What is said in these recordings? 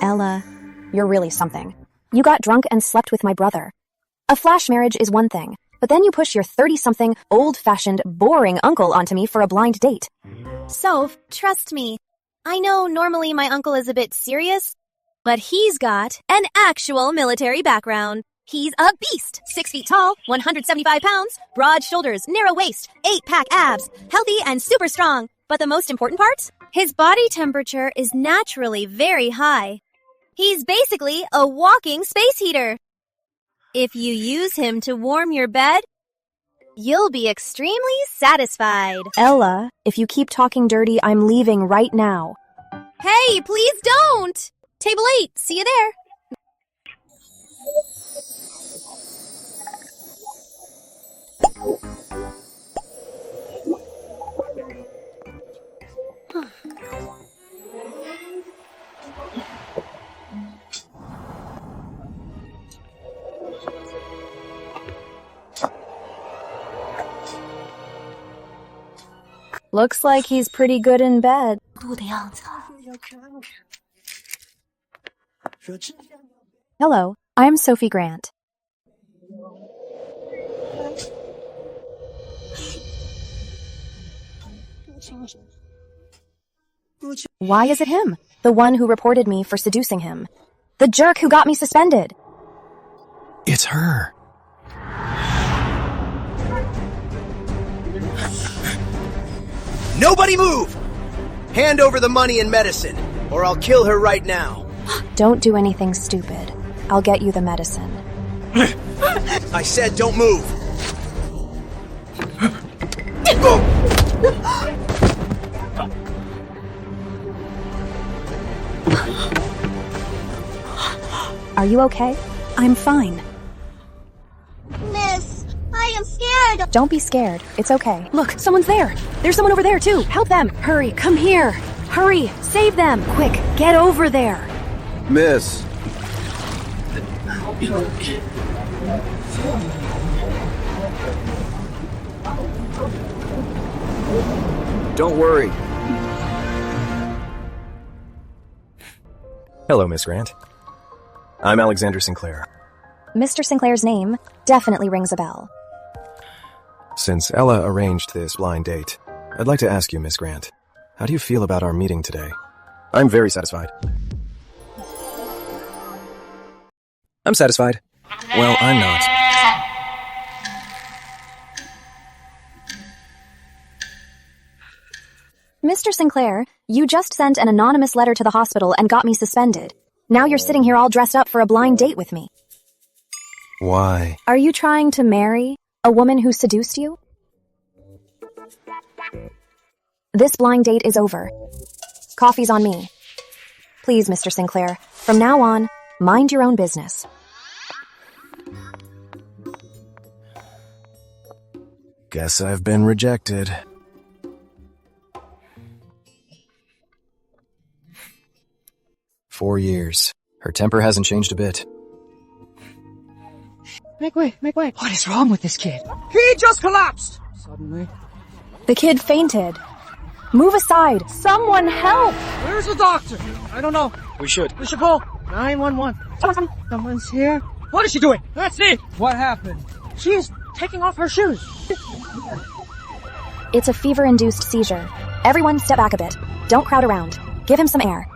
Ella, you're really something. You got drunk and slept with my brother. A flash marriage is one thing, but then you push your 30-something, old-fashioned, boring uncle onto me for a blind date. Soph, trust me. I know normally my uncle is a bit serious, but he's got an actual military background. He's a beast, 6 feet tall, 175 pounds, broad shoulders, narrow waist, 8-pack abs, healthy and super strong. But the most important part? His body temperature is naturally very high. He's basically a walking space heater. If you use him to warm your bed, you'll be extremely satisfied. Ella, if you keep talking dirty, I'm leaving right now. Hey, please don't! Table 8, see you there. Looks like he's pretty good in bed. Hello, I'm Sophie Grant. Why is it him? The one who reported me for seducing him. The jerk who got me suspended. It's her. Nobody move! Hand over the money and medicine, or I'll kill her right now. Don't do anything stupid. I'll get you the medicine. I said don't move! Are you okay? I'm fine. Miss, I am scared. Don't be scared. It's okay. Look, someone's there. There's someone over there, too. Help them. Hurry, come here. Hurry, save them. Quick, get over there. Miss. Don't worry. Hello, Miss Grant. I'm Alexander Sinclair. Mr. Sinclair's name definitely rings a bell. Since Ella arranged this blind date, I'd like to ask you, Miss Grant, how do you feel about our meeting today? I'm very satisfied. I'm satisfied. Well, I'm not. Mr. Sinclair, you just sent an anonymous letter to the hospital and got me suspended. Now you're sitting here all dressed up for a blind date with me. Why? Are you trying to marry a woman who seduced you? This blind date is over. Coffee's on me. Please, Mr. Sinclair, from now on, mind your own business. Guess I've been rejected. "4 years. Her temper hasn't changed a bit. Make way, make way. What is wrong with this kid? He just collapsed! Suddenly. The kid fainted. Move aside. Someone help! Where's the doctor? I don't know. We should. We should call 911. Someone's here. What is she doing? Let's see. What happened? She's taking off her shoes. It's a fever-induced seizure. Everyone step back a bit. Don't crowd around. Give him some air.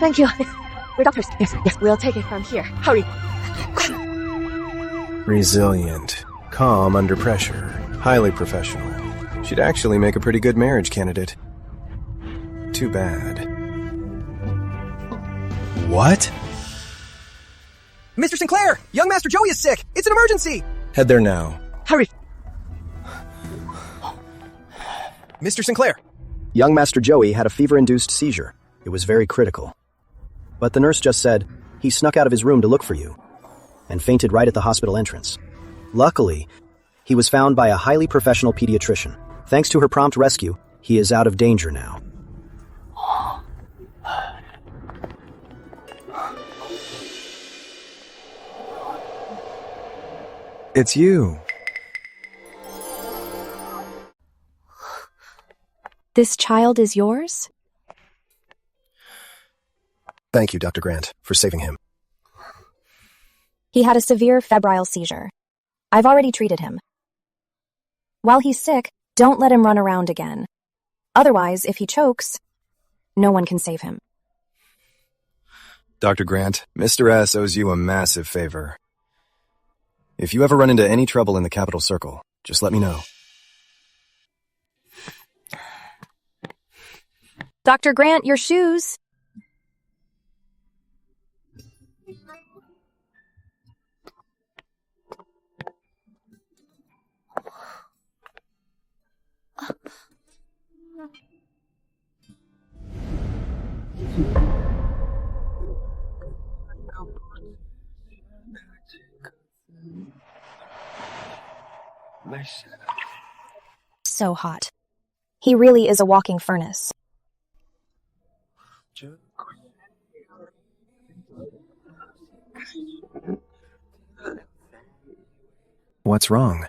Thank you. We're doctors. Yes, we'll take it from here. Hurry. Resilient, calm under pressure, highly professional. She'd actually make a pretty good marriage candidate. Too bad. What? Mr. Sinclair! Young Master Joey is sick! It's an emergency! Head there now. Hurry. Mr. Sinclair! Young Master Joey had a fever-induced seizure. It was very critical. But the nurse just said he snuck out of his room to look for you and fainted right at the hospital entrance. Luckily, he was found by a highly professional pediatrician. Thanks to her prompt rescue, he is out of danger now. It's you. This child is yours? Thank you, Dr. Grant, for saving him. He had a severe febrile seizure. I've already treated him. While he's sick, don't let him run around again. Otherwise, if he chokes, no one can save him. Dr. Grant, Mr. S owes you a massive favor. If you ever run into any trouble in the Capital Circle, just let me know. Dr. Grant, your shoes. So hot. He really is a walking furnace. What's wrong?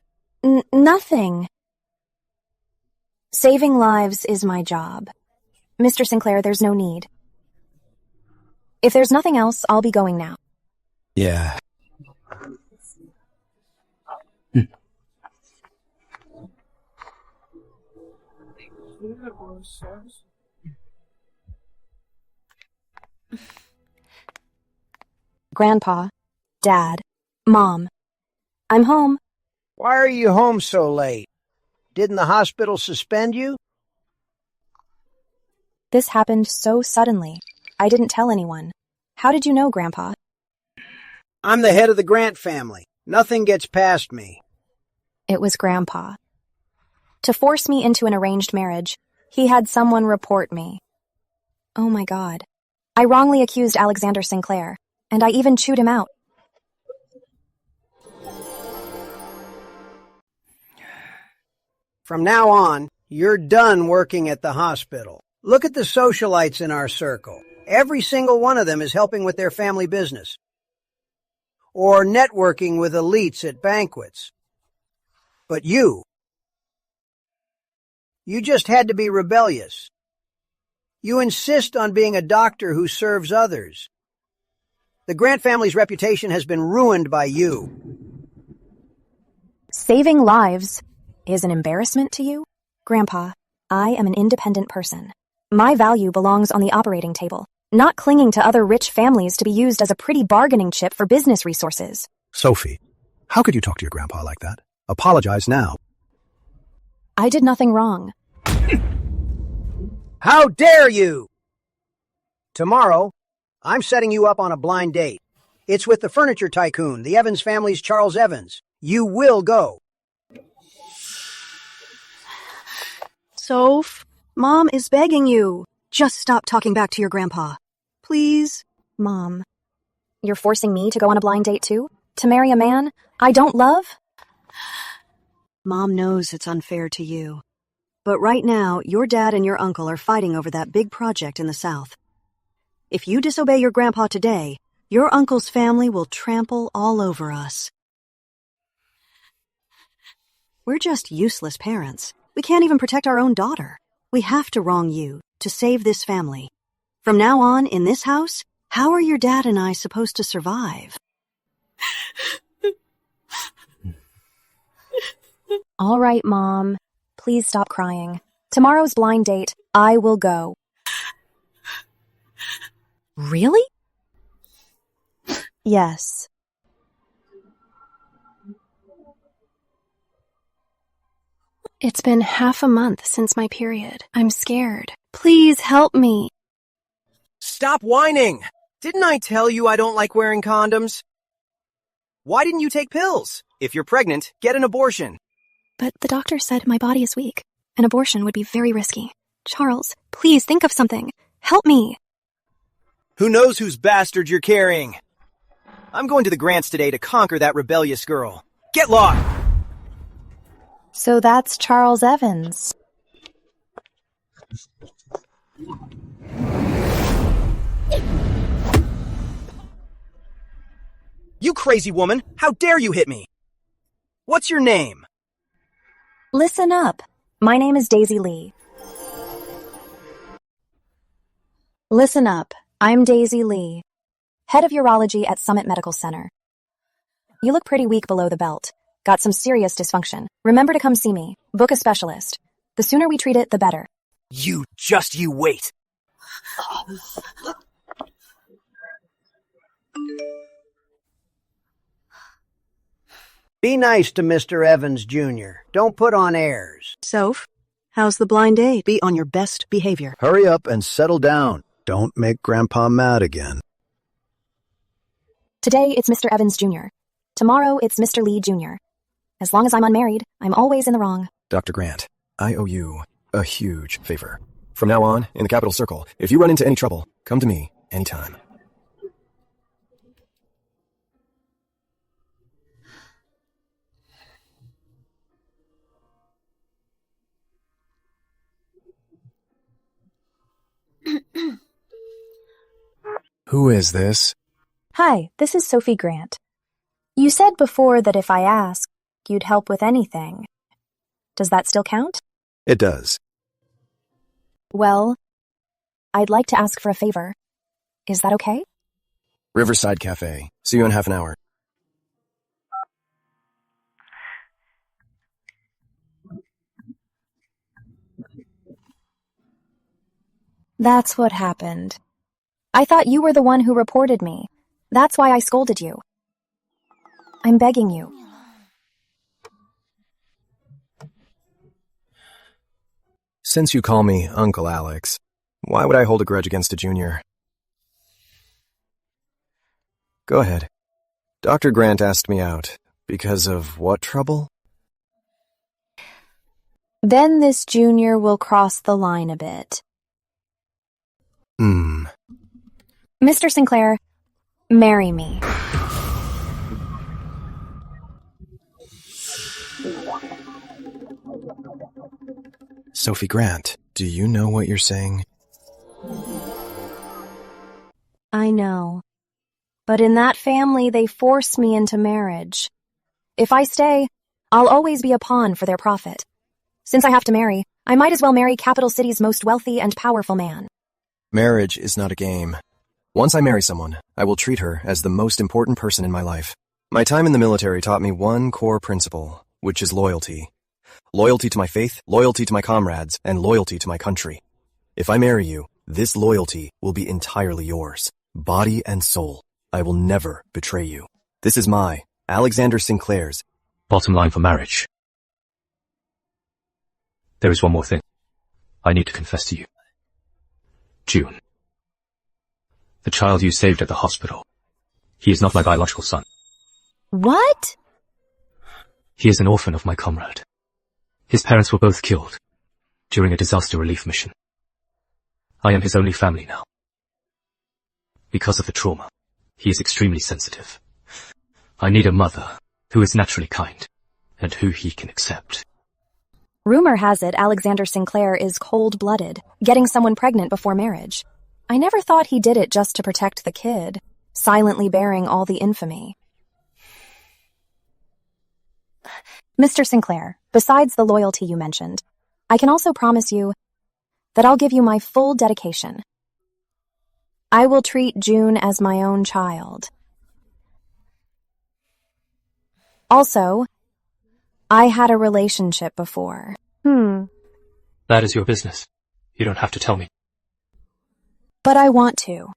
Nothing. Saving lives is my job. Mr. Sinclair, there's no need. If there's nothing else, I'll be going now. Yeah. Grandpa, Dad, Mom. I'm home. Why are you home so late? Didn't the hospital suspend you? This happened so suddenly. I didn't tell anyone. How did you know, Grandpa? I'm the head of the Grant family. Nothing gets past me. It was Grandpa. To force me into an arranged marriage, he had someone report me. Oh my God. I wrongly accused Alexander Sinclair, and I even chewed him out. From now on, you're done working at the hospital. Look at the socialites in our circle. Every single one of them is helping with their family business. Or networking with elites at banquets. But you just had to be rebellious. You insist on being a doctor who serves others. The Grant family's reputation has been ruined by you. Saving lives is an embarrassment to you? Grandpa, I am an independent person. My value belongs on the operating table, not clinging to other rich families to be used as a pretty bargaining chip for business resources. Sophie, how could you talk to your grandpa like that? Apologize now. I did nothing wrong. How dare you! Tomorrow, I'm setting you up on a blind date. It's with the furniture tycoon, the Evans family's Charles Evans. You will go. Soph, Mom is begging you. Just stop talking back to your grandpa. Please? Mom, you're forcing me to go on a blind date too? To marry a man I don't love? Mom knows it's unfair to you. But right now, your dad and your uncle are fighting over that big project in the South. If you disobey your grandpa today, your uncle's family will trample all over us. We're just useless parents. We can't even protect our own daughter. We have to wrong you to save this family. From now on, in this house, how are your dad and I supposed to survive? All right, Mom. Please stop crying. Tomorrow's blind date, I will go. Really? Yes. It's been half a month since my period. I'm scared. Please help me. Stop whining! Didn't I tell you I don't like wearing condoms? Why didn't you take pills? If you're pregnant, get an abortion. But the doctor said my body is weak. An abortion would be very risky. Charles, please think of something. Help me. Who knows whose bastard you're carrying? I'm going to the Grants today to conquer that rebellious girl. Get lost! So that's Charles Evans. You crazy woman! How dare you hit me! What's your name? Listen up. My name is Daisy Lee. Listen up. I'm Daisy Lee, head of urology at Summit Medical Center. You look pretty weak below the belt. Got some serious dysfunction. Remember to come see me. Book a specialist. The sooner we treat it, the better. You wait. Be nice to Mr. Evans, Jr. Don't put on airs. Soph, how's the blind date? Be on your best behavior. Hurry up and settle down. Don't make Grandpa mad again. Today, it's Mr. Evans Jr. Tomorrow, it's Mr. Lee Jr. As long as I'm unmarried, I'm always in the wrong. Dr. Grant, I owe you a huge favor. From now on, in the Capital Circle, if you run into any trouble, come to me anytime. Who is this? Hi, this is Sophie Grant. You said before that if I ask, you'd help with anything. Does that still count? It does. Well, I'd like to ask for a favor. Is that okay? Riverside Cafe. See you in half an hour. That's what happened. I thought you were the one who reported me. That's why I scolded you. I'm begging you. Since you call me Uncle Alex, why would I hold a grudge against a junior? Go ahead. Dr. Grant asked me out. Because of what trouble? Then this junior will cross the line a bit. Mr. Sinclair, marry me. Sophie Grant, do you know what you're saying? I know. But in that family, they force me into marriage. If I stay, I'll always be a pawn for their profit. Since I have to marry, I might as well marry Capital City's most wealthy and powerful man. Marriage is not a game. Once I marry someone, I will treat her as the most important person in my life. My time in the military taught me one core principle, which is loyalty. Loyalty to my faith, loyalty to my comrades, and loyalty to my country. If I marry you, this loyalty will be entirely yours, body and soul. I will never betray you. This is my, Alexander Sinclair's, bottom line for marriage. There is one more thing. I need to confess to you. June. The child you saved at the hospital. He is not my biological son. What? He is an orphan of my comrade. His parents were both killed during a disaster relief mission. I am his only family now. Because of the trauma, he is extremely sensitive. I need a mother who is naturally kind and who he can accept. Rumor has it Alexander Sinclair is cold-blooded, getting someone pregnant before marriage. I never thought he did it just to protect the kid, silently bearing all the infamy. Mr. Sinclair, besides the loyalty you mentioned, I can also promise you that I'll give you my full dedication. I will treat June as my own child. Also, I had a relationship before. That is your business. You don't have to tell me. But I want to.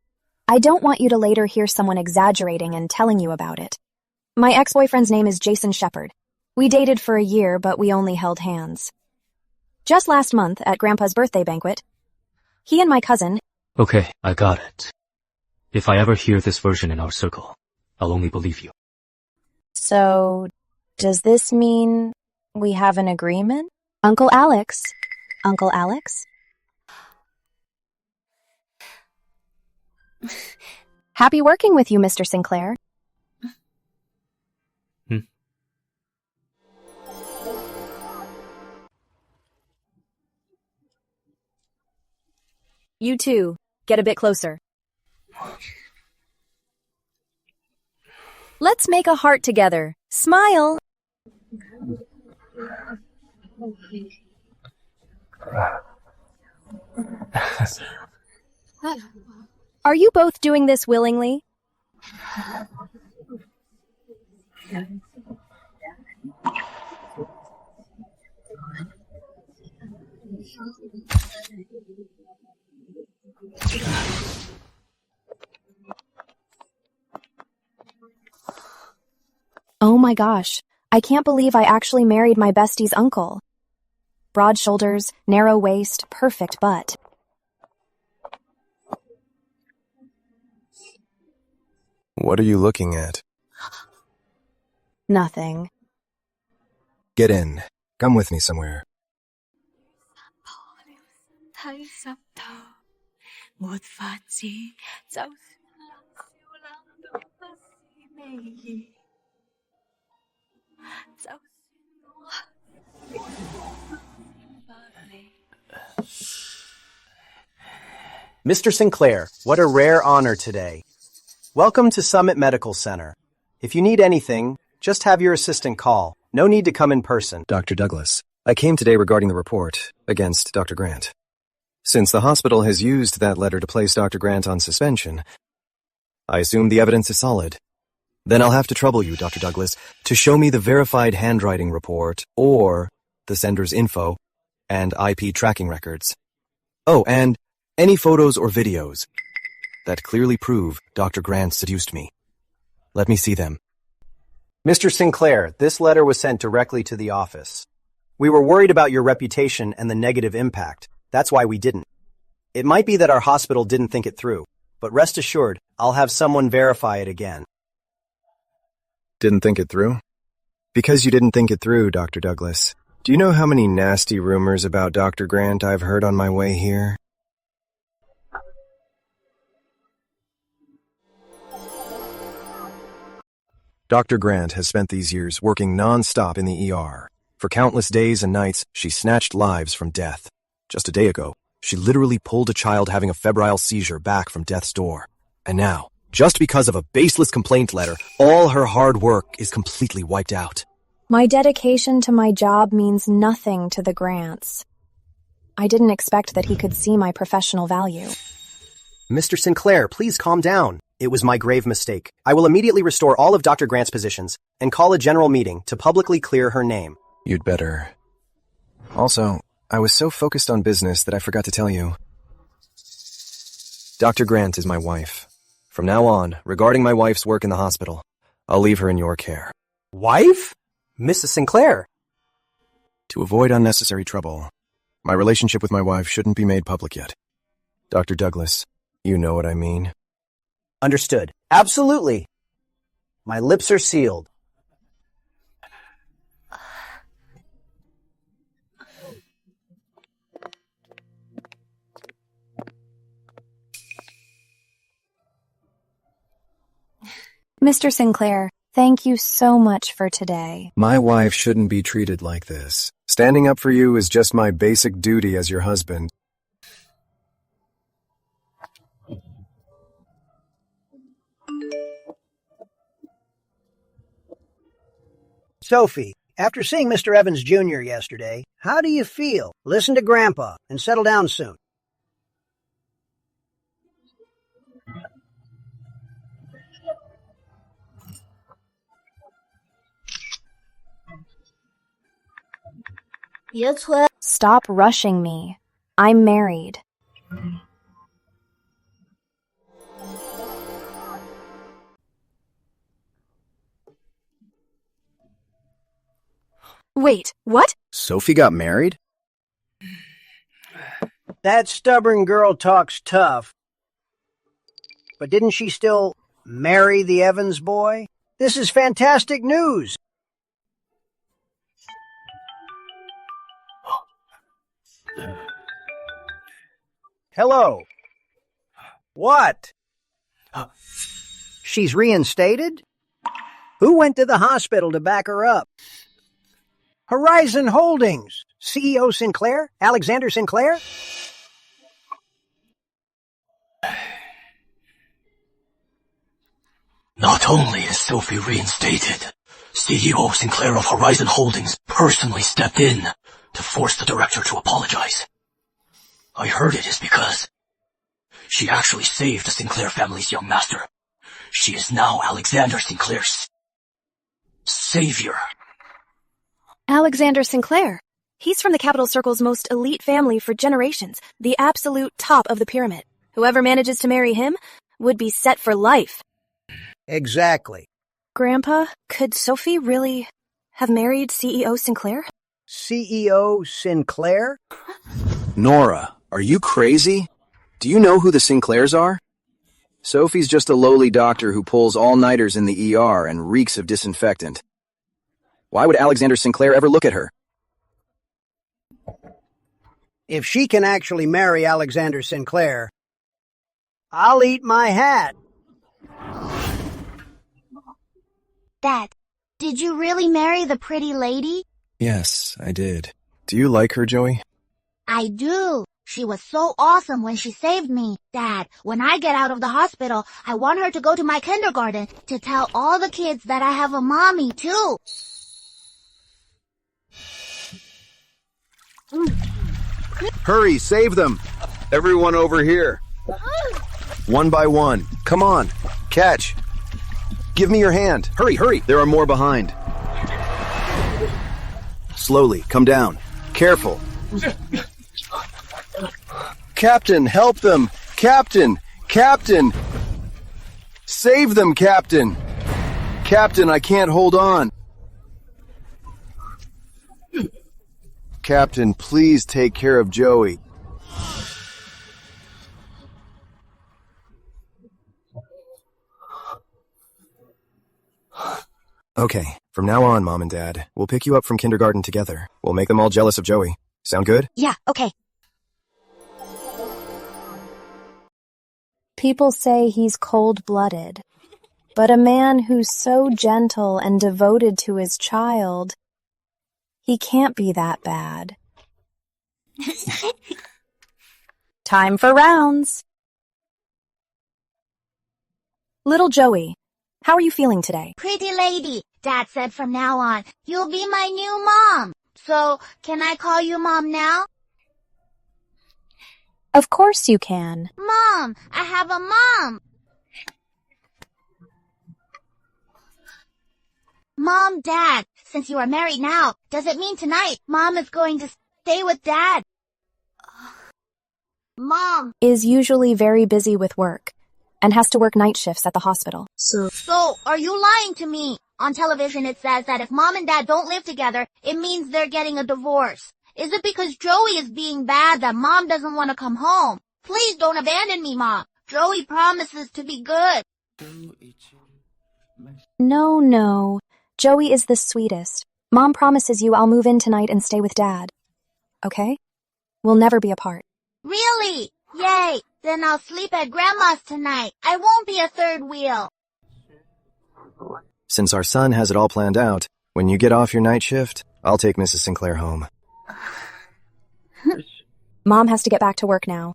I don't want you to later hear someone exaggerating and telling you about it. My ex-boyfriend's name is Jason Shepard. We dated for a year, but we only held hands. Just last month, at Grandpa's birthday banquet, he and my cousin... Okay, I got it. If I ever hear this version in our circle, I'll only believe you. So, does this mean we have an agreement? Uncle Alex? Uncle Alex? Happy working with you, Mr. Sinclair. You too. Get a bit closer. Let's make a heart together. Smile! Are you both doing this willingly? Oh my gosh, I can't believe I actually married my bestie's uncle. Broad shoulders, narrow waist, perfect butt. What are you looking at? Nothing. Get in. Come with me somewhere. Mr. Sinclair, what a rare honor today. Welcome to Summit Medical Center. If you need anything, just have your assistant call. No need to come in person. Dr. Douglas, I came today regarding the report against Dr. Grant. Since the hospital has used that letter to place Dr. Grant on suspension, I assume the evidence is solid. Then I'll have to trouble you, Dr. Douglas, to show me the verified handwriting report or the sender's info and IP tracking records. Oh, and any photos or videos that clearly prove Dr. Grant seduced me. Let me see them. Mr. Sinclair, this letter was sent directly to the office. We were worried about your reputation and the negative impact. That's why we didn't. It might be that our hospital didn't think it through, but rest assured, I'll have someone verify it again. Didn't think it through? Because you didn't think it through, Dr. Douglas. Do you know how many nasty rumors about Dr. Grant I've heard on my way here? Dr. Grant has spent these years working non-stop in the ER. For countless days and nights, she snatched lives from death. Just a day ago, she literally pulled a child having a febrile seizure back from death's door. And now, just because of a baseless complaint letter, all her hard work is completely wiped out. My dedication to my job means nothing to the Grants. I didn't expect that he could see my professional value. Mr. Sinclair, please calm down. It was my grave mistake. I will immediately restore all of Dr. Grant's positions and call a general meeting to publicly clear her name. You'd better. Also, I was so focused on business that I forgot to tell you. Dr. Grant is my wife. From now on, regarding my wife's work in the hospital, I'll leave her in your care. Wife? Mrs. Sinclair? To avoid unnecessary trouble, my relationship with my wife shouldn't be made public yet. Dr. Douglas, you know what I mean. Understood. Absolutely. My lips are sealed. Mr. Sinclair, thank you so much for today. My wife shouldn't be treated like this. Standing up for you is just my basic duty as your husband. Sophie, after seeing Mr. Evans Jr. yesterday, how do you feel? Listen to Grandpa and settle down soon. Stop rushing me. I'm married. Wait, what? Sophie got married? That stubborn girl talks tough. But didn't she still marry the Evans boy? This is fantastic news. Hello. What? She's reinstated? Who went to the hospital to back her up? Horizon Holdings. CEO Sinclair? Alexander Sinclair? Not only is Sophie reinstated, CEO Sinclair of Horizon Holdings personally stepped in. to force the director to apologize. I heard it is because she actually saved the Sinclair family's young master. She is now Alexander Sinclair's savior. Alexander Sinclair. He's from the Capital Circle's most elite family for generations, the absolute top of the pyramid. Whoever manages to marry him would be set for life. Exactly. Grandpa, could Sophie really have married CEO Sinclair? CEO Sinclair? Nora, are you crazy? Do you know who the Sinclairs are? Sophie's just a lowly doctor who pulls all-nighters in the ER and reeks of disinfectant. Why would Alexander Sinclair ever look at her? If she can actually marry Alexander Sinclair, I'll eat my hat. Dad, did you really marry the pretty lady? Yes, I did. Do you like her, Joey? I do. She was so awesome when she saved me. Dad, when I get out of the hospital, I want her to go to my kindergarten to tell all the kids that I have a mommy, too. Hurry, save them! Everyone over here. One by one. Come on. Catch. Give me your hand. Hurry, hurry. There are more behind. Slowly. Come down. Careful. Captain, help them! Captain! Captain! Save them, Captain! Captain, I can't hold on. Captain, please take care of Joey. Okay, from now on, Mom and Dad, we'll pick you up from kindergarten together. We'll make them all jealous of Joey. Sound good? Yeah, okay. People say he's cold-blooded, but a man who's so gentle and devoted to his child, he can't be that bad. Time for rounds. Little Joey, how are you feeling today? Pretty lady, Dad said from now on, you'll be my new mom. So, can I call you Mom now? Of course you can. Mom, I have a mom. Mom, Dad, since you are married now, does it mean tonight Mom is going to stay with Dad? Mom is usually very busy with work and has to work night shifts at the hospital. So, are you lying to me? On television it says that if Mom and Dad don't live together, it means they're getting a divorce. Is it because Joey is being bad that Mom doesn't want to come home? Please don't abandon me, Mom. Joey promises to be good. No. Joey is the sweetest. Mom promises you I'll move in tonight and stay with Dad. Okay? We'll never be apart. Really? Yay! Then I'll sleep at Grandma's tonight. I won't be a third wheel. Since our son has it all planned out, when you get off your night shift, I'll take Mrs. Sinclair home. Mom has to get back to work now.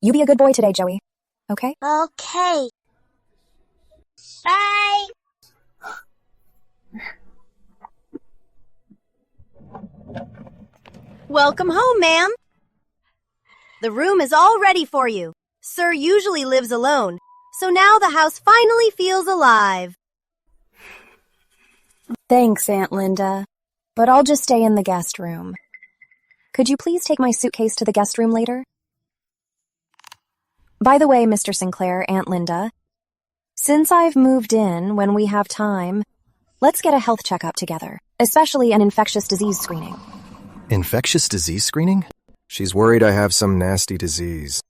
You be a good boy today, Joey. Okay? Okay. Bye. Welcome home, ma'am. The room is all ready for you. Sir usually lives alone, so now the house finally feels alive. Thanks, Aunt Linda, but I'll just stay in the guest room. Could you please take my suitcase to the guest room later? By the way, Mr. Sinclair, Aunt Linda, since I've moved in when we have time, let's get a health checkup together, especially an infectious disease screening. Infectious disease screening? She's worried I have some nasty disease.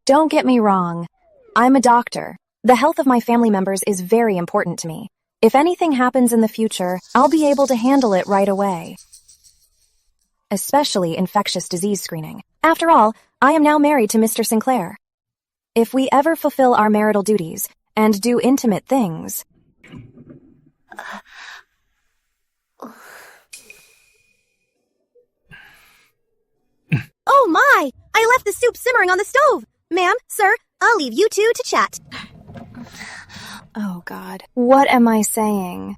Don't get me wrong. I'm a doctor. The health of my family members is very important to me. If anything happens in the future, I'll be able to handle it right away. Especially infectious disease screening. After all, I am now married to Mr. Sinclair. If we ever fulfill our marital duties and do intimate things... Oh my! I left the soup simmering on the stove. Ma'am, sir, I'll leave you two to chat. Oh God, what am I saying?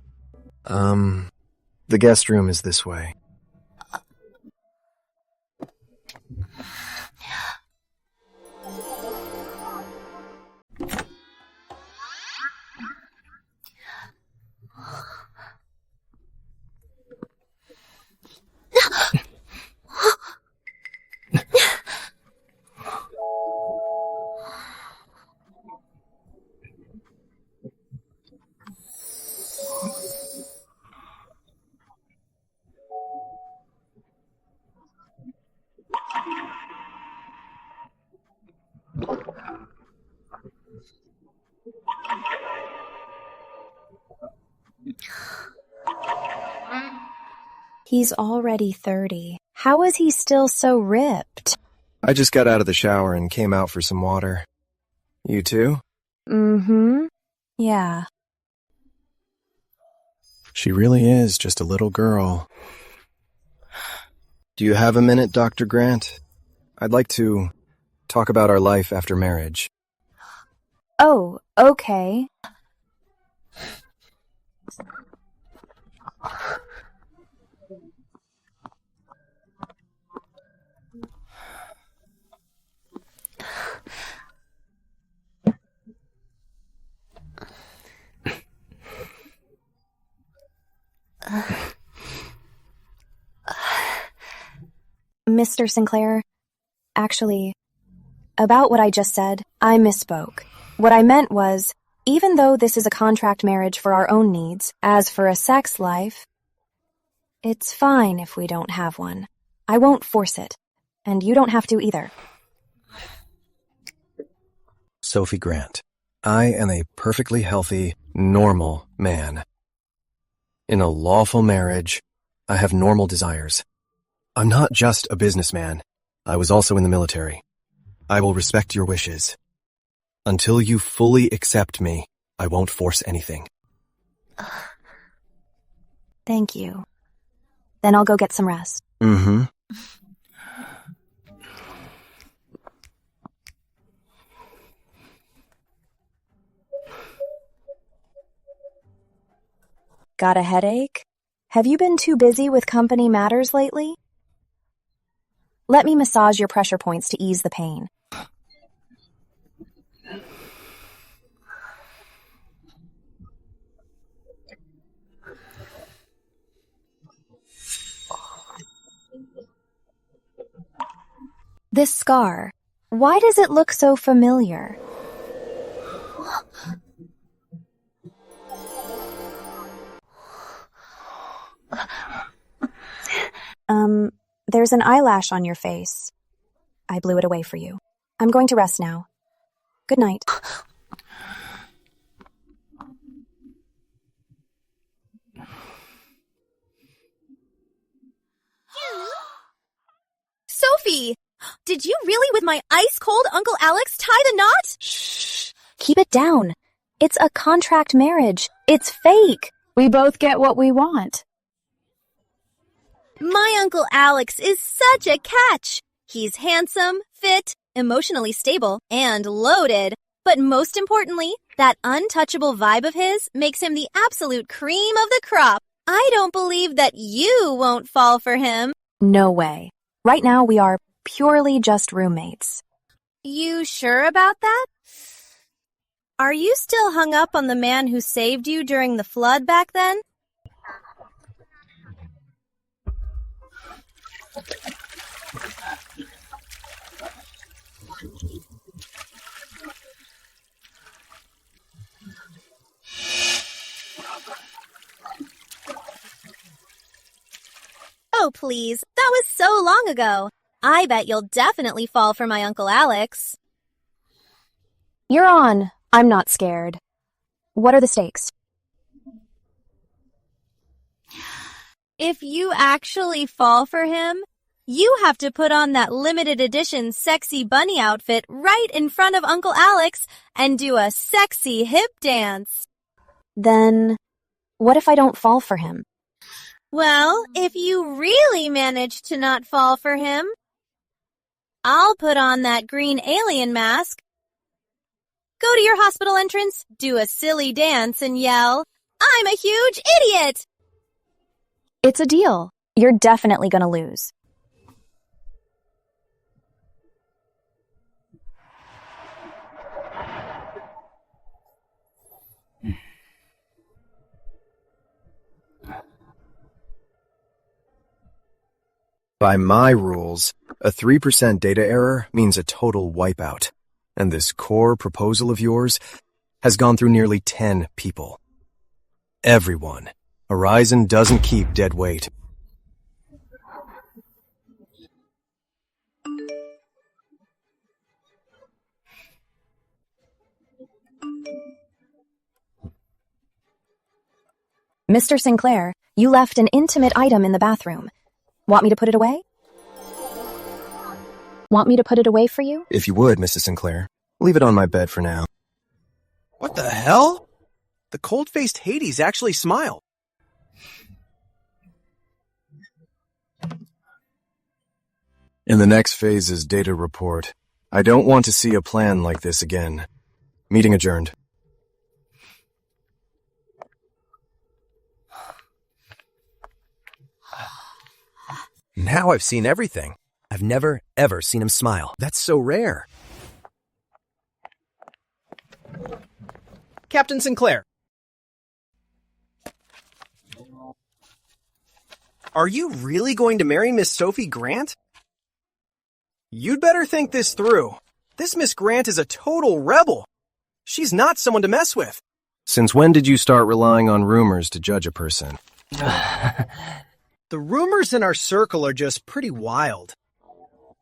The guest room is this way. He's already 30. How is he still so ripped? I just got out of the shower and came out for some water. You too? Mm-hmm. Yeah. She really is just a little girl. Do you have a minute, Dr. Grant? I'd like to talk about our life after marriage. Oh, okay. Mr. Sinclair, actually, about what I just said, I misspoke. What I meant was, even though this is a contract marriage for our own needs, as for a sex life, it's fine if we don't have one. I won't force it, and you don't have to either. Sophie Grant, I am a perfectly healthy, normal man. In a lawful marriage, I have normal desires. I'm not just a businessman. I was also in the military. I will respect your wishes. Until you fully accept me, I won't force anything. Thank you. Then I'll go get some rest. Mm-hmm. Got a headache? Have you been too busy with company matters lately? Let me massage your pressure points to ease the pain. This scar, why does it look so familiar? There's an eyelash on your face. I blew it away for you. I'm going to rest now. Good night. Sophie! Did you really, with my ice-cold Uncle Alex, tie the knot? Shh. Keep it down. It's a contract marriage. It's fake. We both get what we want. My Uncle Alex is such a catch. He's handsome, fit, emotionally stable, and loaded. But most importantly, that untouchable vibe of his makes him the absolute cream of the crop. I don't believe that you won't fall for him. No way. Right now we are purely just roommates. You sure about that? Are you still hung up on the man who saved you during the flood back then? Oh, please. That was so long ago. I bet you'll definitely fall for my Uncle Alex. You're on. I'm not scared. What are the stakes? If you actually fall for him, you have to put on that limited edition sexy bunny outfit right in front of Uncle Alex and do a sexy hip dance. Then, what if I don't fall for him? Well, if you really manage to not fall for him, I'll put on that green alien mask, go to your hospital entrance, do a silly dance, and yell, "I'm a huge idiot!" It's a deal. You're definitely gonna lose. By my rules, a 3% data error means a total wipeout. And this core proposal of yours has gone through nearly 10 people. Everyone. Horizon doesn't keep dead weight. Mr. Sinclair, you left an intimate item in the bathroom. Want me to put it away? Want me to put it away for you? If you would, Mrs. Sinclair, leave it on my bed for now. What the hell? The cold-faced Hades actually smiled. In the next phase's data report, I don't want to see a plan like this again. Meeting adjourned. Now I've seen everything. I've never, ever seen him smile. That's so rare. Captain Sinclair. Are you really going to marry Miss Sophie Grant? You'd better think this through. This Miss Grant is a total rebel. She's not someone to mess with. Since when did you start relying on rumors to judge a person? The rumors in our circle are just pretty wild.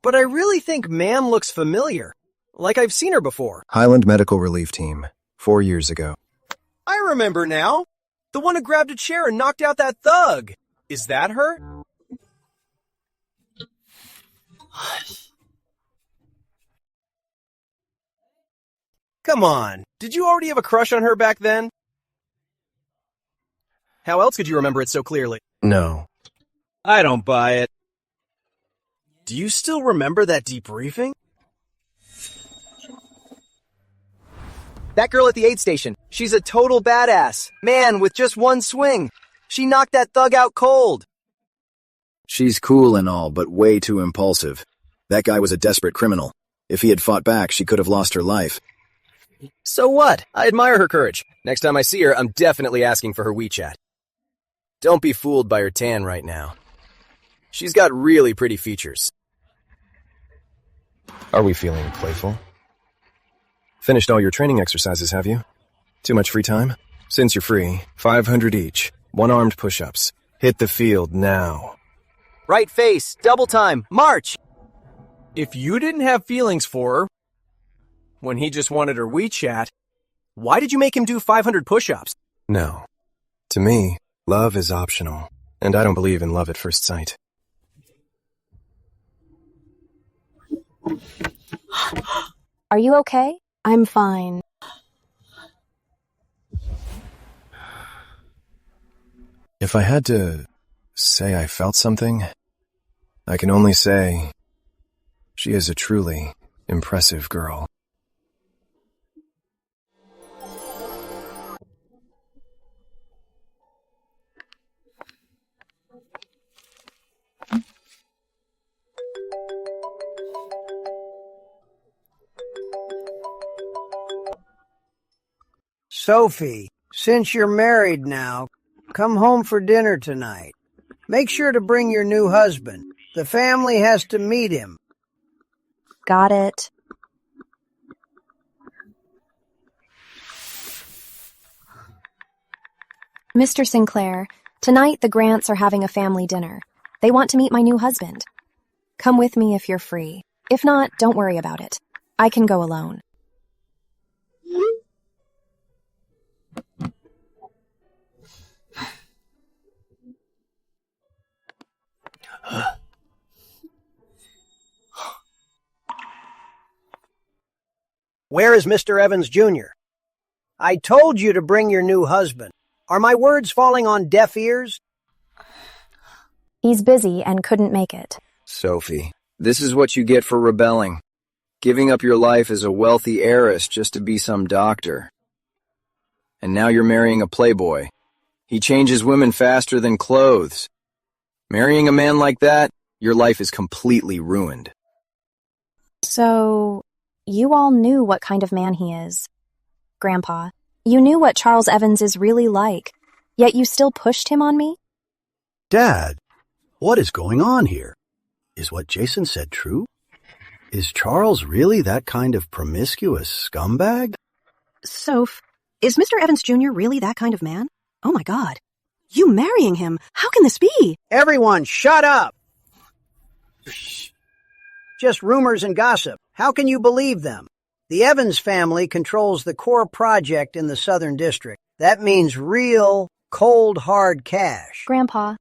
But I really think ma'am looks familiar. Like I've seen her before. Highland Medical Relief Team, 4 years ago. I remember now. The one who grabbed a chair and knocked out that thug. Is that her? Come on. Did you already have a crush on her back then? How else could you remember it so clearly? No. I don't buy it. Do you still remember that debriefing? That girl at the aid station. She's a total badass. Man, with just one swing. She knocked that thug out cold. She's cool and all, but way too impulsive. That guy was a desperate criminal. If he had fought back, she could have lost her life. So what? I admire her courage. Next time I see her, I'm definitely asking for her WeChat. Don't be fooled by her tan right now. She's got really pretty features. Are we feeling playful? Finished all your training exercises, have you? Too much free time? Since you're free, 500 each. One-armed push-ups. Hit the field now. Right face, double time, march! If you didn't have feelings for her, when he just wanted her WeChat, why did you make him do 500 push-ups? No. To me, love is optional, and I don't believe in love at first sight. Are you okay? I'm fine. If I had to say I felt something, I can only say she is a truly impressive girl. Sophie, since you're married now, come home for dinner tonight. Make sure to bring your new husband. The family has to meet him. Got it. Mr. Sinclair, tonight the Grants are having a family dinner. They want to meet my new husband. Come with me if you're free. If not, don't worry about it. I can go alone. Where is Mr. Evans, Jr.? I told you to bring your new husband. Are my words falling on deaf ears? He's busy and couldn't make it. Sophie, this is what you get for rebelling. Giving up your life as a wealthy heiress just to be some doctor. And now you're marrying a playboy. He changes women faster than clothes. Marrying a man like that, your life is completely ruined. So, you all knew what kind of man he is. Grandpa, you knew what Charles Evans is really like, yet you still pushed him on me? Dad, what is going on here? Is what Jason said true? Is Charles really that kind of promiscuous scumbag? Soph, is Mr. Evans Jr. really that kind of man? Oh my God. You marrying him? How can this be? Everyone, shut up! Just rumors and gossip. How can you believe them? The Evans family controls the core project in the Southern District. That means real, cold, hard cash. Grandpa,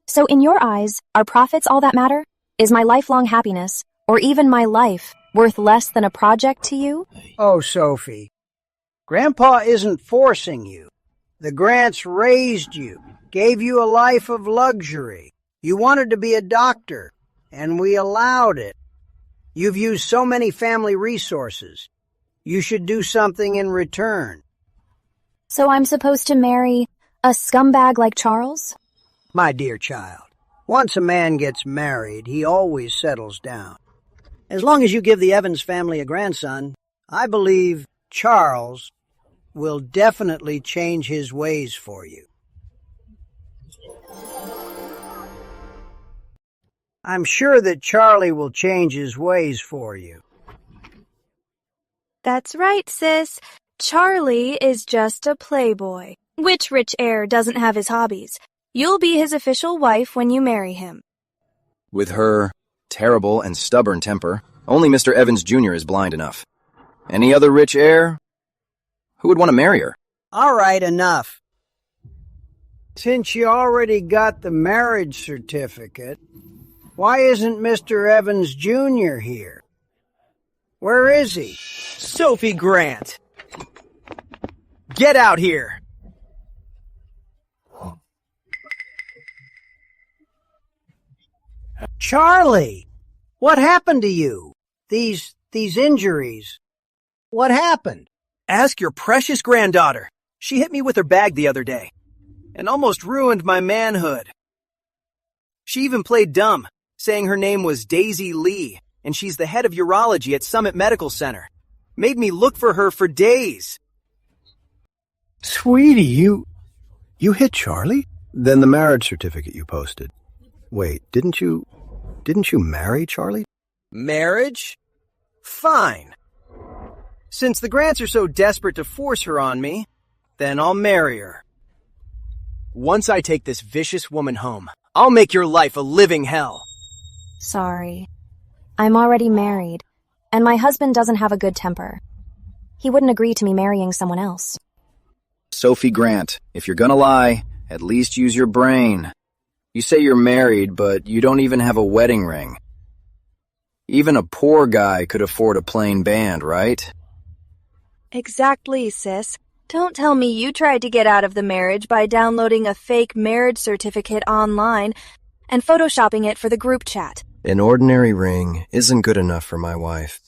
so in your eyes, are profits all that matter? Is my lifelong happiness, or even my life, worth less than a project to you? Oh, Sophie. Grandpa isn't forcing you. The Grants raised you, gave you a life of luxury. You wanted to be a doctor, and we allowed it. You've used so many family resources. You should do something in return. So I'm supposed to marry a scumbag like Charles? My dear child, once a man gets married, he always settles down. As long as you give the Evans family a grandson, I believe Charles will definitely change his ways for you. I'm sure that Charlie will change his ways for you. That's right, sis. Charlie is just a playboy. Which rich heir doesn't have his hobbies? You'll be his official wife when you marry him. With her terrible and stubborn temper, only Mr. Evans Jr. is blind enough. Any other rich heir? Who would want to marry her? All right, enough. Since you already got the marriage certificate, why isn't Mr. Evans Jr. here? Where is he? Sophie Grant! Get out here! Charlie! What happened to you? These injuries. What happened? Ask your precious granddaughter. She hit me with her bag the other day and almost ruined my manhood. She even played dumb, saying her name was Daisy Lee, and she's the head of urology at Summit Medical Center. Made me look for her for days. Sweetie, you hit Charlie? Then the marriage certificate you posted. Wait, didn't you marry Charlie? Marriage? Fine. Since the Grants are so desperate to force her on me, then I'll marry her. Once I take this vicious woman home, I'll make your life a living hell. Sorry. I'm already married, and my husband doesn't have a good temper. He wouldn't agree to me marrying someone else. Sophie Grant, if you're gonna lie, at least use your brain. You say you're married, but you don't even have a wedding ring. Even a poor guy could afford a plain band, right? Exactly, sis. Don't tell me you tried to get out of the marriage by downloading a fake marriage certificate online and photoshopping it for the group chat. An ordinary ring isn't good enough for my wife.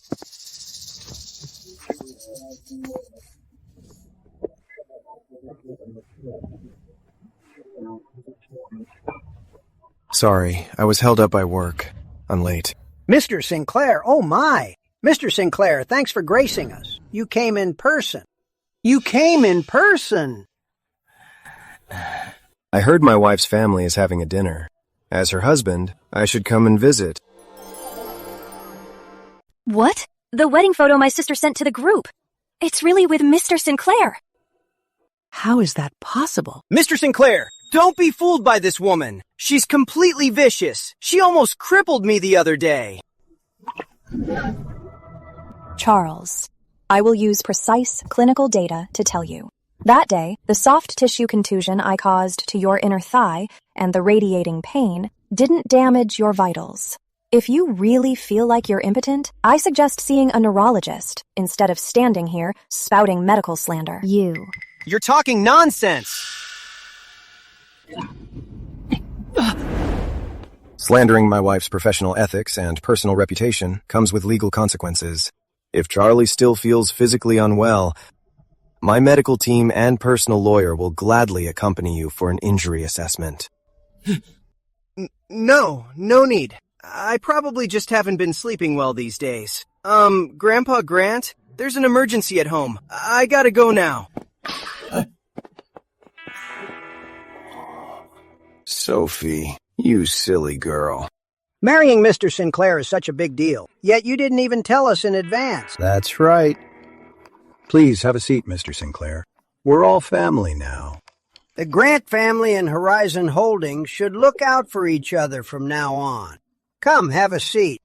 Sorry, I was held up by work. I'm late. Mr. Sinclair, oh my! Mr. Sinclair, thanks for gracing us. You came in person. You came in person! I heard my wife's family is having a dinner. As her husband, I should come and visit. What? The wedding photo my sister sent to the group. It's really with Mr. Sinclair. How is that possible? Mr. Sinclair, don't be fooled by this woman. She's completely vicious. She almost crippled me the other day. Charles, I will use precise clinical data to tell you. That day, the soft tissue contusion I caused to your inner thigh and the radiating pain didn't damage your vitals. If you really feel like you're impotent, I suggest seeing a neurologist instead of standing here spouting medical slander. You're talking nonsense. Slandering my wife's professional ethics and personal reputation comes with legal consequences. If Charlie still feels physically unwell, my medical team and personal lawyer will gladly accompany you for an injury assessment. No need. I probably just haven't been sleeping well these days. Grandpa Grant, there's an emergency at home. I gotta go now. Sophie, you silly girl. Marrying Mr. Sinclair is such a big deal, yet you didn't even tell us in advance. That's right. Please have a seat, Mr. Sinclair. We're all family now. The Grant family and Horizon Holdings should look out for each other from now on. Come, have a seat.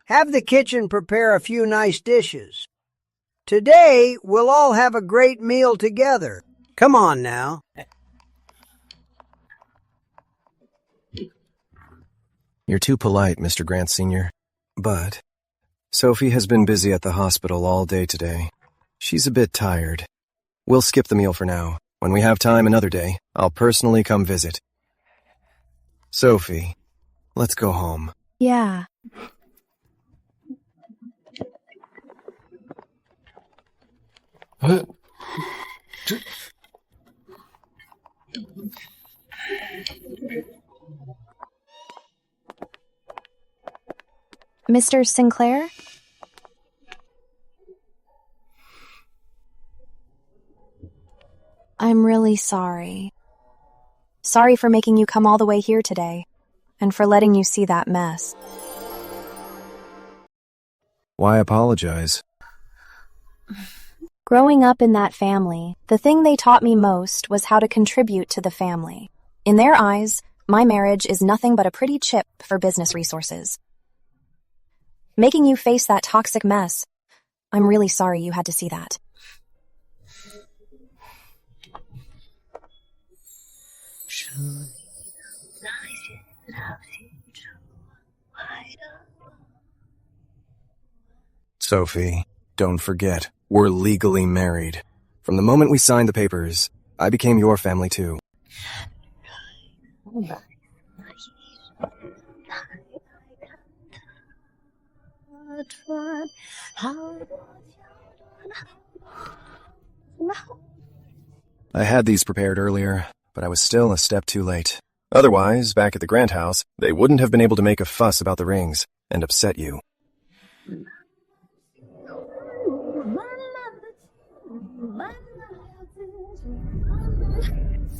Have the kitchen prepare a few nice dishes. Today, we'll all have a great meal together. Come on now. You're too polite, Mr. Grant Sr. But Sophie has been busy at the hospital all day today. She's a bit tired. We'll skip the meal for now. When we have time another day, I'll personally come visit. Sophie, let's go home. Yeah. Mr. Sinclair? I'm really sorry. Sorry for making you come all the way here today, and for letting you see that mess. Why apologize? Growing up in that family, the thing they taught me most was how to contribute to the family. In their eyes, my marriage is nothing but a pretty chip for business resources. Making you face that toxic mess, I'm really sorry you had to see that. Sophie, don't forget, we're legally married. From the moment we signed the papers, I became your family too. I had these prepared earlier, but I was still a step too late. Otherwise, back at the Grant house, they wouldn't have been able to make a fuss about the rings and upset you.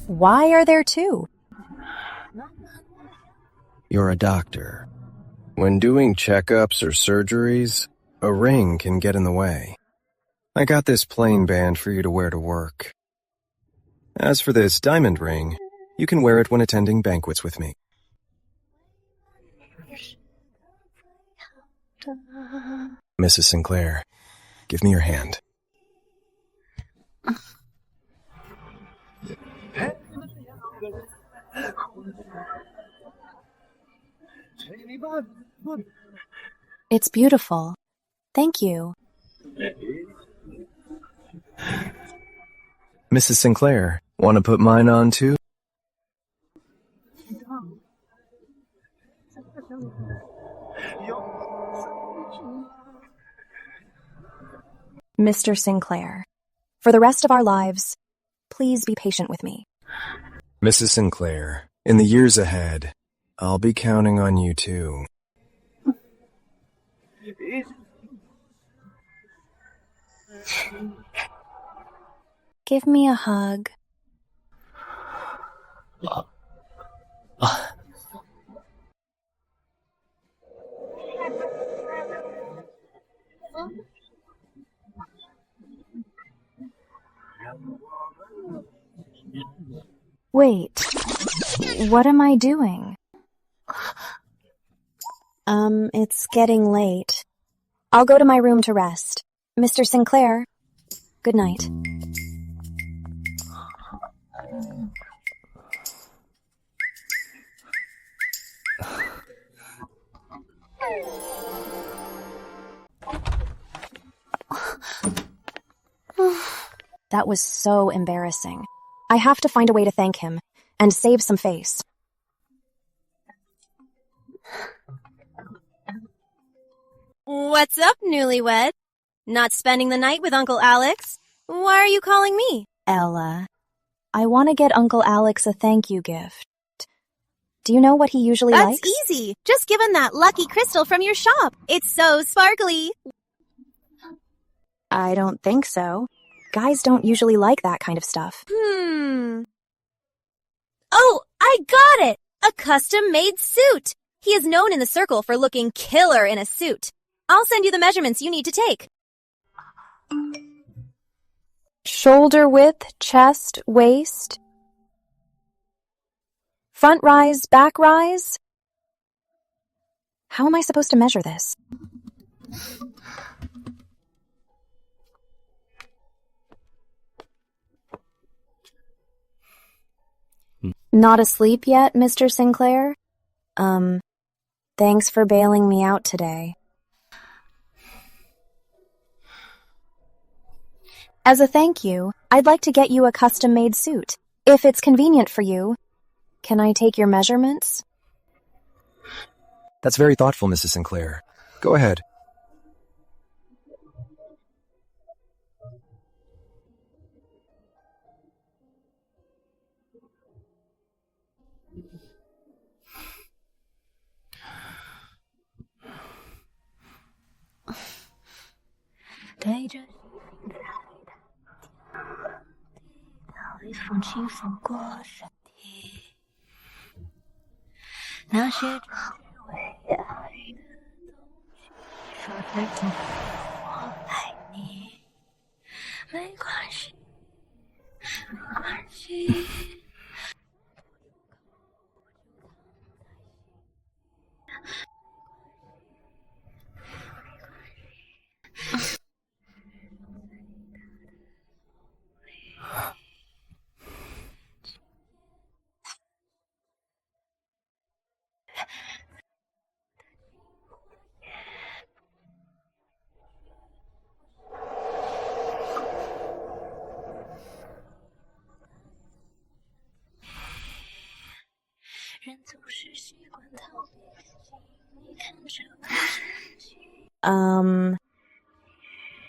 Why are there two? You're a doctor. When doing checkups or surgeries, a ring can get in the way. I got this plain band for you to wear to work. As for this diamond ring, you can wear it when attending banquets with me. Mrs. Sinclair, give me your hand. It's beautiful. Thank you. Mrs. Sinclair, want to put mine on too? Mr. Sinclair, for the rest of our lives, please be patient with me. Mrs. Sinclair, in the years ahead, I'll be counting on you too. Give me a hug. Wait, what am I doing? It's getting late. I'll go to my room to rest. Mr. Sinclair, good night. That was so embarrassing. I have to find a way to thank him and save some face. What's up, newlywed? Not spending the night with Uncle Alex? Why are you calling me? Ella, I want to get Uncle Alex a thank you gift. Do you know what he usually likes? That's easy. Just give him that lucky crystal from your shop. It's so sparkly. I don't think so. Guys don't usually like that kind of stuff. Oh, I got it! A custom-made suit! He is known in the circle for looking killer in a suit. I'll send you the measurements you need to take. Shoulder width, chest, waist. Front rise, back rise. How am I supposed to measure this? Not asleep yet, Mr. Sinclair? Thanks for bailing me out today. As a thank you, I'd like to get you a custom-made suit. If it's convenient for you, can I take your measurements? That's very thoughtful, Mrs. Sinclair. Go ahead.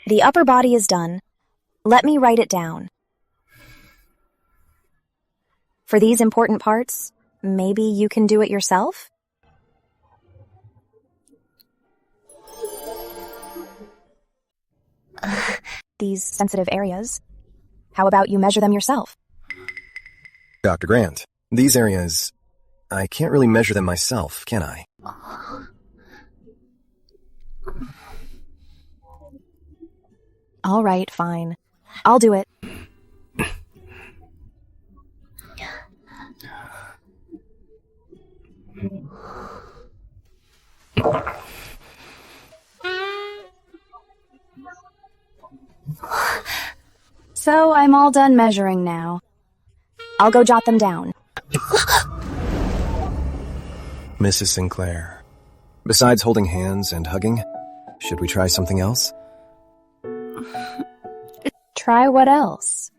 The upper body is done. Let me write it down. For these important parts, maybe you can do it yourself? These sensitive areas, how about you measure them yourself? Dr. Grant, these areas, I can't really measure them myself, can I? All right, fine. I'll do it. So I'm all done measuring now. I'll go jot them down. Mrs. Sinclair, besides holding hands and hugging, should we try something else? Try what else?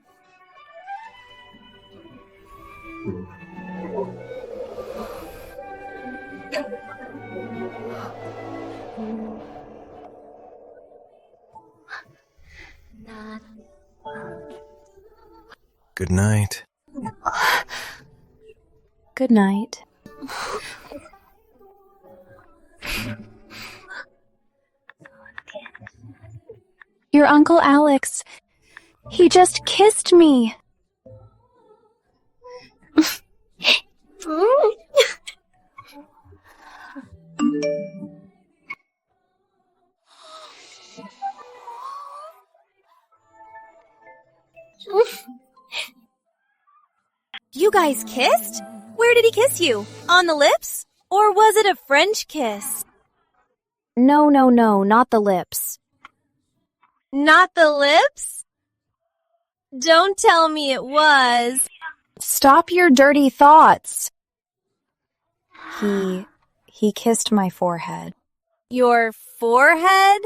Good night. Good night. Your Uncle Alex, he just kissed me. You guys kissed? Where did he kiss you? On the lips? Or was it a French kiss? No, not the lips. Not the lips? Don't tell me it was. Stop your dirty thoughts. He kissed my forehead. Your forehead?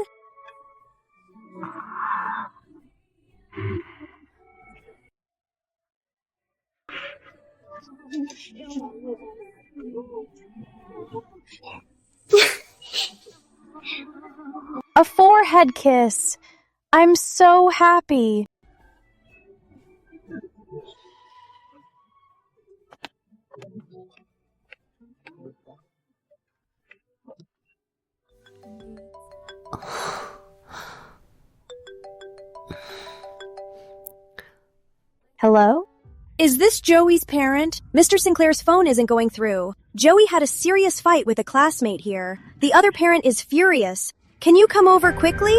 A forehead kiss. I'm so happy. Hello? Is this Joey's parent? Mr. Sinclair's phone isn't going through. Joey had a serious fight with a classmate here. The other parent is furious. Can you come over quickly?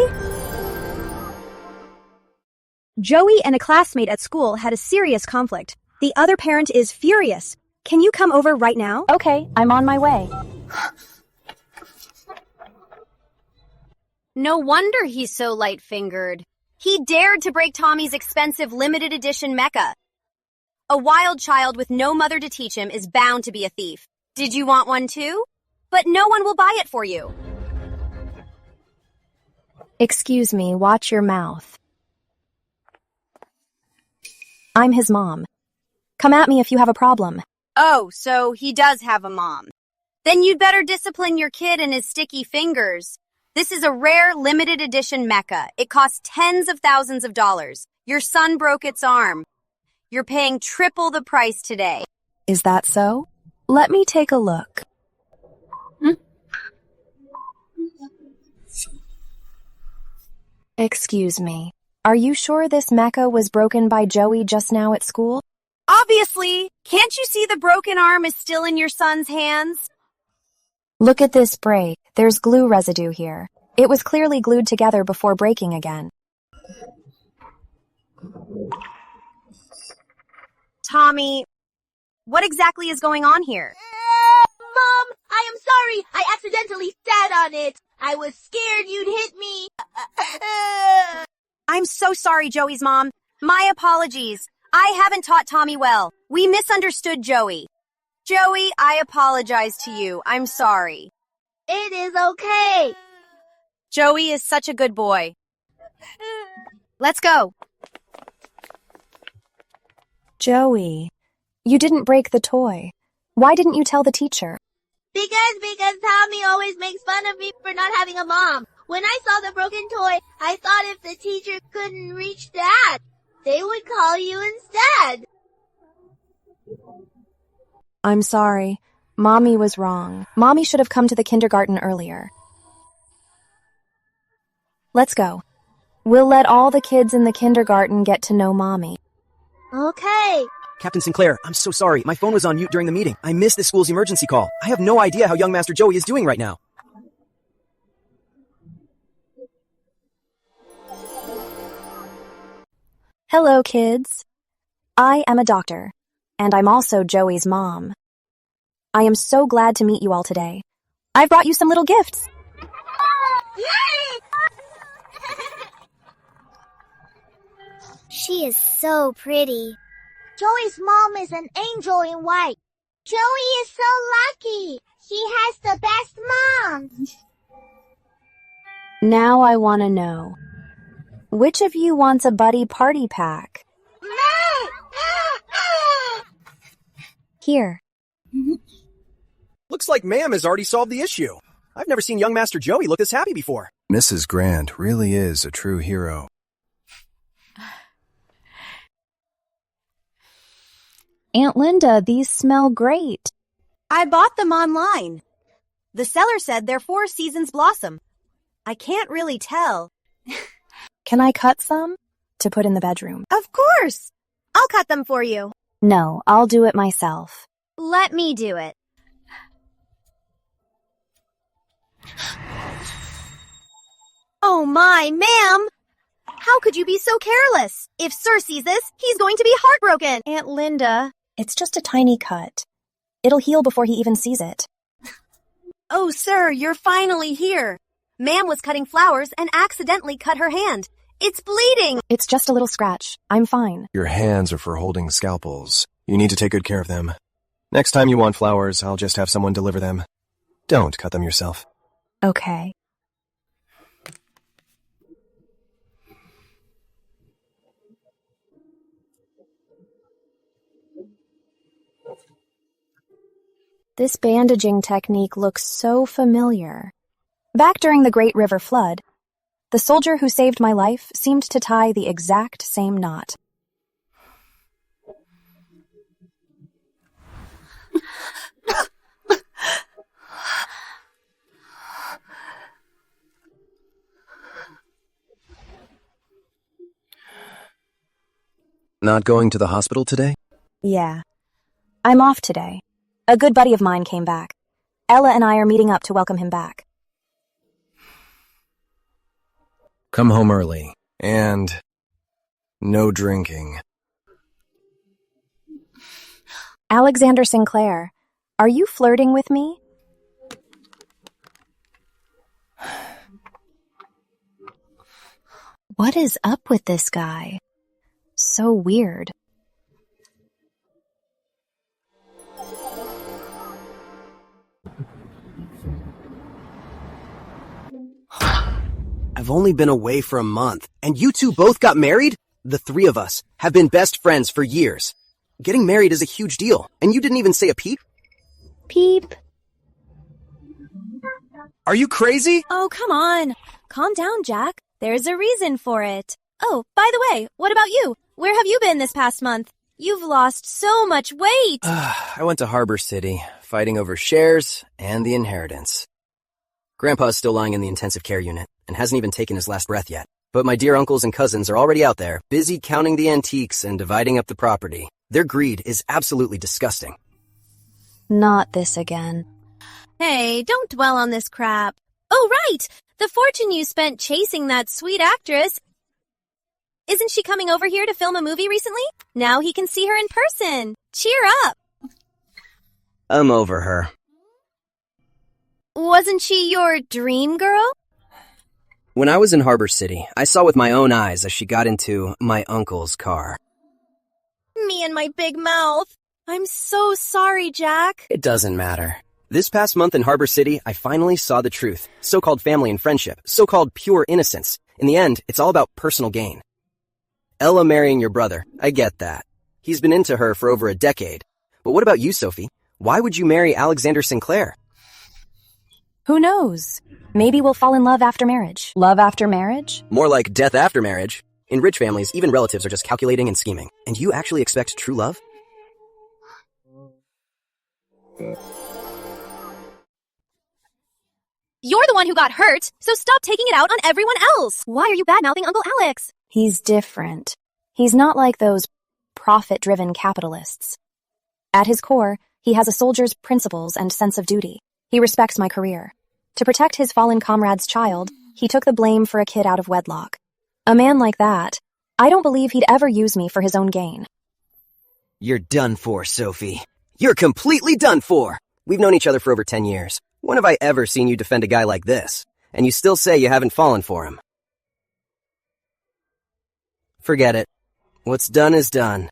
Joey and a classmate at school had a serious conflict. The other parent is furious. Can you come over right now? Okay, I'm on my way. No wonder he's so light-fingered. He dared to break Tommy's expensive limited edition mecha. A wild child with no mother to teach him is bound to be a thief. Did you want one too? But no one will buy it for you. Excuse me, watch your mouth. I'm his mom. Come at me if you have a problem. Oh, so he does have a mom. Then you'd better discipline your kid and his sticky fingers. This is a rare limited edition mecha. It costs tens of thousands of dollars. Your son broke its arm. You're paying triple the price today. Is that so? Let me take a look. Excuse me. Are you sure this mecha was broken by Joey just now at school? Obviously! Can't you see the broken arm is still in your son's hands? Look at this break. There's glue residue here. It was clearly glued together before breaking again. Tommy, what exactly is going on here? Mom, I am sorry. I accidentally sat on it. I was scared you'd hit me. I'm so sorry, Joey's mom. My apologies. I haven't taught Tommy well. We misunderstood Joey. Joey, I apologize to you. I'm sorry. It is okay. Joey is such a good boy. Let's go. Joey, you didn't break the toy. Why didn't you tell the teacher? Because Tommy always makes fun of me for not having a mom. When I saw the broken toy, I thought if the teacher couldn't reach Dad, they would call you instead. I'm sorry. Mommy was wrong. Mommy should have come to the kindergarten earlier. Let's go. We'll let all the kids in the kindergarten get to know Mommy. Okay. Captain Sinclair, I'm so sorry. My phone was on mute during the meeting. I missed the school's emergency call. I have no idea how young Master Joey is doing right now. Hello, kids. I am a doctor, and I'm also Joey's mom. I am so glad to meet you all today. I've brought you some little gifts. She is so pretty. Joey's mom is an angel in white. Joey is so lucky. She has the best mom. Now I want to know, which of you wants a buddy party pack? Here. Looks like Ma'am has already solved the issue. I've never seen young Master Joey look this happy before. Mrs. Grant really is a true hero. Aunt Linda, these smell great. I bought them online. The seller said they're 4 seasons blossom. I can't really tell. Can I cut some to put in the bedroom? Of course! I'll cut them for you. No, I'll do it myself. Let me do it. Oh my, ma'am! How could you be so careless? If Sir sees this, he's going to be heartbroken. Aunt Linda, it's just a tiny cut. It'll heal before he even sees it. Oh, sir, you're finally here. Ma'am was cutting flowers and accidentally cut her hand. It's bleeding. It's just a little scratch. I'm fine. Your hands are for holding scalpels. You need to take good care of them. Next time you want flowers, I'll just have someone deliver them. Don't cut them yourself. Okay. This bandaging technique looks so familiar. Back during the Great River Flood, the soldier who saved my life seemed to tie the exact same knot. Not going to the hospital today? Yeah. I'm off today. A good buddy of mine came back. Ella and I are meeting up to welcome him back. Come home early. And no drinking. Alexander Sinclair, are you flirting with me? What is up with this guy? So weird. I've only been away for a month, and you two both got married? The three of us have been best friends for years. Getting married is a huge deal, and you didn't even say a peep? Peep. Are you crazy? Oh, come on. Calm down, Jack. There's a reason for it. Oh, by the way, what about you? Where have you been this past month? You've lost so much weight. I went to Harbor City, fighting over shares and the inheritance. Grandpa's still lying in the intensive care unit and hasn't even taken his last breath yet. But my dear uncles and cousins are already out there, busy counting the antiques and dividing up the property. Their greed is absolutely disgusting. Not this again. Hey, don't dwell on this crap. Oh, right! The fortune you spent chasing that sweet actress. Isn't she coming over here to film a movie recently? Now he can see her in person. Cheer up! I'm over her. Wasn't she your dream girl? When I was in Harbor City, I saw with my own eyes as she got into my uncle's car. Me and my big mouth. I'm so sorry, Jack. It doesn't matter. This past month in Harbor City, I finally saw the truth. So-called family and friendship. So-called pure innocence. In the end, it's all about personal gain. Ella marrying your brother, I get that. He's been into her for over a decade. But what about you, Sophie? Why would you marry Alexander Sinclair? Who knows? Maybe we'll fall in love after marriage. Love after marriage? More like death after marriage. In rich families, even relatives are just calculating and scheming. And you actually expect true love? You're the one who got hurt, so stop taking it out on everyone else. Why are you bad-mouthing Uncle Alex? He's different. He's not like those profit-driven capitalists. At his core, he has a soldier's principles and sense of duty. He respects my career. To protect his fallen comrade's child, he took the blame for a kid out of wedlock. A man like that, I don't believe he'd ever use me for his own gain. You're done for, Sophie. You're completely done for. We've known each other for over 10 years. When have I ever seen you defend a guy like this? And you still say you haven't fallen for him. Forget it. What's done is done.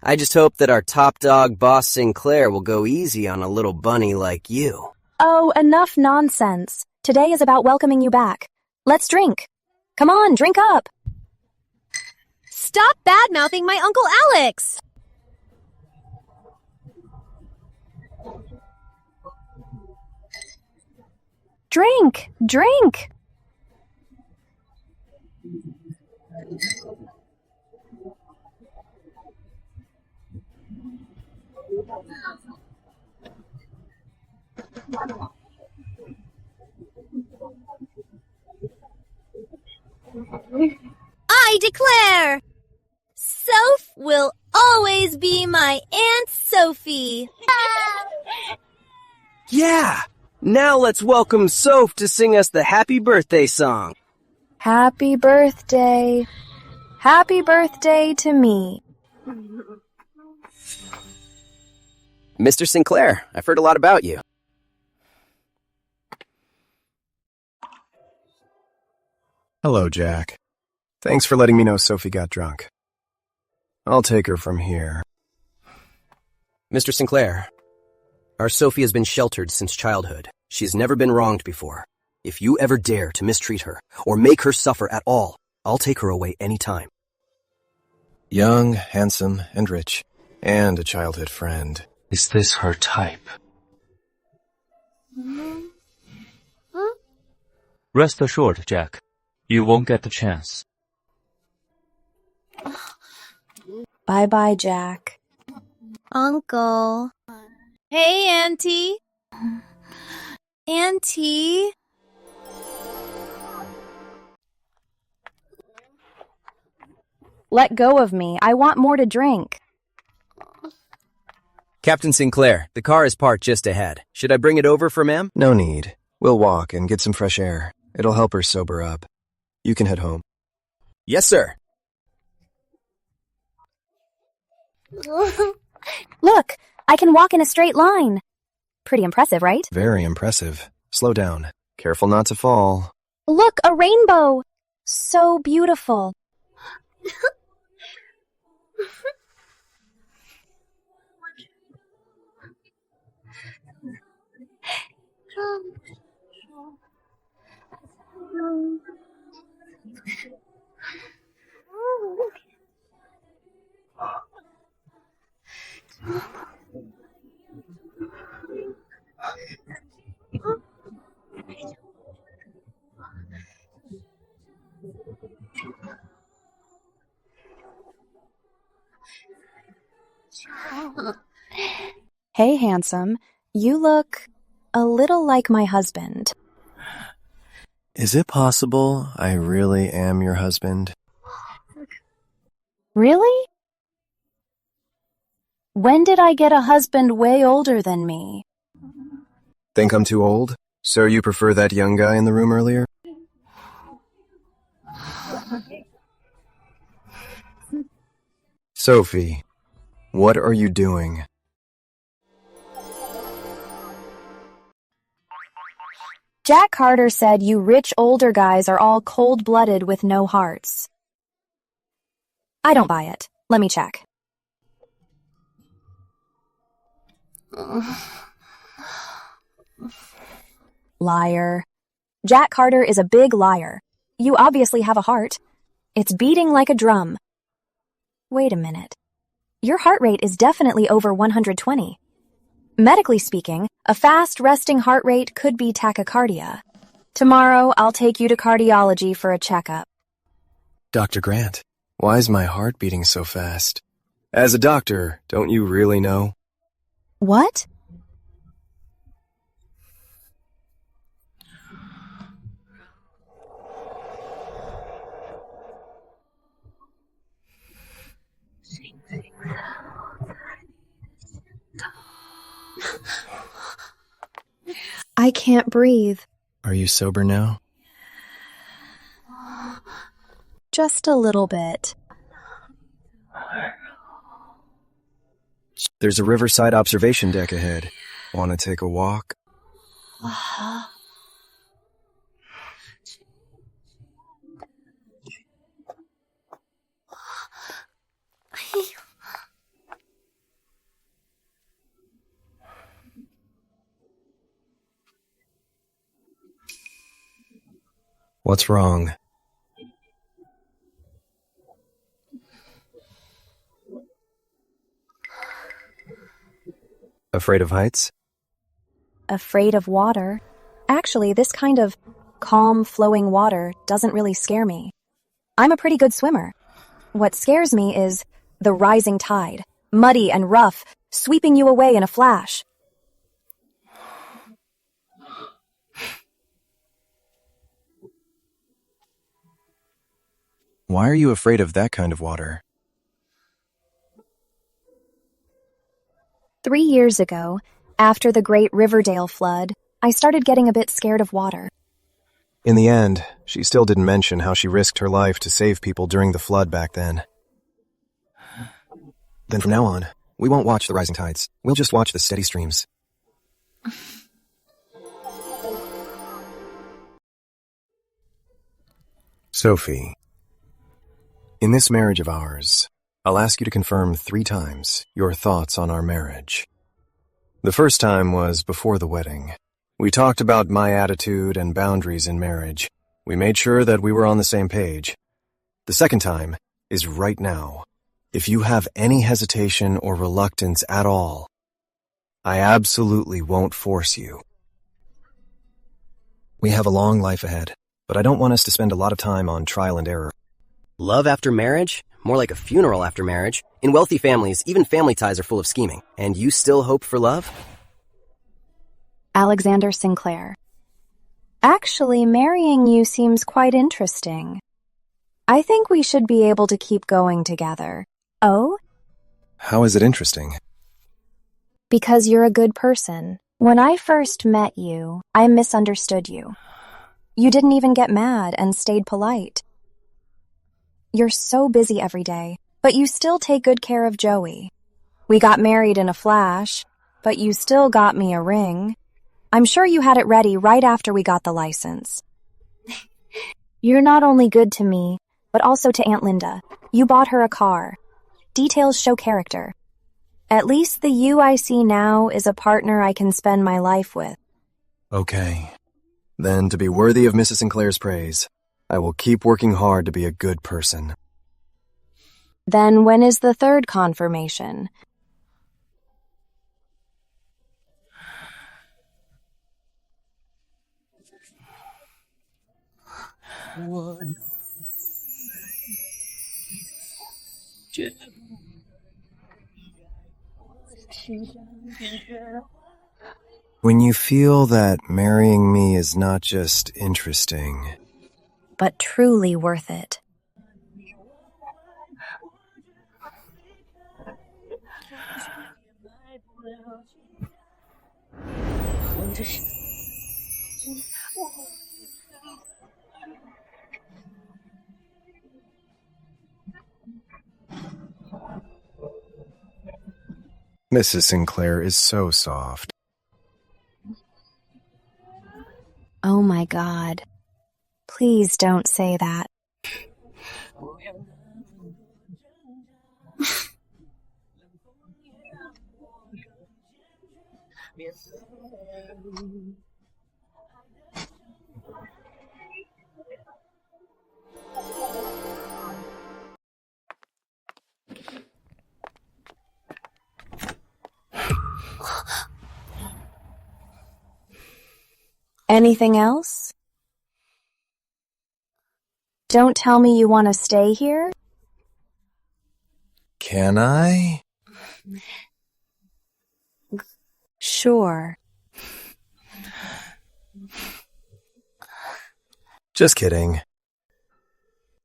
I just hope that our top dog, Boss Sinclair, will go easy on a little bunny like you. Oh, enough nonsense. Today is about welcoming you back. Let's drink. Come on, drink up. Stop bad-mouthing my Uncle Alex! Drink! Drink! I declare! Soph will always be my Aunt Sophie. Yeah! Now let's welcome Soph to sing us the happy birthday song. Happy birthday. Happy birthday to me. Mr. Sinclair, I've heard a lot about you. Hello, Jack. Thanks for letting me know Sophie got drunk. I'll take her from here. Mr. Sinclair, our Sophie has been sheltered since childhood. She's never been wronged before. If you ever dare to mistreat her or make her suffer at all, I'll take her away anytime. Young, handsome, and rich. And a childhood friend. Is this her type? Rest assured, Jack. You won't get the chance. Bye-bye, Jack. Uncle. Hey, Auntie. Auntie. Let go of me. I want more to drink. Captain Sinclair, the car is parked just ahead. Should I bring it over for ma'am? No need. We'll walk and get some fresh air. It'll help her sober up. You can head home. Yes, sir. Look, I can walk in a straight line. Pretty impressive, right? Very impressive. Slow down. Careful not to fall. Look, a rainbow! So beautiful. Hey, handsome. You look a little like my husband. Is it possible I really am your husband? Really? When did I get a husband way older than me? Think I'm too old? So you prefer that young guy in the room earlier? Sophie, what are you doing? Jack Carter said you rich older guys are all cold-blooded with no hearts. I don't buy it. Let me check. Liar. Jack Carter is a big liar. You obviously have a heart. It's beating like a drum. Wait a minute. Your heart rate is definitely over 120. Medically speaking, a fast resting heart rate could be tachycardia. Tomorrow, I'll take you to cardiology for a checkup. Dr. Grant, why is my heart beating so fast? As a doctor, don't you really know? What? I can't breathe. Are you sober now? Just a little bit. There's a riverside observation deck ahead. Want to take a walk? What's wrong? Afraid of heights? Afraid of water. Actually, this kind of calm, flowing water doesn't really scare me. I'm a pretty good swimmer. What scares me is the rising tide, muddy and rough, sweeping you away in a flash. Why are you afraid of that kind of water? 3 years ago, after the Great Riverdale flood, I started getting a bit scared of water. In the end, she still didn't mention how she risked her life to save people during the flood back then. Then from now on, we won't watch the rising tides. We'll just watch the steady streams. Sophie, in this marriage of ours, I'll ask you to confirm 3 times your thoughts on our marriage. The first time was before the wedding. We talked about my attitude and boundaries in marriage. We made sure that we were on the same page. The second time is right now. If you have any hesitation or reluctance at all, I absolutely won't force you. We have a long life ahead, but I don't want us to spend a lot of time on trial and error. Love after marriage? More like a funeral after marriage. In wealthy families, even family ties are full of scheming. And you still hope for love? Alexander Sinclair. Actually, marrying you seems quite interesting. I think we should be able to keep going together. Oh? How is it interesting? Because you're a good person. When I first met you, I misunderstood you. You didn't even get mad and stayed polite. You're so busy every day, but you still take good care of Joey. We got married in a flash, but you still got me a ring. I'm sure you had it ready right after we got the license. You're not only good to me, but also to Aunt Linda. You bought her a car. Details show character. At least the you I see now is a partner I can spend my life with. Okay. Then, to be worthy of Mrs. Sinclair's praise, I will keep working hard to be a good person. Then when is the third confirmation? When you feel that marrying me is not just interesting, but truly worth it. Mrs. Sinclair is so soft. Oh my God. Please don't say that. Anything else? Don't tell me you want to stay here? Can I? Sure. Just kidding.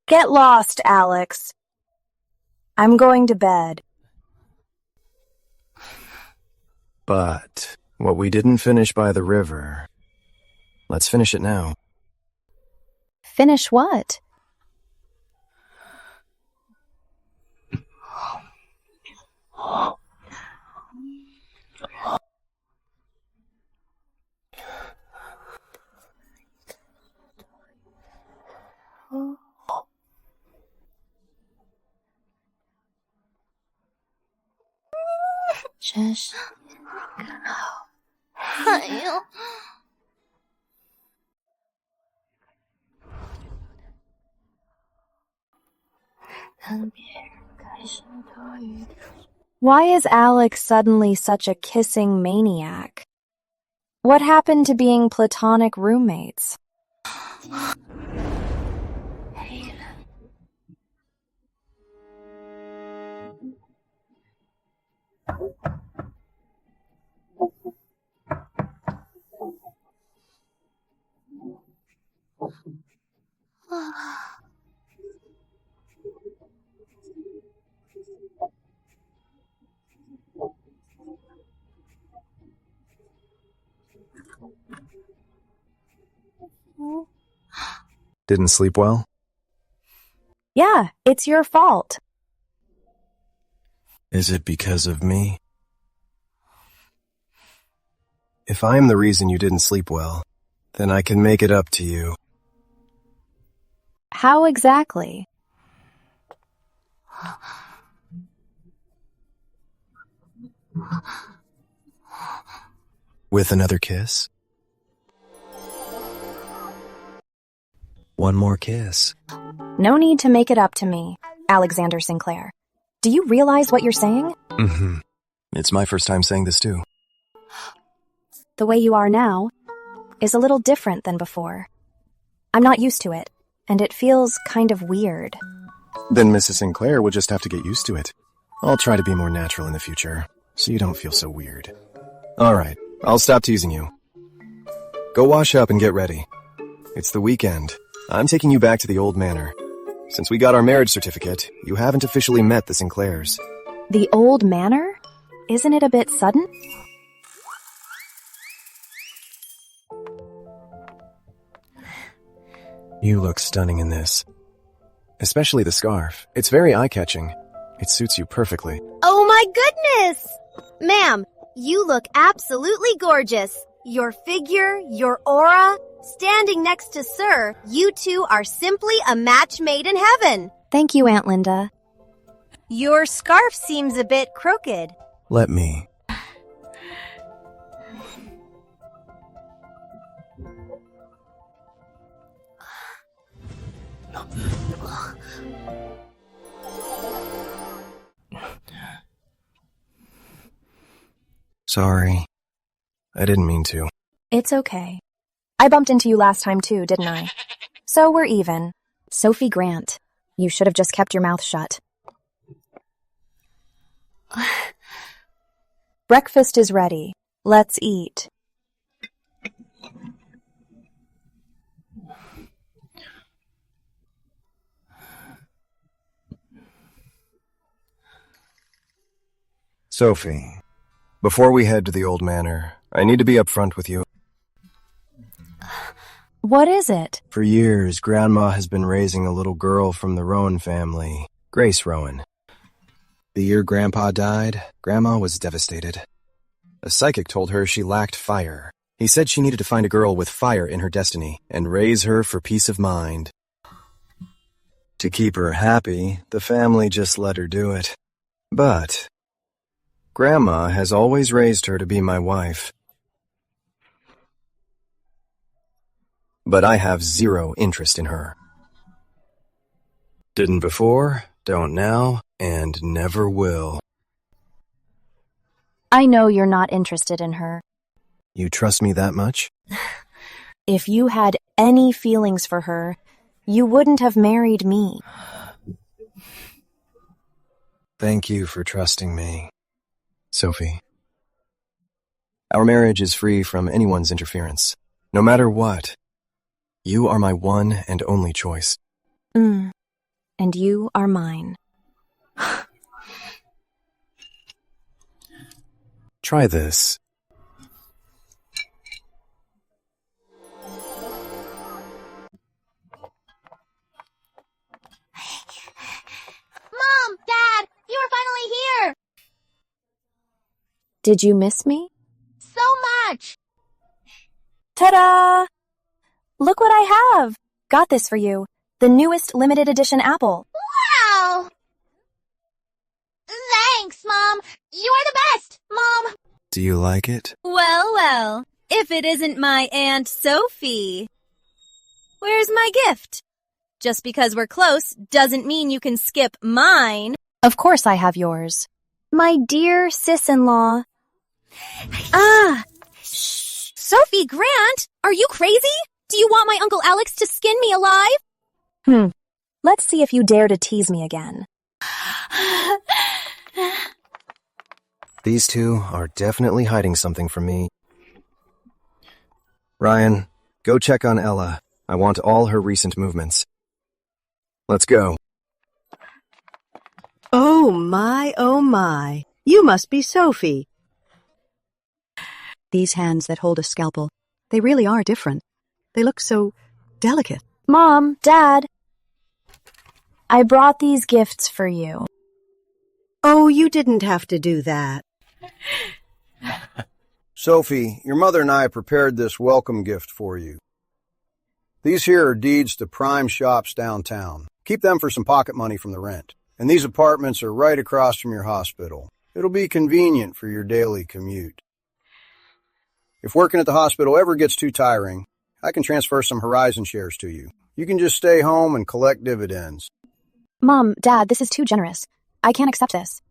Get lost, Alex. I'm going to bed. But what we didn't finish by the river, let's finish it now. Finish what? Just... 哎呦 Why is Alex suddenly such a kissing maniac? What happened to being platonic roommates? Didn't sleep well? Yeah, it's your fault. Is it because of me? If I'm the reason you didn't sleep well, then I can make it up to you. How exactly? With another kiss? One more kiss. No need to make it up to me, Alexander Sinclair. Do you realize what you're saying? Mm-hmm. It's my first time saying this too. The way you are now is a little different than before. I'm not used to it, and it feels kind of weird. Then Mrs. Sinclair will just have to get used to it. I'll try to be more natural in the future, so you don't feel so weird. Alright, I'll stop teasing you. Go wash up and get ready. It's the weekend. I'm taking you back to the old manor. Since we got our marriage certificate, you haven't officially met the Sinclairs. The old manor? Isn't it a bit sudden? You look stunning in this. Especially the scarf. It's very eye-catching. It suits you perfectly. Oh my goodness! Ma'am, you look absolutely gorgeous. Your figure, your aura, standing next to Sir, you two are simply a match made in heaven. Thank you, Aunt Linda. Your scarf seems a bit crooked. Let me. Sorry. I didn't mean to. It's okay. I bumped into you last time too, didn't I? So we're even. Sophie Grant, you should have just kept your mouth shut. Breakfast is ready. Let's eat. Sophie, before we head to the old manor, I need to be upfront with you. What is it? For years, Grandma has been raising a little girl from the Rowan family, Grace Rowan. The year Grandpa died, Grandma was devastated. A psychic told her she lacked fire. He said she needed to find a girl with fire in her destiny and raise her for peace of mind. To keep her happy, the family just let her do it. But Grandma has always raised her to be my wife. But I have zero interest in her. Didn't before, don't now, and never will. I know you're not interested in her. You trust me that much? If you had any feelings for her, you wouldn't have married me. Thank you for trusting me, Sophie. Our marriage is free from anyone's interference. No matter what, you are my one and only choice. And you are mine. Try this. Mom, Dad, you are finally here! Did you miss me? So much! Ta-da! Look what I have! Got this for you. The newest limited edition apple. Wow! Thanks, Mom! You are the best, Mom! Do you like it? Well, well, if it isn't my Aunt Sophie. Where's my gift? Just because we're close doesn't mean you can skip mine. Of course I have yours. My dear sis-in-law. Sophie Grant, are you crazy? Do you want my Uncle Alex to skin me alive? Let's see if you dare to tease me again. These two are definitely hiding something from me. Ryan, go check on Ella. I want all her recent movements. Let's go. Oh my. You must be Sophie. These hands that hold a scalpel, they really are different. They look so delicate. Mom, Dad, I brought these gifts for you. Oh, you didn't have to do that. Sophie, your mother and I prepared this welcome gift for you. These here are deeds to prime shops downtown. Keep them for some pocket money from the rent. And these apartments are right across from your hospital. It'll be convenient for your daily commute. If working at the hospital ever gets too tiring, I can transfer some Horizon shares to you. You can just stay home and collect dividends. Mom, Dad, this is too generous. I can't accept this.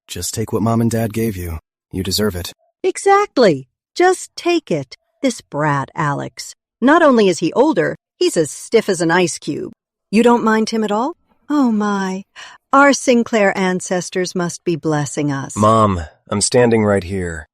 Just take what Mom and Dad gave you. You deserve it. Exactly. Just take it. This brat, Alex. Not only is he older, he's as stiff as an ice cube. You don't mind him at all? Oh my. Our Sinclair ancestors must be blessing us. Mom, I'm standing right here.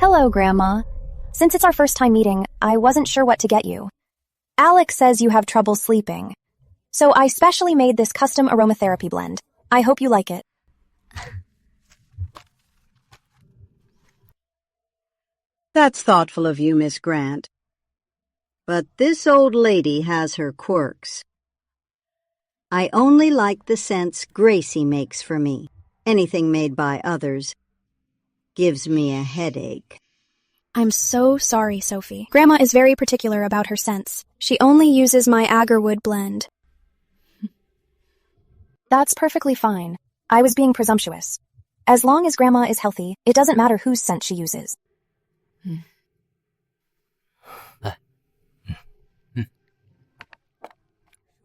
Hello, Grandma. Since it's our first time meeting, I wasn't sure what to get you. Alex says you have trouble sleeping. So I specially made this custom aromatherapy blend. I hope you like it. That's thoughtful of you, Miss Grant. But this old lady has her quirks. I only like the scents Gracie makes for me. Anything made by others gives me a headache. I'm so sorry, Sophie. Grandma is very particular about her scents. She only uses my agarwood blend. That's perfectly fine. I was being presumptuous. As long as Grandma is healthy, it doesn't matter whose scent she uses.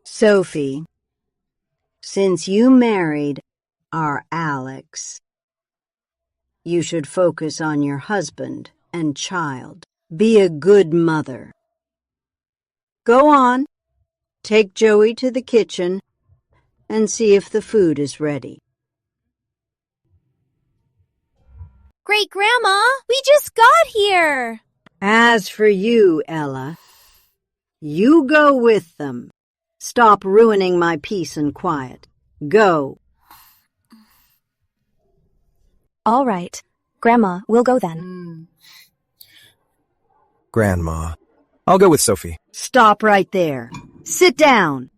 Sophie, since you married our Alex, you should focus on your husband and child. Be a good mother. Go on, take Joey to the kitchen and see if the food is ready. Great Grandma, we just got here. As for you, Ella, you go with them. Stop ruining my peace and quiet. Go. All right. Grandma, we'll go then. Grandma. I'll go with Sophie. Stop right there. Sit down.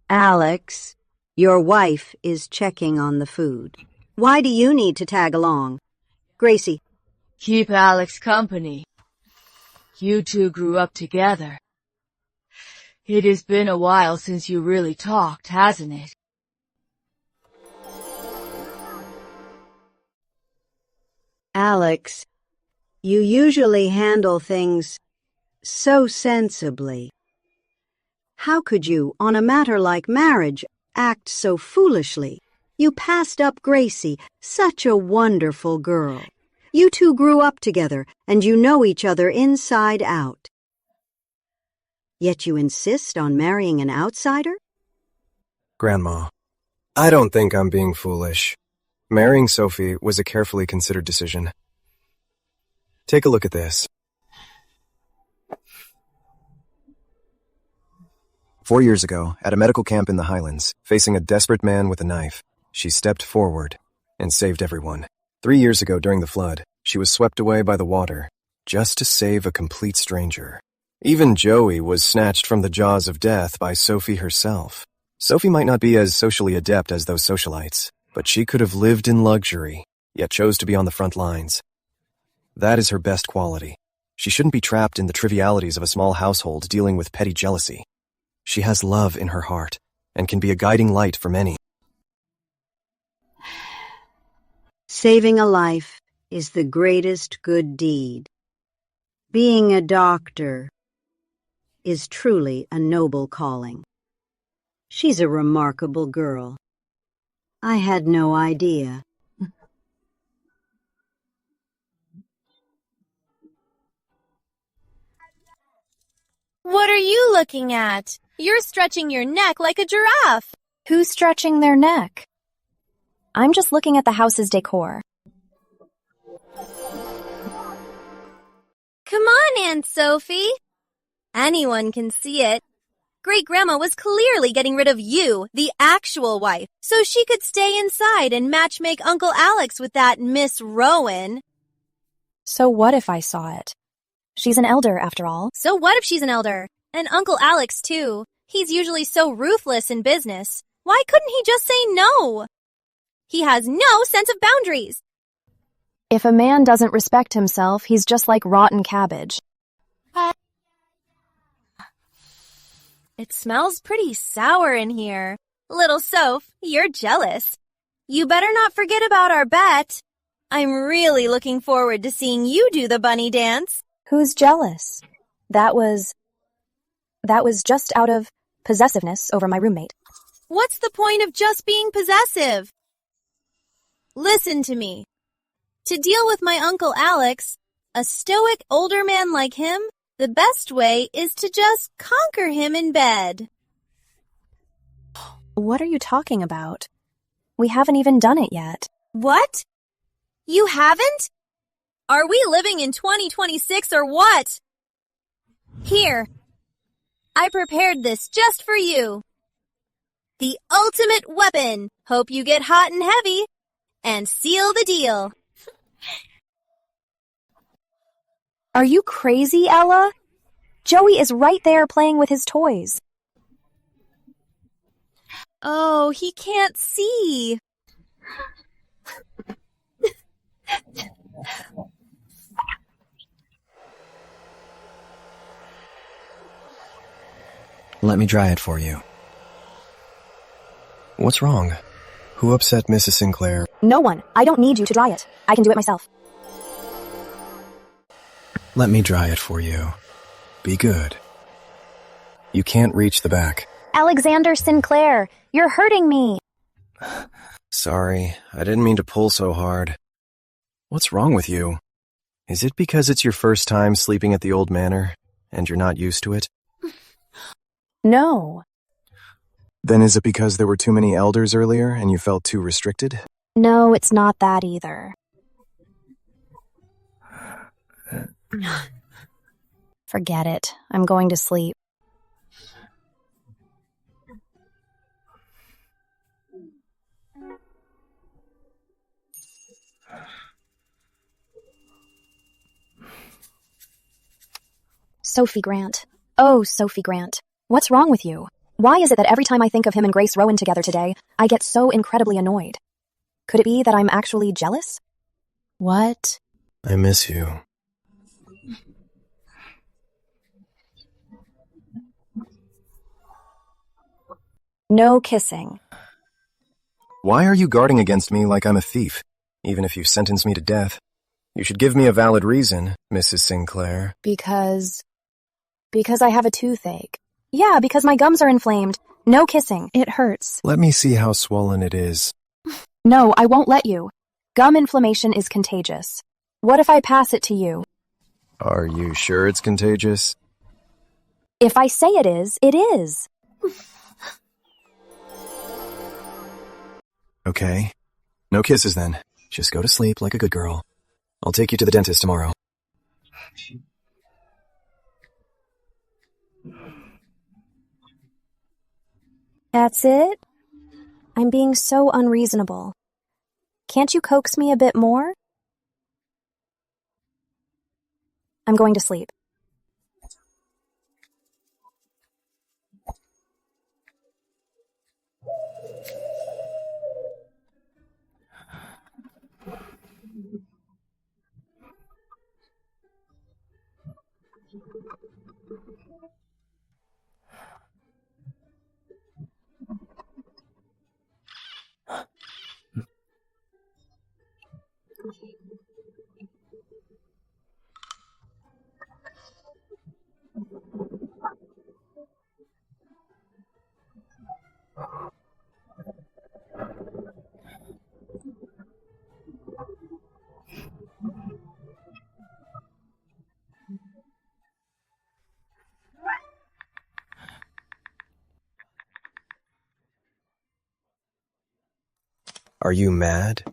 Alex, your wife is checking on the food. Why do you need to tag along? Gracie. Keep Alex company. You two grew up together. It has been a while since you really talked, hasn't it? Alex, you usually handle things so sensibly. How could you, on a matter like marriage, act so foolishly? You passed up Gracie, such a wonderful girl. You two grew up together, and you know each other inside out. Yet you insist on marrying an outsider? Grandma, I don't think I'm being foolish. Marrying Sophie was a carefully considered decision. Take a look at this. 4 years ago, at a medical camp in the Highlands, facing a desperate man with a knife, she stepped forward and saved everyone. 3 years ago during the flood, she was swept away by the water just to save a complete stranger. Even Joey was snatched from the jaws of death by Sophie herself. Sophie might not be as socially adept as those socialites, but she could have lived in luxury, yet chose to be on the front lines. That is her best quality. She shouldn't be trapped in the trivialities of a small household dealing with petty jealousy. She has love in her heart and can be a guiding light for many. Saving a life is the greatest good deed. Being a doctor is truly a noble calling. She's a remarkable girl. I had no idea. What are you looking at? You're stretching your neck like a giraffe. Who's stretching their neck? I'm just looking at the house's decor. Come on, Aunt Sophie. Anyone can see it. Great Grandma was clearly getting rid of you, the actual wife, so she could stay inside and matchmake Uncle Alex with that Miss Rowan. So what if I saw it? She's an elder, after all. So what if she's an elder? And Uncle Alex, too. He's usually so ruthless in business. Why couldn't he just say no? He has no sense of boundaries. If a man doesn't respect himself, he's just like rotten cabbage. It smells pretty sour in here. Little Soph, you're jealous. You better not forget about our bet. I'm really looking forward to seeing you do the bunny dance. Who's jealous? That was just out of possessiveness over my roommate. What's the point of just being possessive? Listen to me. To deal with my Uncle Alex, a stoic older man like him, the best way is to just conquer him in bed. What are you talking about? We haven't even done it yet. What? You haven't? Are we living in 2026 or what? Here. I prepared this just for you. The ultimate weapon. Hope you get hot and heavy. And seal the deal. Are you crazy, Ella? Joey is right there playing with his toys. Oh, he can't see. Let me dry it for you. What's wrong? Who upset Mrs. Sinclair? No one. I don't need you to dry it. I can do it myself. Let me dry it for you. Be good. You can't reach the back. Alexander Sinclair, you're hurting me. Sorry, I didn't mean to pull so hard. What's wrong with you? Is it because it's your first time sleeping at the old manor, and you're not used to it? No. Then is it because there were too many elders earlier and you felt too restricted? No, it's not that either. Forget it. I'm going to sleep. Sophie Grant. Oh, Sophie Grant. What's wrong with you? Why is it that every time I think of him and Grace Rowan together today, I get so incredibly annoyed? Could it be that I'm actually jealous? What? I miss you. No kissing. Why are you guarding against me like I'm a thief, even if you sentence me to death? You should give me a valid reason, Mrs. Sinclair. Because I have a toothache. Yeah, because my gums are inflamed. No kissing. It hurts. Let me see how swollen it is. No, I won't let you. Gum inflammation is contagious. What if I pass it to you? Are you sure it's contagious? If I say it is, it is. Okay. No kisses then. Just go to sleep like a good girl. I'll take you to the dentist tomorrow. That's it? I'm being so unreasonable. Can't you coax me a bit more? I'm going to sleep. Are you mad?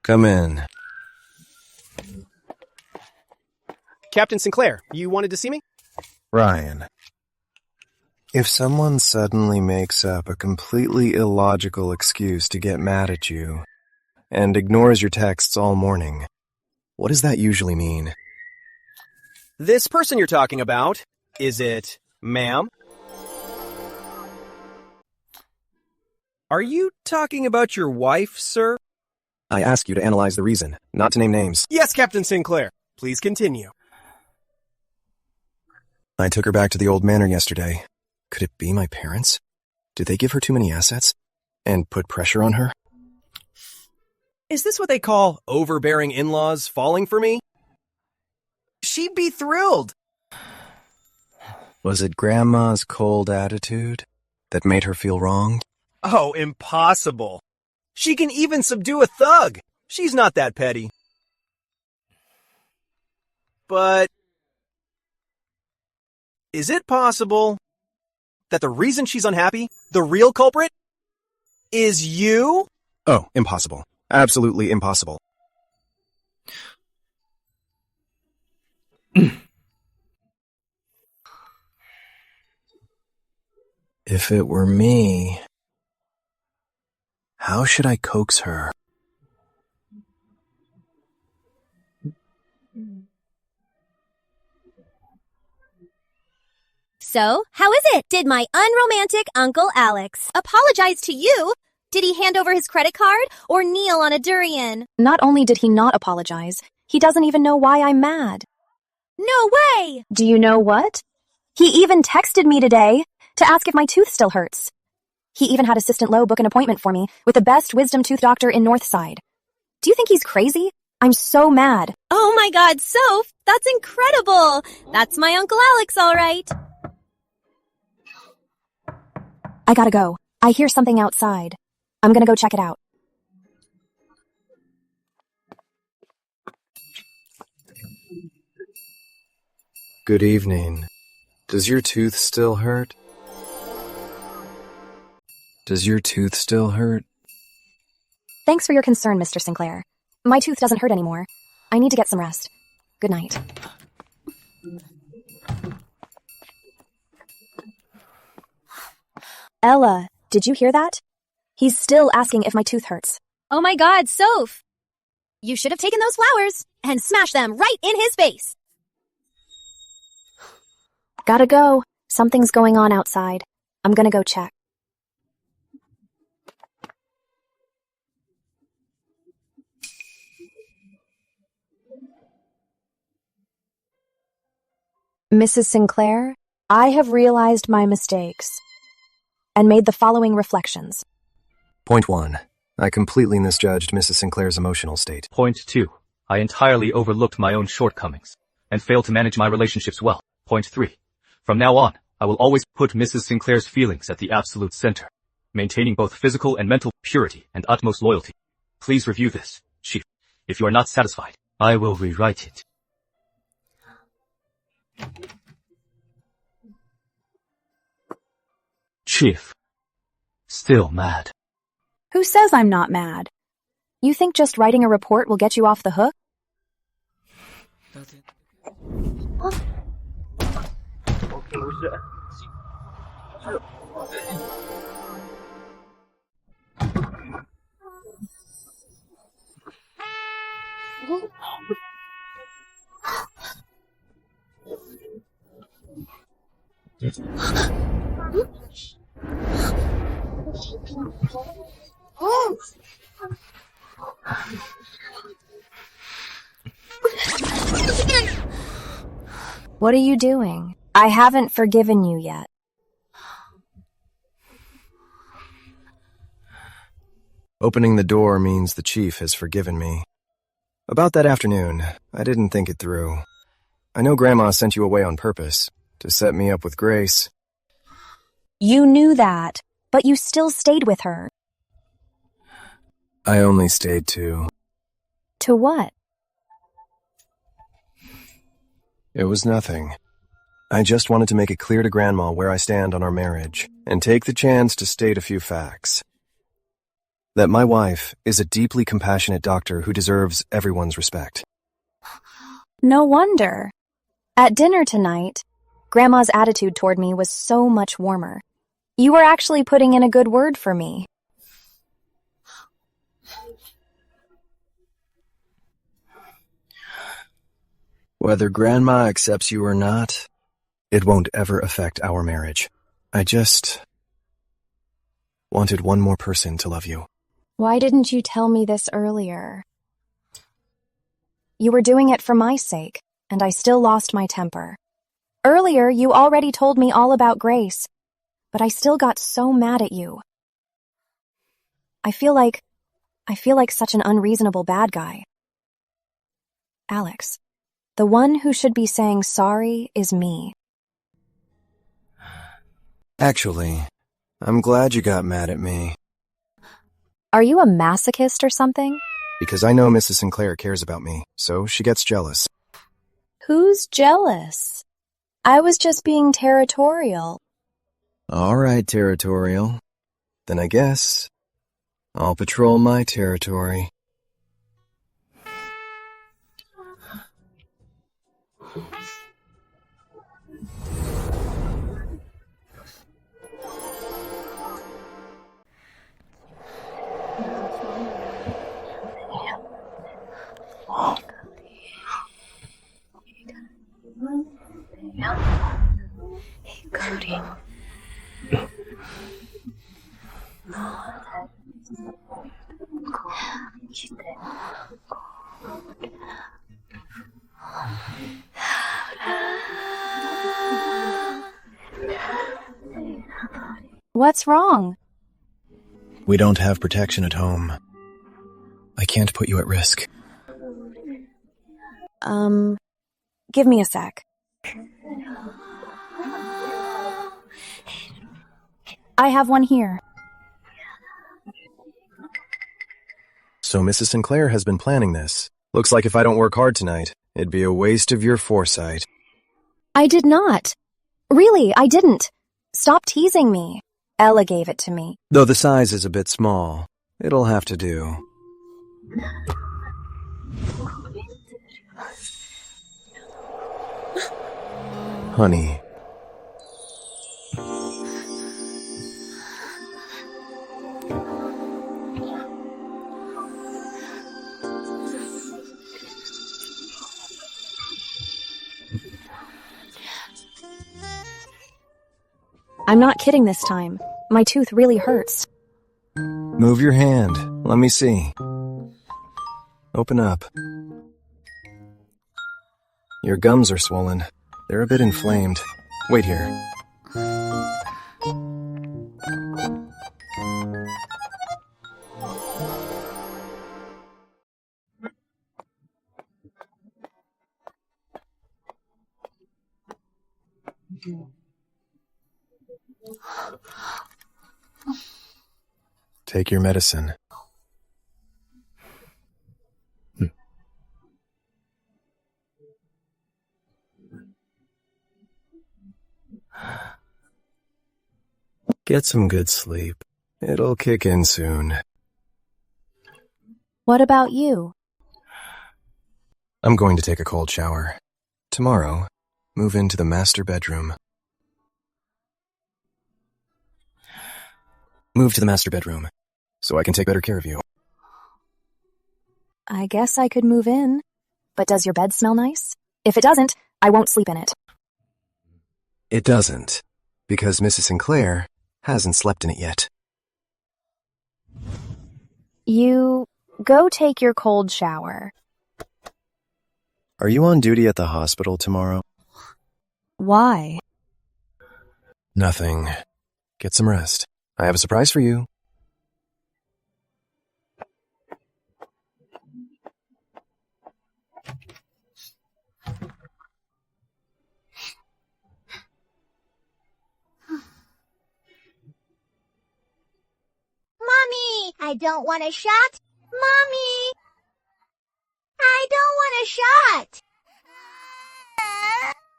Come in. Captain Sinclair, you wanted to see me? Ryan. If someone suddenly makes up a completely illogical excuse to get mad at you and ignores your texts all morning, what does that usually mean? This person you're talking about, is it ma'am? Are you talking about your wife, sir? I ask you to analyze the reason, not to name names. Yes, Captain Sinclair. Please continue. I took her back to the old manor yesterday. Could it be my parents? Did they give her too many assets? And put pressure on her? Is this what they call overbearing in-laws falling for me? She'd be thrilled. Was it Grandma's cold attitude that made her feel wronged? Oh, impossible. She can even subdue a thug. She's not that petty. But is it possible that the reason she's unhappy, the real culprit, is you? Oh, impossible. Absolutely impossible. If it were me, how should I coax her? So, how is it? Did my unromantic Uncle Alex apologize to you? Did he hand over his credit card or kneel on a durian? Not only did he not apologize, he doesn't even know why I'm mad. No way! Do you know what? He even texted me today to ask if my tooth still hurts. He even had Assistant Lowe book an appointment for me with the best wisdom tooth doctor in Northside. Do you think he's crazy? I'm so mad. Oh my god, Soph! That's incredible! That's my Uncle Alex, all right. I gotta go. I hear something outside. I'm gonna go check it out. Good evening. Does your tooth still hurt? Does your tooth still hurt? Thanks for your concern, Mr. Sinclair. My tooth doesn't hurt anymore. I need to get some rest. Good night. Ella, did you hear that? He's still asking if my tooth hurts. Oh my god, Soph! You should have taken those flowers and smashed them right in his face. Gotta go. Something's going on outside. I'm gonna go check. Mrs. Sinclair, I have realized my mistakes and made the following reflections. Point 1. I completely misjudged Mrs. Sinclair's emotional state. Point 2. I entirely overlooked my own shortcomings and failed to manage my relationships well. Point 3. From now on, I will always put Mrs. Sinclair's feelings at the absolute center, maintaining both physical and mental purity and utmost loyalty. Please review this, Chief. If you are not satisfied, I will rewrite it. Chief. Still mad. Who says I'm not mad? You think just writing a report will get you off the hook? What are you doing? I haven't forgiven you yet. Opening the door means the chief has forgiven me. About that afternoon, I didn't think it through. I know Grandma sent you away on purpose, to set me up with Grace. You knew that, but you still stayed with her. I only stayed to... To what? It was nothing. I just wanted to make it clear to Grandma where I stand on our marriage, and take the chance to state a few facts. That my wife is a deeply compassionate doctor who deserves everyone's respect. No wonder. At dinner tonight, Grandma's attitude toward me was so much warmer. You were actually putting in a good word for me. Whether Grandma accepts you or not, it won't ever affect our marriage. I just wanted one more person to love you. Why didn't you tell me this earlier? You were doing it for my sake, and I still lost my temper. Earlier, you already told me all about Grace, but I still got so mad at you. I feel like such an unreasonable bad guy. Alex, the one who should be saying sorry is me. Actually, I'm glad you got mad at me. Are you a masochist or something? Because I know Mrs. Sinclair cares about me, so she gets jealous. Who's jealous? I was just being territorial. All right, territorial. Then I guess I'll patrol my territory. What's wrong? We don't have protection at home. I can't put you at risk. Give me a sec. I have one here. So Mrs. Sinclair has been planning this. Looks like if I don't work hard tonight, it'd be a waste of your foresight. I did not. Really, I didn't. Stop teasing me. Ella gave it to me. Though the size is a bit small, it'll have to do. Honey. I'm not kidding this time. My tooth really hurts. Move your hand. Let me see. Open up. Your gums are swollen. They're a bit inflamed. Wait here. Take your medicine. Get some good sleep. It'll kick in soon. What about you? I'm going to take a cold shower. Tomorrow, move into the master bedroom. Move to the master bedroom, so I can take better care of you. I guess I could move in. But does your bed smell nice? If it doesn't, I won't sleep in it. It doesn't, because Mrs. Sinclair hasn't slept in it yet. You go take your cold shower. Are you on duty at the hospital tomorrow? Why? Nothing. Get some rest. I have a surprise for you. Mommy, I don't want a shot. Mommy, I don't want a shot.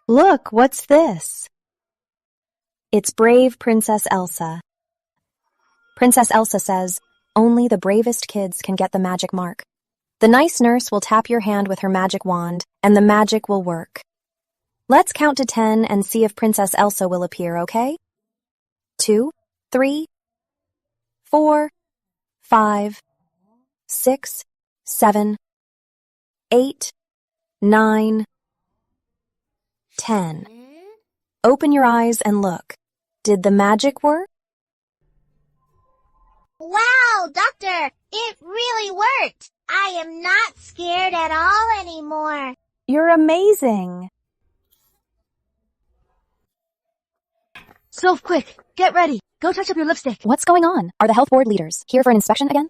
Look, what's this? It's brave Princess Elsa. Princess Elsa says, only the bravest kids can get the magic mark. The nice nurse will tap your hand with her magic wand, and the magic will work. Let's count to 10 and see if Princess Elsa will appear, okay? 2, 3, 4, 5, 6, 7, 8, 9, 10. Open your eyes and look. Did the magic work? Wow, Doctor, it really worked. I am not scared at all anymore. You're amazing. Soph, quick, get ready. Go touch up your lipstick. What's going on? Are the health board leaders here for an inspection again?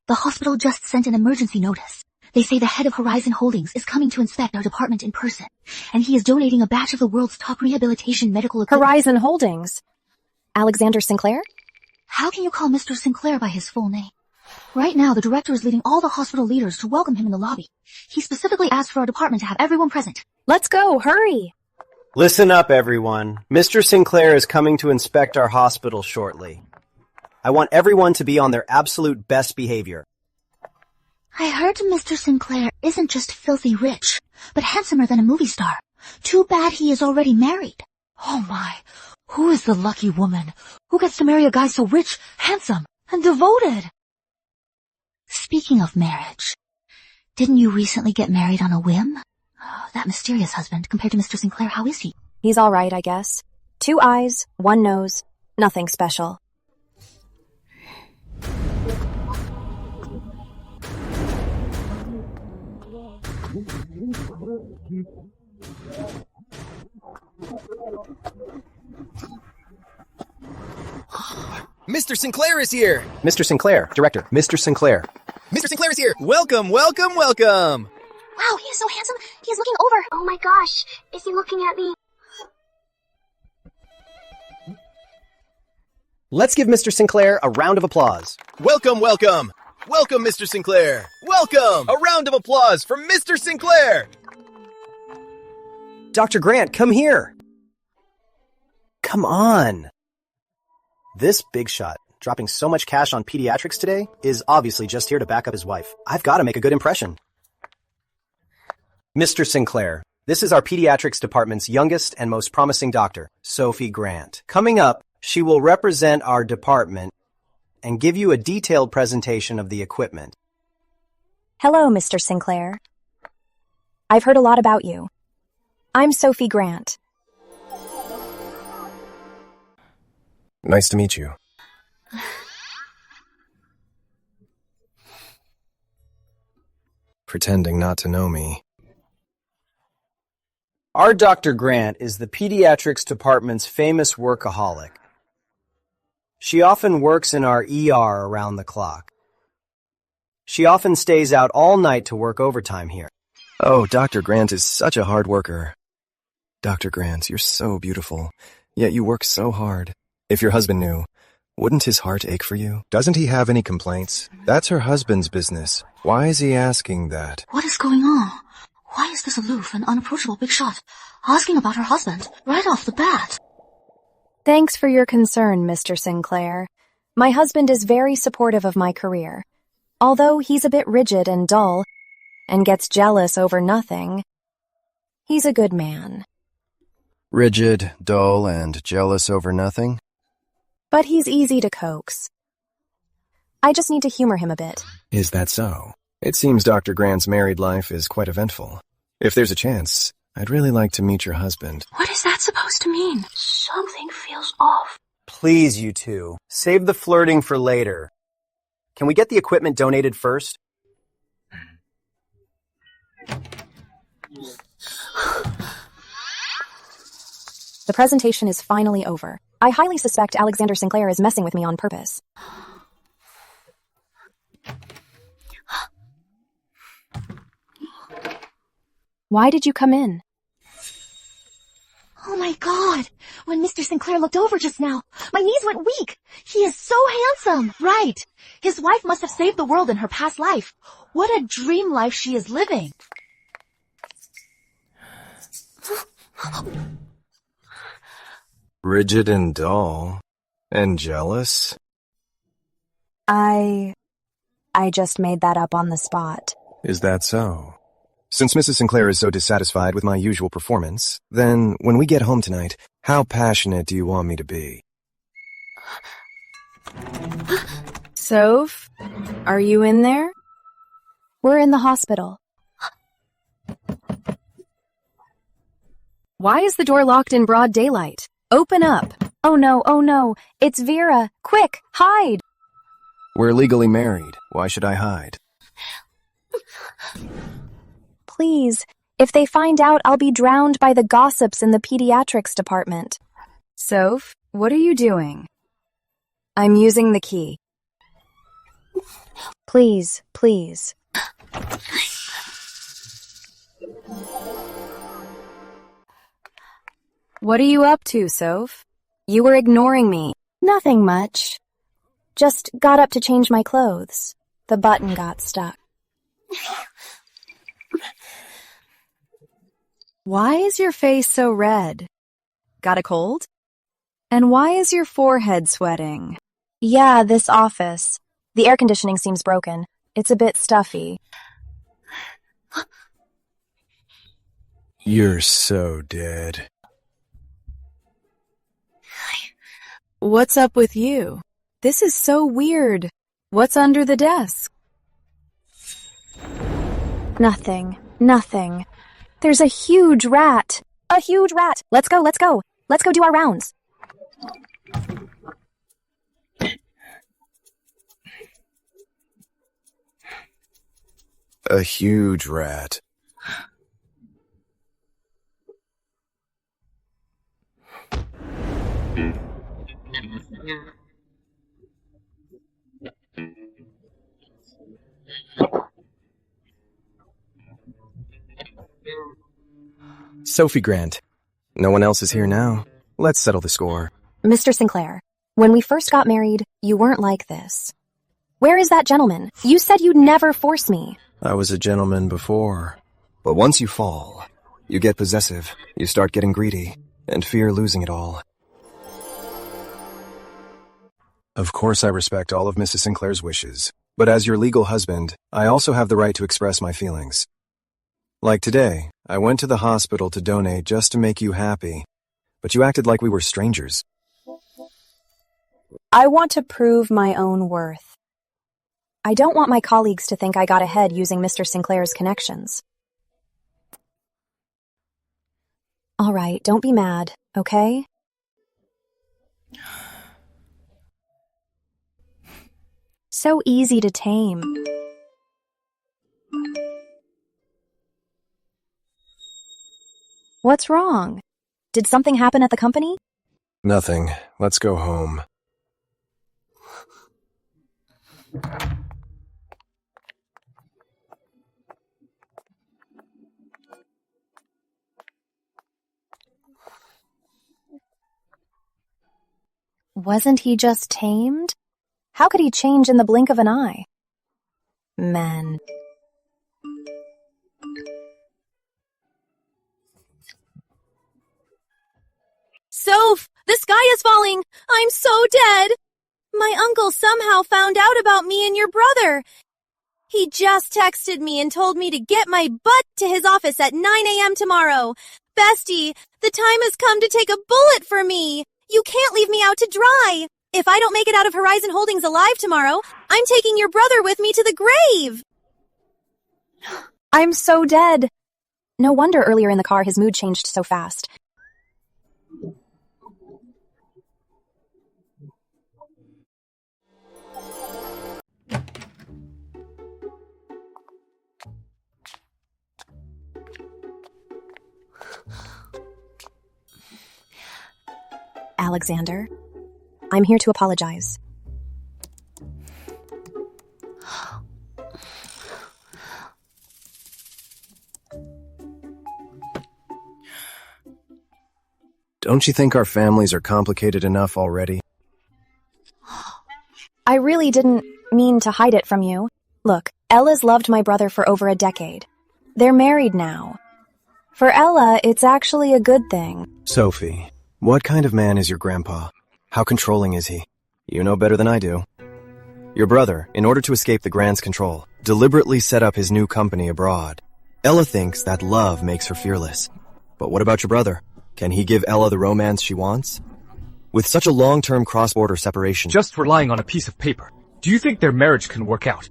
The hospital just sent an emergency notice. They say the head of Horizon Holdings is coming to inspect our department in person, and he is donating a batch of the world's top rehabilitation medical equipment. Horizon Holdings? Alexander Sinclair? How can you call Mr. Sinclair by his full name? Right now, the director is leading all the hospital leaders to welcome him in the lobby. He specifically asked for our department to have everyone present. Let's go, hurry! Listen up, everyone. Mr. Sinclair is coming to inspect our hospital shortly. I want everyone to be on their absolute best behavior. I heard Mr. Sinclair isn't just filthy rich, but handsomer than a movie star. Too bad he is already married. Oh my, who is the lucky woman who gets to marry a guy so rich, handsome, and devoted? Speaking of marriage, didn't you recently get married on a whim? Oh, that mysterious husband, compared to Mr. Sinclair, how is he? He's all right, I guess. 2 eyes, 1 nose, nothing special. Mr. Sinclair is here! Mr. Sinclair, director, Mr. Sinclair. Mr. Sinclair is here! Welcome, welcome, welcome! Wow, he is so handsome. He is looking over. Oh my gosh, is he looking at me? Let's give Mr. Sinclair a round of applause. Welcome, welcome! Welcome, Mr. Sinclair! Welcome! A round of applause for Mr. Sinclair! Dr. Grant, come here. Come on. This big shot, dropping so much cash on pediatrics today, is obviously just here to back up his wife. I've got to make a good impression. Mr. Sinclair, this is our pediatrics department's youngest and most promising doctor, Sophie Grant. Coming up, she will represent our department and give you a detailed presentation of the equipment. Hello, Mr. Sinclair. I've heard a lot about you. I'm Sophie Grant. Nice to meet you. Pretending not to know me. Our Dr. Grant is the pediatrics department's famous workaholic. She often works in our ER around the clock. She often stays out all night to work overtime here. Oh, Dr. Grant is such a hard worker. Dr. Grant, you're so beautiful, yet you work so hard. If your husband knew, wouldn't his heart ache for you? Doesn't he have any complaints? That's her husband's business. Why is he asking that? What is going on? Why is this aloof and unapproachable big shot asking about her husband right off the bat? Thanks for your concern, Mr. Sinclair. My husband is very supportive of my career. Although he's a bit rigid and dull and gets jealous over nothing, he's a good man. Rigid, dull, and jealous over nothing? But he's easy to coax. I just need to humor him a bit. Is that so? It seems Dr. Grant's married life is quite eventful. If there's a chance, I'd really like to meet your husband. What is that supposed to mean? Something feels off. Please, you two, save the flirting for later. Can we get the equipment donated first? The presentation is finally over. I highly suspect Alexander Sinclair is messing with me on purpose. Why did you come in? Oh my god! When Mr. Sinclair looked over just now, my knees went weak! He is so handsome! Right! His wife must have saved the world in her past life. What a dream life she is living! Rigid and dull. And jealous? I just made that up on the spot. Is that so? Since Mrs. Sinclair is so dissatisfied with my usual performance, then when we get home tonight, how passionate do you want me to be? Soph, are you in there? We're in the hospital. Why is the door locked in broad daylight? Open up. Oh no, it's Vera. Quick, hide. We're legally married. Why should I hide? Please, if they find out, I'll be drowned by the gossips in the pediatrics department. Soph, what are you doing? I'm using the key. Please. What are you up to, Soph? You were ignoring me. Nothing much. Just got up to change my clothes. The button got stuck. Why is your face so red? Got a cold? And why is your forehead sweating? Yeah, this office. The air conditioning seems broken. It's a bit stuffy. You're so dead. What's up with you? This is so weird. What's under the desk? Nothing. Nothing. There's a huge rat. A huge rat. Let's go, let's go. Let's go do our rounds. A huge rat. Sophie Grant. No one else is here now. Let's settle the score. Mr. Sinclair, when we first got married, you weren't like this. Where is that gentleman? You said you'd never force me. I was a gentleman before. But once you fall, you get possessive, you start getting greedy, and fear losing it all. Of course I respect all of Mrs. Sinclair's wishes, but as your legal husband, I also have the right to express my feelings. Like today, I went to the hospital to donate just to make you happy, but you acted like we were strangers. I want to prove my own worth. I don't want my colleagues to think I got ahead using Mr. Sinclair's connections. All right, don't be mad, okay? So easy to tame. What's wrong? Did something happen at the company? Nothing. Let's go home. Wasn't he just tamed? How could he change in the blink of an eye? Men. Soph, the sky is falling. I'm so dead. My uncle somehow found out about me and your brother. He just texted me and told me to get my butt to his office at 9 a.m. tomorrow. Bestie, the time has come to take a bullet for me. You can't leave me out to dry. If I don't make it out of Horizon Holdings alive tomorrow, I'm taking your brother with me to the grave. I'm so dead. No wonder earlier in the car his mood changed so fast. Alexander, I'm here to apologize. Don't you think our families are complicated enough already? I really didn't mean to hide it from you. Look, Ella's loved my brother for over a decade. They're married now. For Ella, it's actually a good thing. Sophie, what kind of man is your grandpa? How controlling is he? You know better than I do. Your brother, in order to escape the Grand's control, deliberately set up his new company abroad. Ella thinks that love makes her fearless. But what about your brother? Can he give Ella the romance she wants? With such a long-term cross-border separation... Just relying on a piece of paper, do you think their marriage can work out?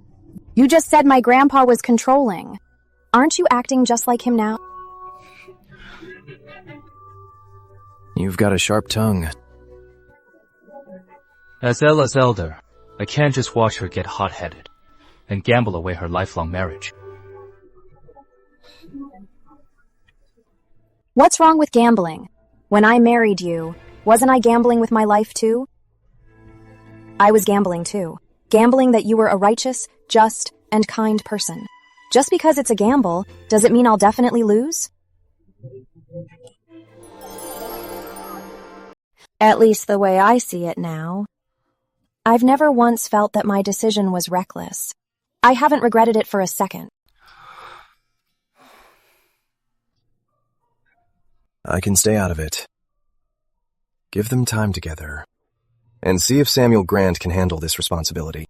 You just said my grandpa was controlling. Aren't you acting just like him now? You've got a sharp tongue. As Ella's elder, I can't just watch her get hot-headed and gamble away her lifelong marriage. What's wrong with gambling? When I married you, wasn't I gambling with my life too? I was gambling too. Gambling that you were a righteous, just, and kind person. Just because it's a gamble, does it mean I'll definitely lose? At least the way I see it now. I've never once felt that my decision was reckless. I haven't regretted it for a second. I can stay out of it. Give them time together. And see if Samuel Grant can handle this responsibility.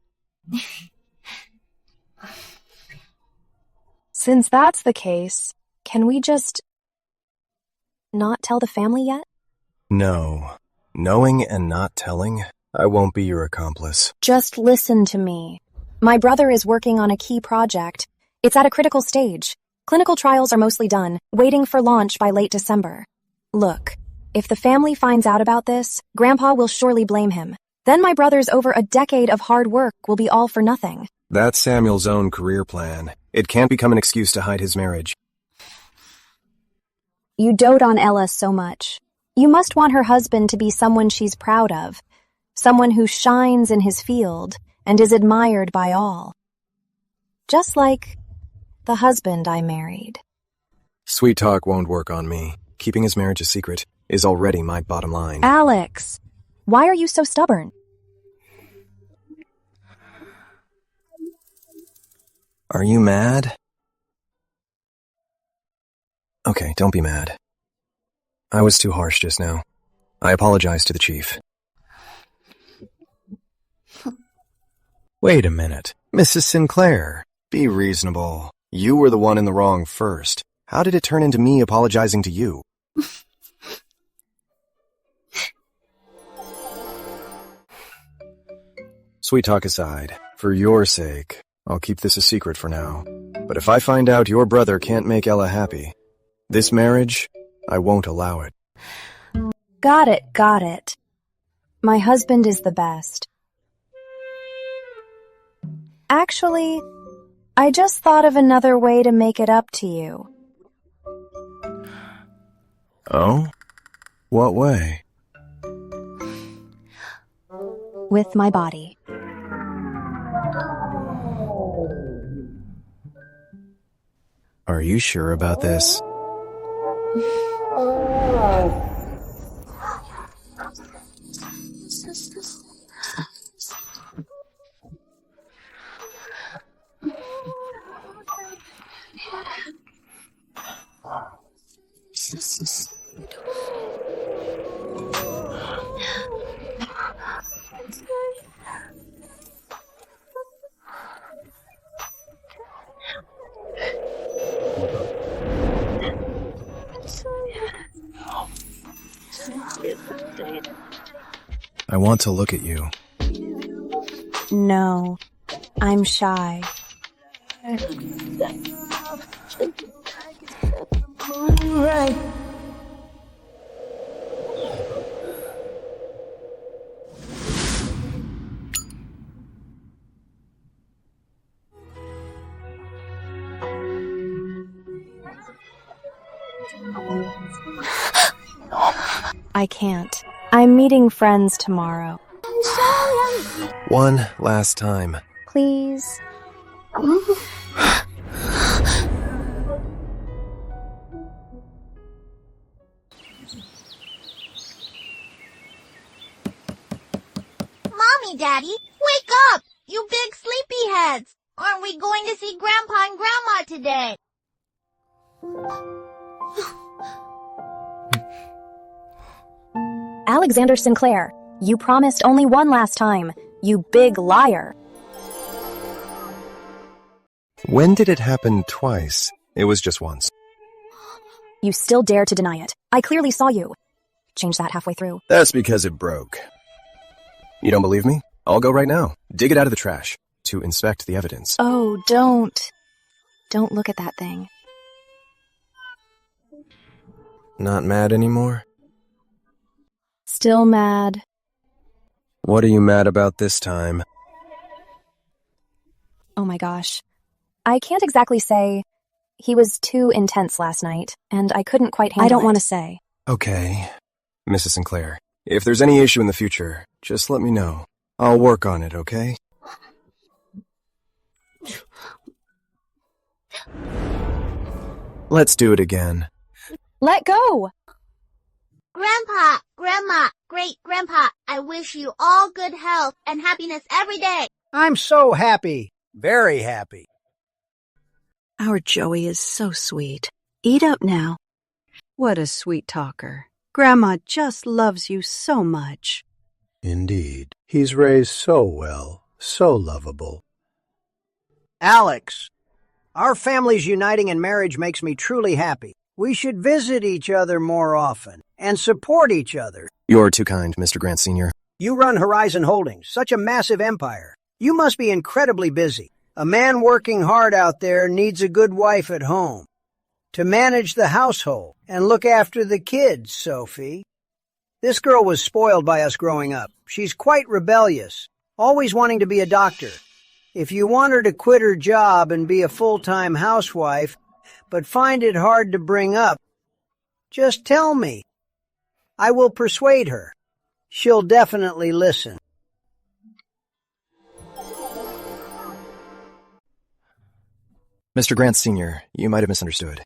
Since that's the case, can we just not tell the family yet? No. Knowing and not telling, I won't be your accomplice. Just listen to me. My brother is working on a key project. It's at a critical stage. Clinical trials are mostly done, waiting for launch by late December. Look, if the family finds out about this, Grandpa will surely blame him. Then my brother's over a decade of hard work will be all for nothing. That's Samuel's own career plan. It can't become an excuse to hide his marriage. You dote on Ella so much. You must want her husband to be someone she's proud of, someone who shines in his field and is admired by all. Just like the husband I married. Sweet talk won't work on me. Keeping his marriage a secret is already my bottom line. Alex, why are you so stubborn? Are you mad? Okay, don't be mad. I was too harsh just now. I apologize to the chief. Wait a minute. Mrs. Sinclair, be reasonable. You were the one in the wrong first. How did it turn into me apologizing to you? Sweet talk aside, for your sake, I'll keep this a secret for now. But if I find out your brother can't make Ella happy, this marriage, I won't allow it. Got it. My husband is the best. Actually, I just thought of another way to make it up to you. Oh? What way? With my body. Are you sure about this? I want to look at you. No, I'm shy. I can't. I'm meeting friends tomorrow. One last time. Please. Mommy, Daddy, wake up! You big sleepyheads! Aren't we going to see Grandpa and Grandma today? Alexander Sinclair, you promised only one last time, you big liar. When did it happen twice? It was just once. You still dare to deny it. I clearly saw you. Change that halfway through. That's because it broke. You don't believe me? I'll go right now. Dig it out of the trash to inspect the evidence. Oh, don't. Don't look at that thing. Not mad anymore? Still mad. What are you mad about this time? Oh my gosh. I can't exactly say. He was too intense last night, and I couldn't quite handle it. I don't want to say. Okay. Mrs. Sinclair, if there's any issue in the future, just let me know. I'll work on it, okay? Let's do it again. Let go! Grandpa, Grandma, Great-Grandpa, I wish you all good health and happiness every day. I'm so happy. Very happy. Our Joey is so sweet. Eat up now. What a sweet talker. Grandma just loves you so much. Indeed. He's raised so well, so lovable. Alex, our families uniting in marriage makes me truly happy. We should visit each other more often and support each other. You're too kind, Mr. Grant Sr. You run Horizon Holdings, such a massive empire. You must be incredibly busy. A man working hard out there needs a good wife at home to manage the household and look after the kids, Sophie. This girl was spoiled by us growing up. She's quite rebellious, always wanting to be a doctor. If you want her to quit her job and be a full-time housewife, but find it hard to bring up, just tell me. I will persuade her. She'll definitely listen. Mr. Grant Sr., you might have misunderstood.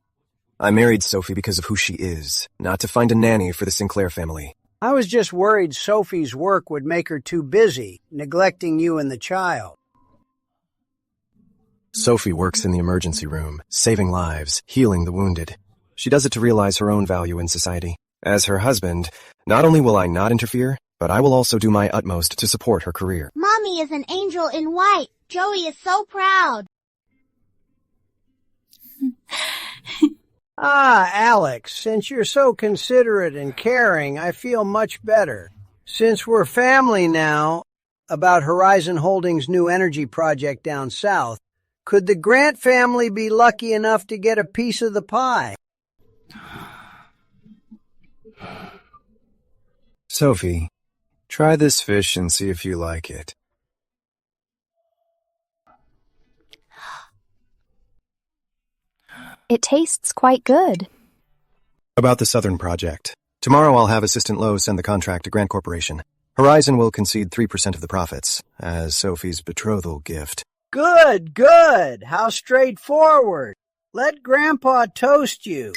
I married Sophie because of who she is, not to find a nanny for the Sinclair family. I was just worried Sophie's work would make her too busy, neglecting you and the child. Sophie works in the emergency room, saving lives, healing the wounded. She does it to realize her own value in society. As her husband, not only will I not interfere, but I will also do my utmost to support her career. Mommy is an angel in white. Joey is so proud. Alex, since you're so considerate and caring, I feel much better. Since we're family now, about Horizon Holdings' new energy project down south, could the Grant family be lucky enough to get a piece of the pie? Sophie, try this fish and see if you like it. It tastes quite good. About the Southern project. Tomorrow I'll have Assistant Lowe send the contract to Grant Corporation. Horizon will concede 3% of the profits, as Sophie's betrothal gift. Good, good. How straightforward. Let Grandpa toast you.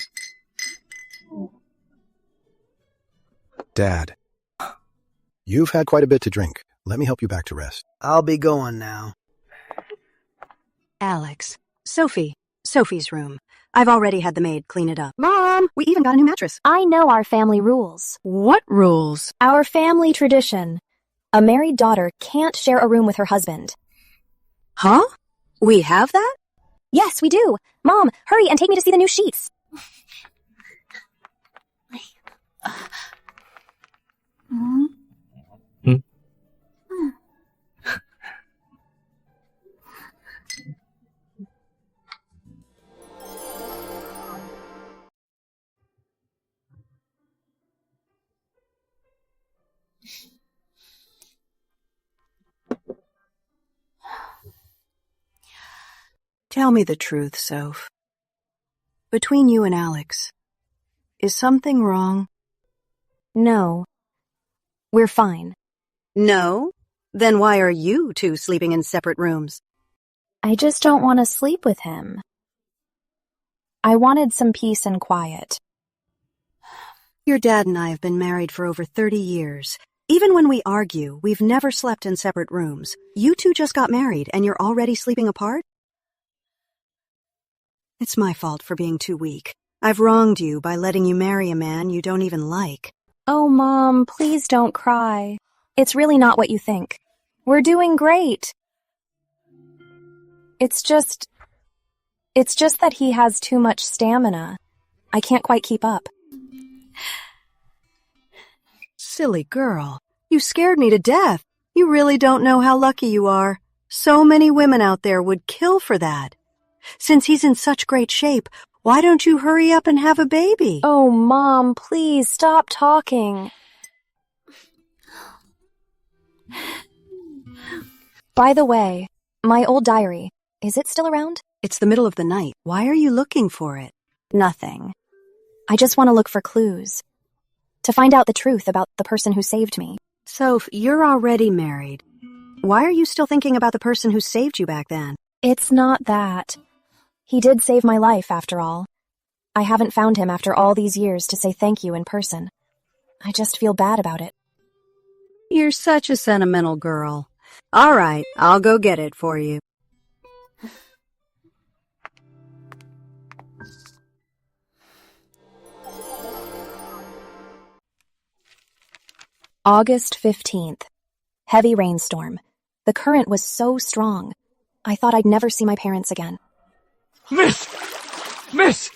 Dad, you've had quite a bit to drink. Let me help you back to rest. I'll be going now. Alex, Sophie's room. I've already had the maid clean it up. Mom! We even got a new mattress. I know our family rules. What rules? Our family tradition. A married daughter can't share a room with her husband. Huh? We have that? Yes, we do. Mom, hurry and take me to see the new sheets. Tell me the truth, Soph. Between you and Alex, is something wrong? No. We're fine. No? Then why are you two sleeping in separate rooms? I just don't want to sleep with him. I wanted some peace and quiet. Your dad and I have been married for over 30 years. Even when we argue, we've never slept in separate rooms. You two just got married and you're already sleeping apart? It's my fault for being too weak. I've wronged you by letting you marry a man you don't even like. Oh, Mom, please don't cry. It's really not what you think. We're doing great. It's just that he has too much stamina. I can't quite keep up. Silly girl. You scared me to death. You really don't know how lucky you are. So many women out there would kill for that. Since he's in such great shape, why don't you hurry up and have a baby? Oh, Mom, please stop talking. By the way, my old diary, is it still around? It's the middle of the night. Why are you looking for it? Nothing. I just want to look for clues. To find out the truth about the person who saved me. Soph, you're already married. Why are you still thinking about the person who saved you back then? It's not that. He did save my life, after all. I haven't found him after all these years to say thank you in person. I just feel bad about it. You're such a sentimental girl. All right, I'll go get it for you. August 15th. Heavy rainstorm. The current was so strong. I thought I'd never see my parents again. Miss! Miss!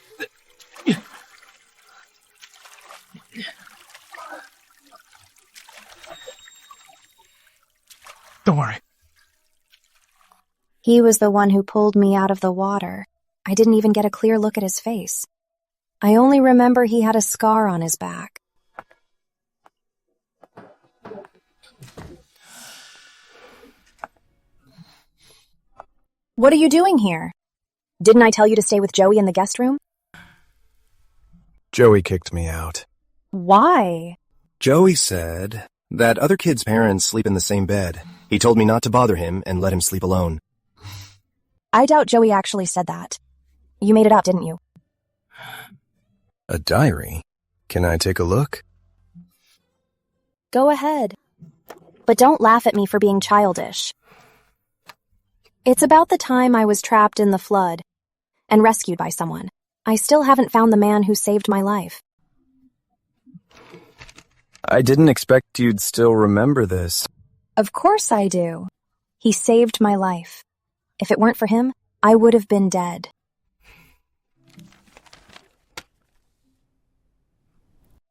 Don't worry. He was the one who pulled me out of the water. I didn't even get a clear look at his face. I only remember he had a scar on his back. What are you doing here? Didn't I tell you to stay with Joey in the guest room? Joey kicked me out. Why? Joey said that other kids' parents sleep in the same bed. He told me not to bother him and let him sleep alone. I doubt Joey actually said that. You made it up, didn't you? A diary? Can I take a look? Go ahead. But don't laugh at me for being childish. It's about the time I was trapped in the flood and rescued by someone. I still haven't found the man who saved my life. I didn't expect you'd still remember this. Of course I do. He saved my life. If it weren't for him, I would have been dead.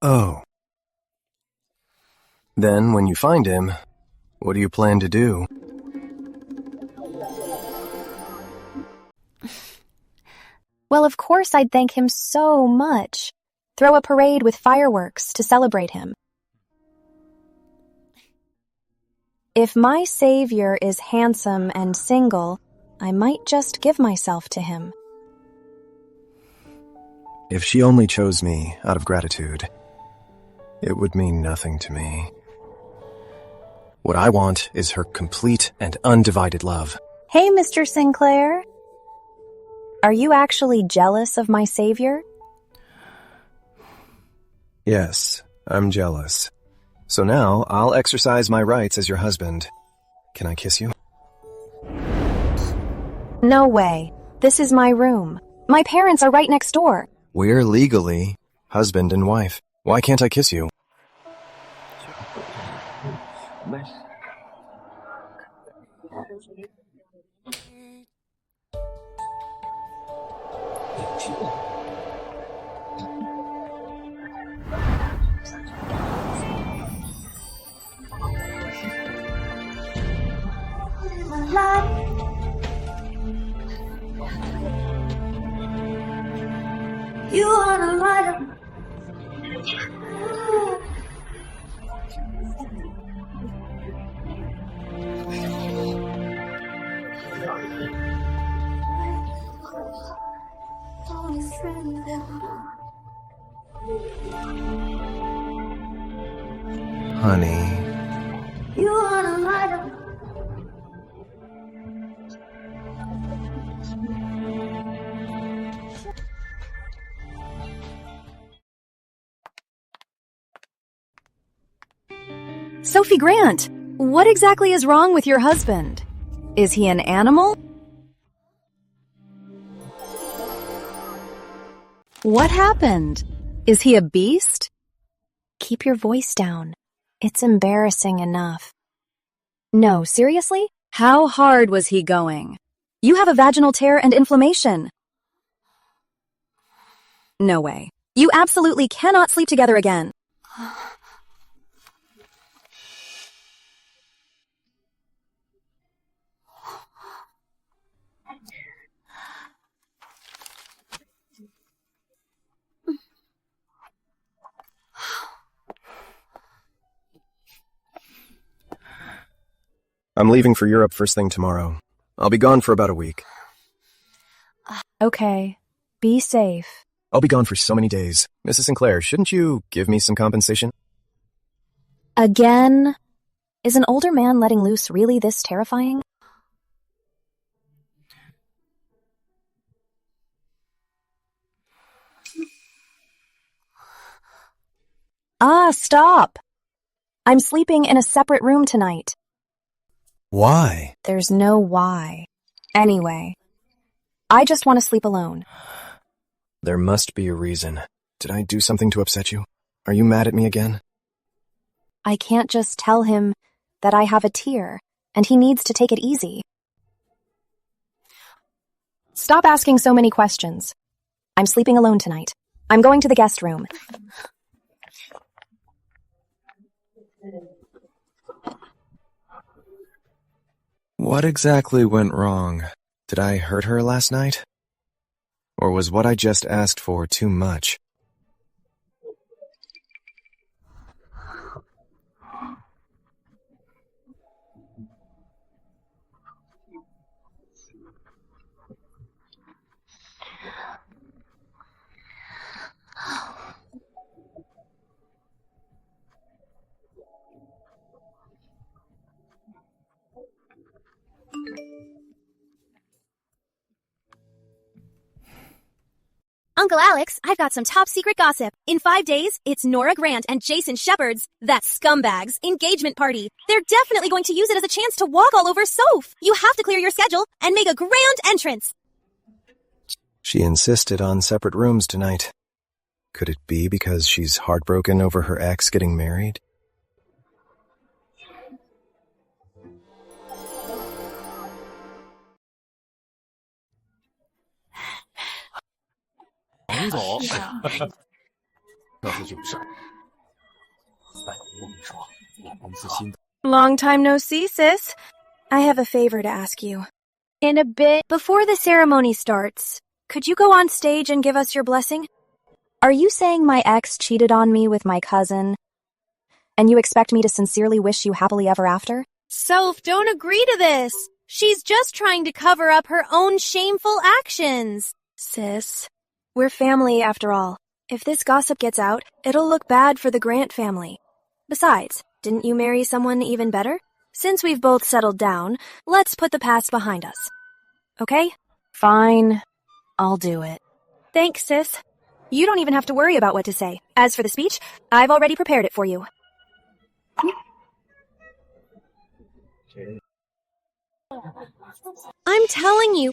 Oh. Then, when you find him, what do you plan to do? Well, of course I'd thank him so much. Throw a parade with fireworks to celebrate him. If my savior is handsome and single, I might just give myself to him. If she only chose me out of gratitude, it would mean nothing to me. What I want is her complete and undivided love. Hey, Mr. Sinclair. Are you actually jealous of my savior? Yes, I'm jealous. So now I'll exercise my rights as your husband. Can I kiss you? No way. This is my room. My parents are right next door. We're legally husband and wife. Why can't I kiss you? You wanna light up. Honey. You wanna light up. Sophie Grant, what exactly is wrong with your husband? Is he an animal? What happened? Is he a beast? Keep your voice down. It's embarrassing enough. No, seriously? How hard was he going? You have a vaginal tear and inflammation. No way. You absolutely cannot sleep together again. I'm leaving for Europe first thing tomorrow. I'll be gone for about a week. Okay. Be safe. I'll be gone for so many days. Mrs. Sinclair, shouldn't you give me some compensation? Again? Is an older man letting loose really this terrifying? Stop! I'm sleeping in a separate room tonight. Why? There's no why. Anyway, I just want to sleep alone. There must be a reason. Did I do something to upset you? Are you mad at me again? I can't just tell him that I have a tear and he needs to take it easy. Stop asking so many questions. I'm sleeping alone tonight. I'm going to the guest room. What exactly went wrong? Did I hurt her last night? Or was what I just asked for too much? Uncle Alex, I've got some top secret gossip. In 5 days, it's Nora Grant and Jason Shepard's, that scumbag's, engagement party. They're definitely going to use it as a chance to walk all over Soph. You have to clear your schedule and make a grand entrance. She insisted on separate rooms tonight. Could it be because she's heartbroken over her ex getting married? Long time no see, sis. I have a favor to ask you. In a bit, before the ceremony starts, could you go on stage and give us your blessing? Are you saying my ex cheated on me with my cousin, and you expect me to sincerely wish you happily ever after? Soph, don't agree to this. She's just trying to cover up her own shameful actions. Sis, we're family after all. If this gossip gets out, it'll look bad for the Grant family. Besides, didn't you marry someone even better? Since we've both settled down, let's put the past behind us. Okay? Fine. I'll do it. Thanks, sis. You don't even have to worry about what to say. As for the speech, I've already prepared it for you. I'm telling you,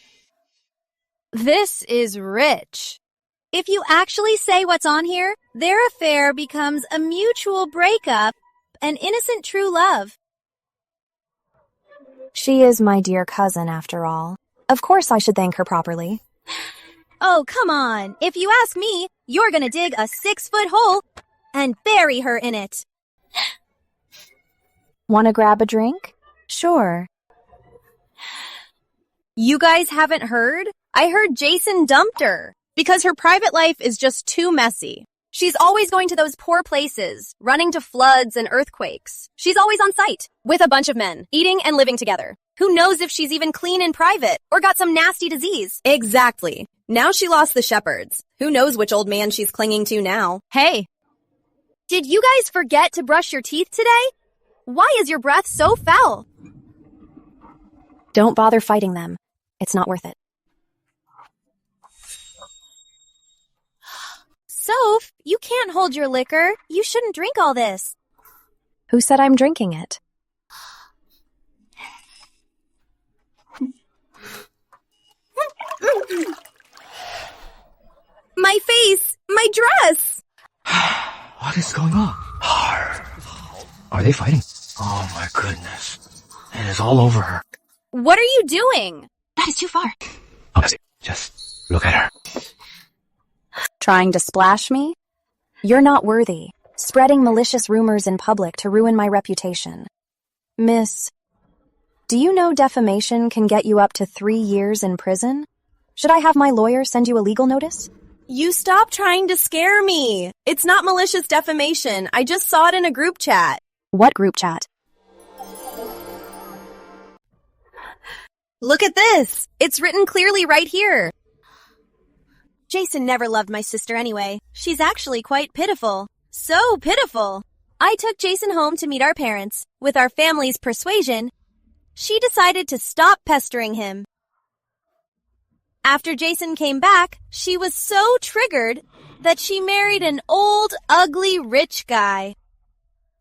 this is rich. If you actually say what's on here, their affair becomes a mutual breakup, an innocent true love. She is my dear cousin, after all. Of course I should thank her properly. Oh, come on. If you ask me, you're gonna dig a 6-foot hole and bury her in it. Want to grab a drink? Sure. You guys haven't heard? I heard Jason dumped her because her private life is just too messy. She's always going to those poor places, running to floods and earthquakes. She's always on site with a bunch of men, eating and living together. Who knows if she's even clean in private or got some nasty disease? Exactly. Now she lost the Shepards. Who knows which old man she's clinging to now? Hey, did you guys forget to brush your teeth today? Why is your breath so foul? Don't bother fighting them. It's not worth it. Soph, you can't hold your liquor. You shouldn't drink all this. Who said I'm drinking it? My face! My dress! What is going on? Are they fighting? Oh my goodness. It is all over her. What are you doing? That is too far. Honestly, just look at her. Trying to splash me? You're not worthy. Spreading malicious rumors in public to ruin my reputation. Miss, do you know defamation can get you up to 3 years in prison? Should I have my lawyer send you a legal notice? You stop trying to scare me. It's not malicious defamation. I just saw it in a group chat. What group chat? Look at this. It's written clearly right here. Jason never loved my sister anyway. She's actually quite pitiful. So pitiful. I took Jason home to meet our parents. With our family's persuasion, she decided to stop pestering him. After Jason came back, she was so triggered that she married an old, ugly, rich guy.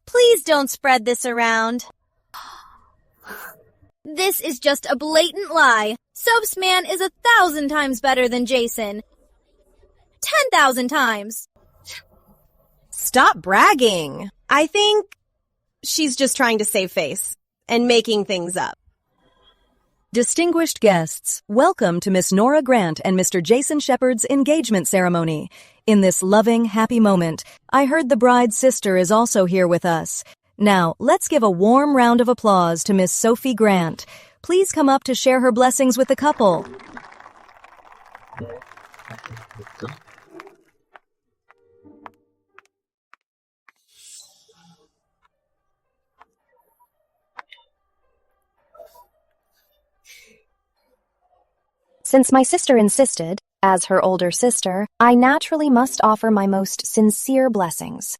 Please don't spread this around. This is just a blatant lie. Soph's man is 1,000 times better than Jason. 10,000 times. Stop bragging. I think she's just trying to save face and making things up. Distinguished guests, welcome to Miss Nora Grant and Mr. Jason Shepard's engagement ceremony. In this loving, happy moment, I heard the bride's sister is also here with us. Now, let's give a warm round of applause to Miss Sophie Grant. Please come up to share her blessings with the couple. Since my sister insisted, as her older sister, I naturally must offer my most sincere blessings.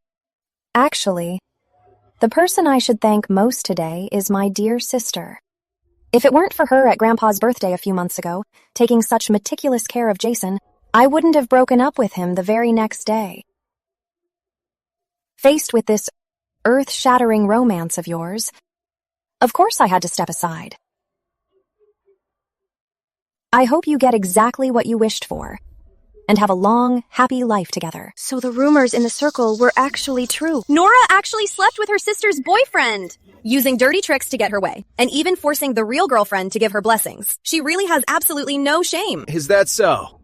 Actually, the person I should thank most today is my dear sister. If it weren't for her at Grandpa's birthday a few months ago, taking such meticulous care of Jason, I wouldn't have broken up with him the very next day. Faced with this earth-shattering romance of yours, of course I had to step aside. I hope you get exactly what you wished for, and have a long, happy life together. So the rumors in the circle were actually true. Nora actually slept with her sister's boyfriend, using dirty tricks to get her way, and even forcing the real girlfriend to give her blessings. She really has absolutely no shame. Is that so?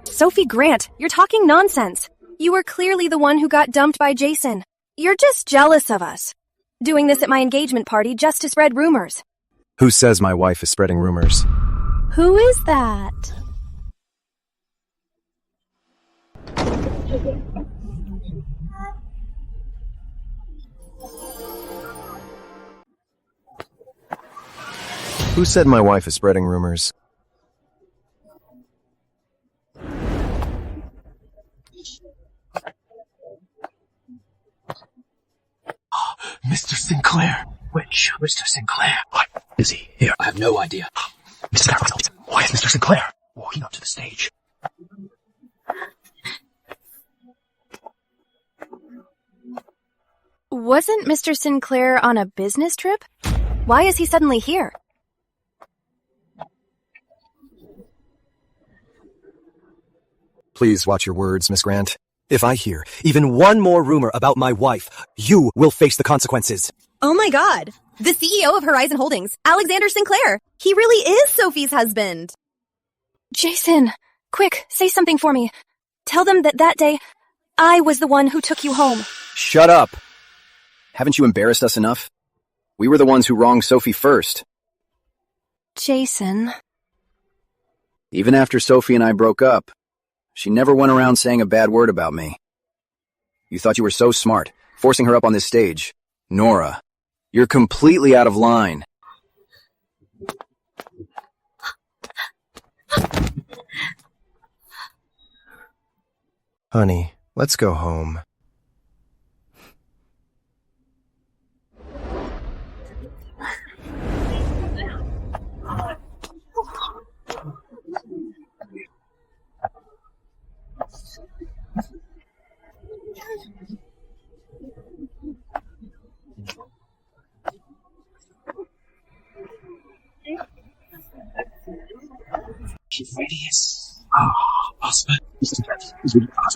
Sophie Grant, you're talking nonsense. You were clearly the one who got dumped by Jason. You're just jealous of us. Doing this at my engagement party just to spread rumors. Who says my wife is spreading rumors? Who is that? Who said my wife is spreading rumors? Mr. Sinclair. Which Mr. Sinclair? What is he here? I have no idea. Mr. Carroll, why is Mr. Sinclair walking up to the stage? Wasn't Mr. Sinclair on a business trip? Why is he suddenly here? Please watch your words, Miss Grant. If I hear even one more rumor about my wife, you will face the consequences. Oh my god! The CEO of Horizon Holdings, Alexander Sinclair! He really is Sophie's husband! Jason, quick, say something for me. Tell them that day, I was the one who took you home. Shut up! Haven't you embarrassed us enough? We were the ones who wronged Sophie first. Jason. Even after Sophie and I broke up, she never went around saying a bad word about me. You thought you were so smart, forcing her up on this stage. Nora, you're completely out of line. Honey, let's go home. She really is. Husband.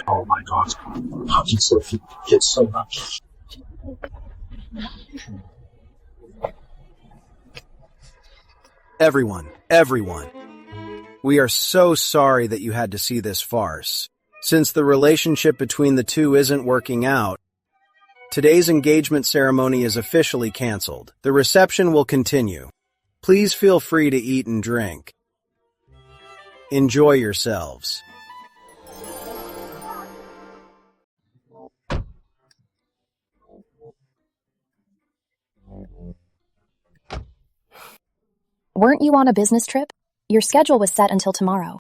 Oh my god. How did Sophie get so much? Everyone. We are so sorry that you had to see this farce. Since the relationship between the two isn't working out, today's engagement ceremony is officially canceled. The reception will continue. Please feel free to eat and drink. Enjoy yourselves. Weren't you on a business trip? Your schedule was set until tomorrow.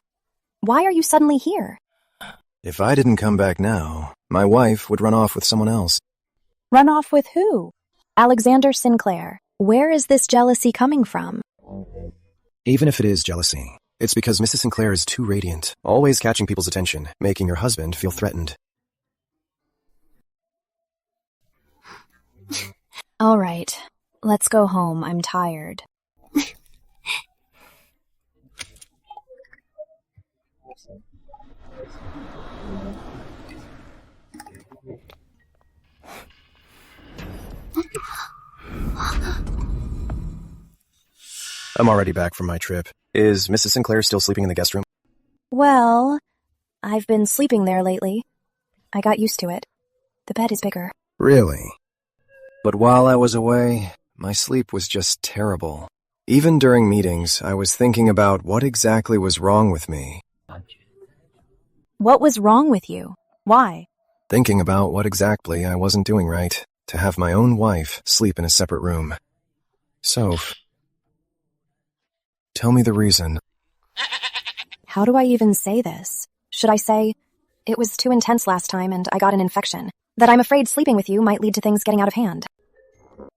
Why are you suddenly here? If I didn't come back now, my wife would run off with someone else. Run off with who? Alexander Sinclair. Where is this jealousy coming from? Even if it is jealousy, it's because Mrs. Sinclair is too radiant, always catching people's attention, making your husband feel threatened. All right, let's go home. I'm tired. I'm already back from my trip. Is Mrs. Sinclair still sleeping in the guest room? Well, I've been sleeping there lately. I got used to it. The bed is bigger. Really? But while I was away, my sleep was just terrible. Even during meetings, I was thinking about what exactly was wrong with me. What was wrong with you? Why? Thinking about what exactly I wasn't doing right, to have my own wife sleep in a separate room. Soph, tell me the reason. How do I even say this? Should I say, it was too intense last time and I got an infection, that I'm afraid sleeping with you might lead to things getting out of hand?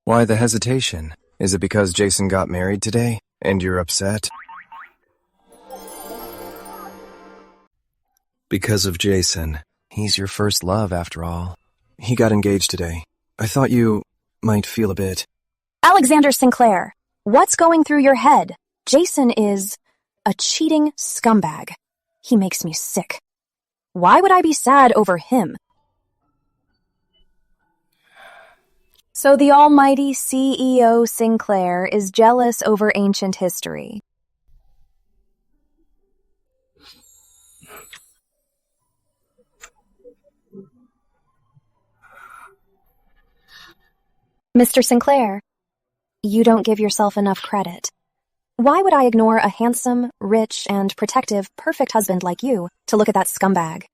Why the hesitation? Is it because Jason got married today, and you're upset? Because of Jason. He's your first love, after all. He got engaged today. I thought you might feel a bit. Alexander Sinclair, what's going through your head? Jason is a cheating scumbag. He makes me sick. Why would I be sad over him? So the almighty CEO Sinclair is jealous over ancient history. Mr. Sinclair, you don't give yourself enough credit. Why would I ignore a handsome, rich, and protective, perfect husband like you to look at that scumbag?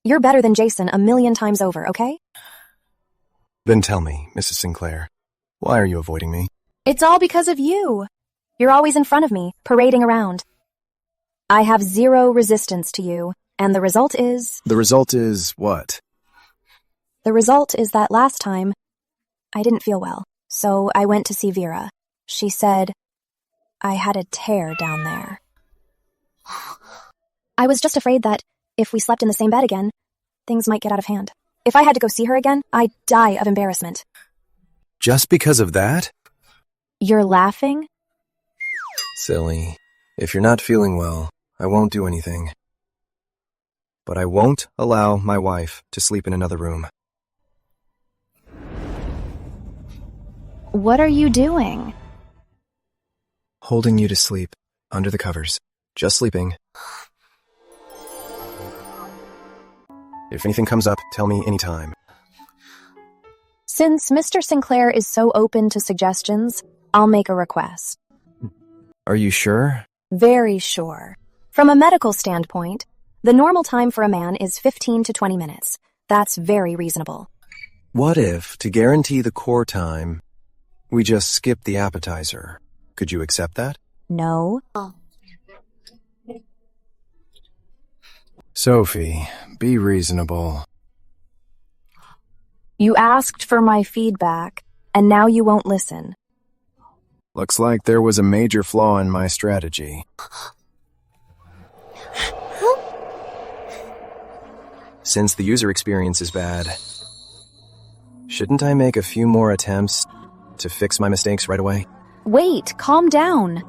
You're better than Jason 1,000,000 times over, okay? Then tell me, Mrs. Sinclair, why are you avoiding me? It's all because of you. You're always in front of me, parading around. I have zero resistance to you, and the result is... The result is what? The result is that last time, I didn't feel well, so I went to see Vera. She said I had a tear down there. I was just afraid that if we slept in the same bed again, things might get out of hand. If I had to go see her again, I'd die of embarrassment. Just because of that? You're laughing? Silly. If you're not feeling well, I won't do anything. But I won't allow my wife to sleep in another room. What are you doing? Holding you to sleep, under the covers. Just sleeping. If anything comes up, tell me anytime. Since Mr. Sinclair is so open to suggestions, I'll make a request. Are you sure? Very sure. From a medical standpoint, the normal time for a man is 15 to 20 minutes. That's very reasonable. What if, to guarantee the core time, we just skip the appetizer? Could you accept that? No. Sophie, be reasonable. You asked for my feedback, and now you won't listen. Looks like there was a major flaw in my strategy. Since the user experience is bad, shouldn't I make a few more attempts to fix my mistakes right away? Wait, calm down.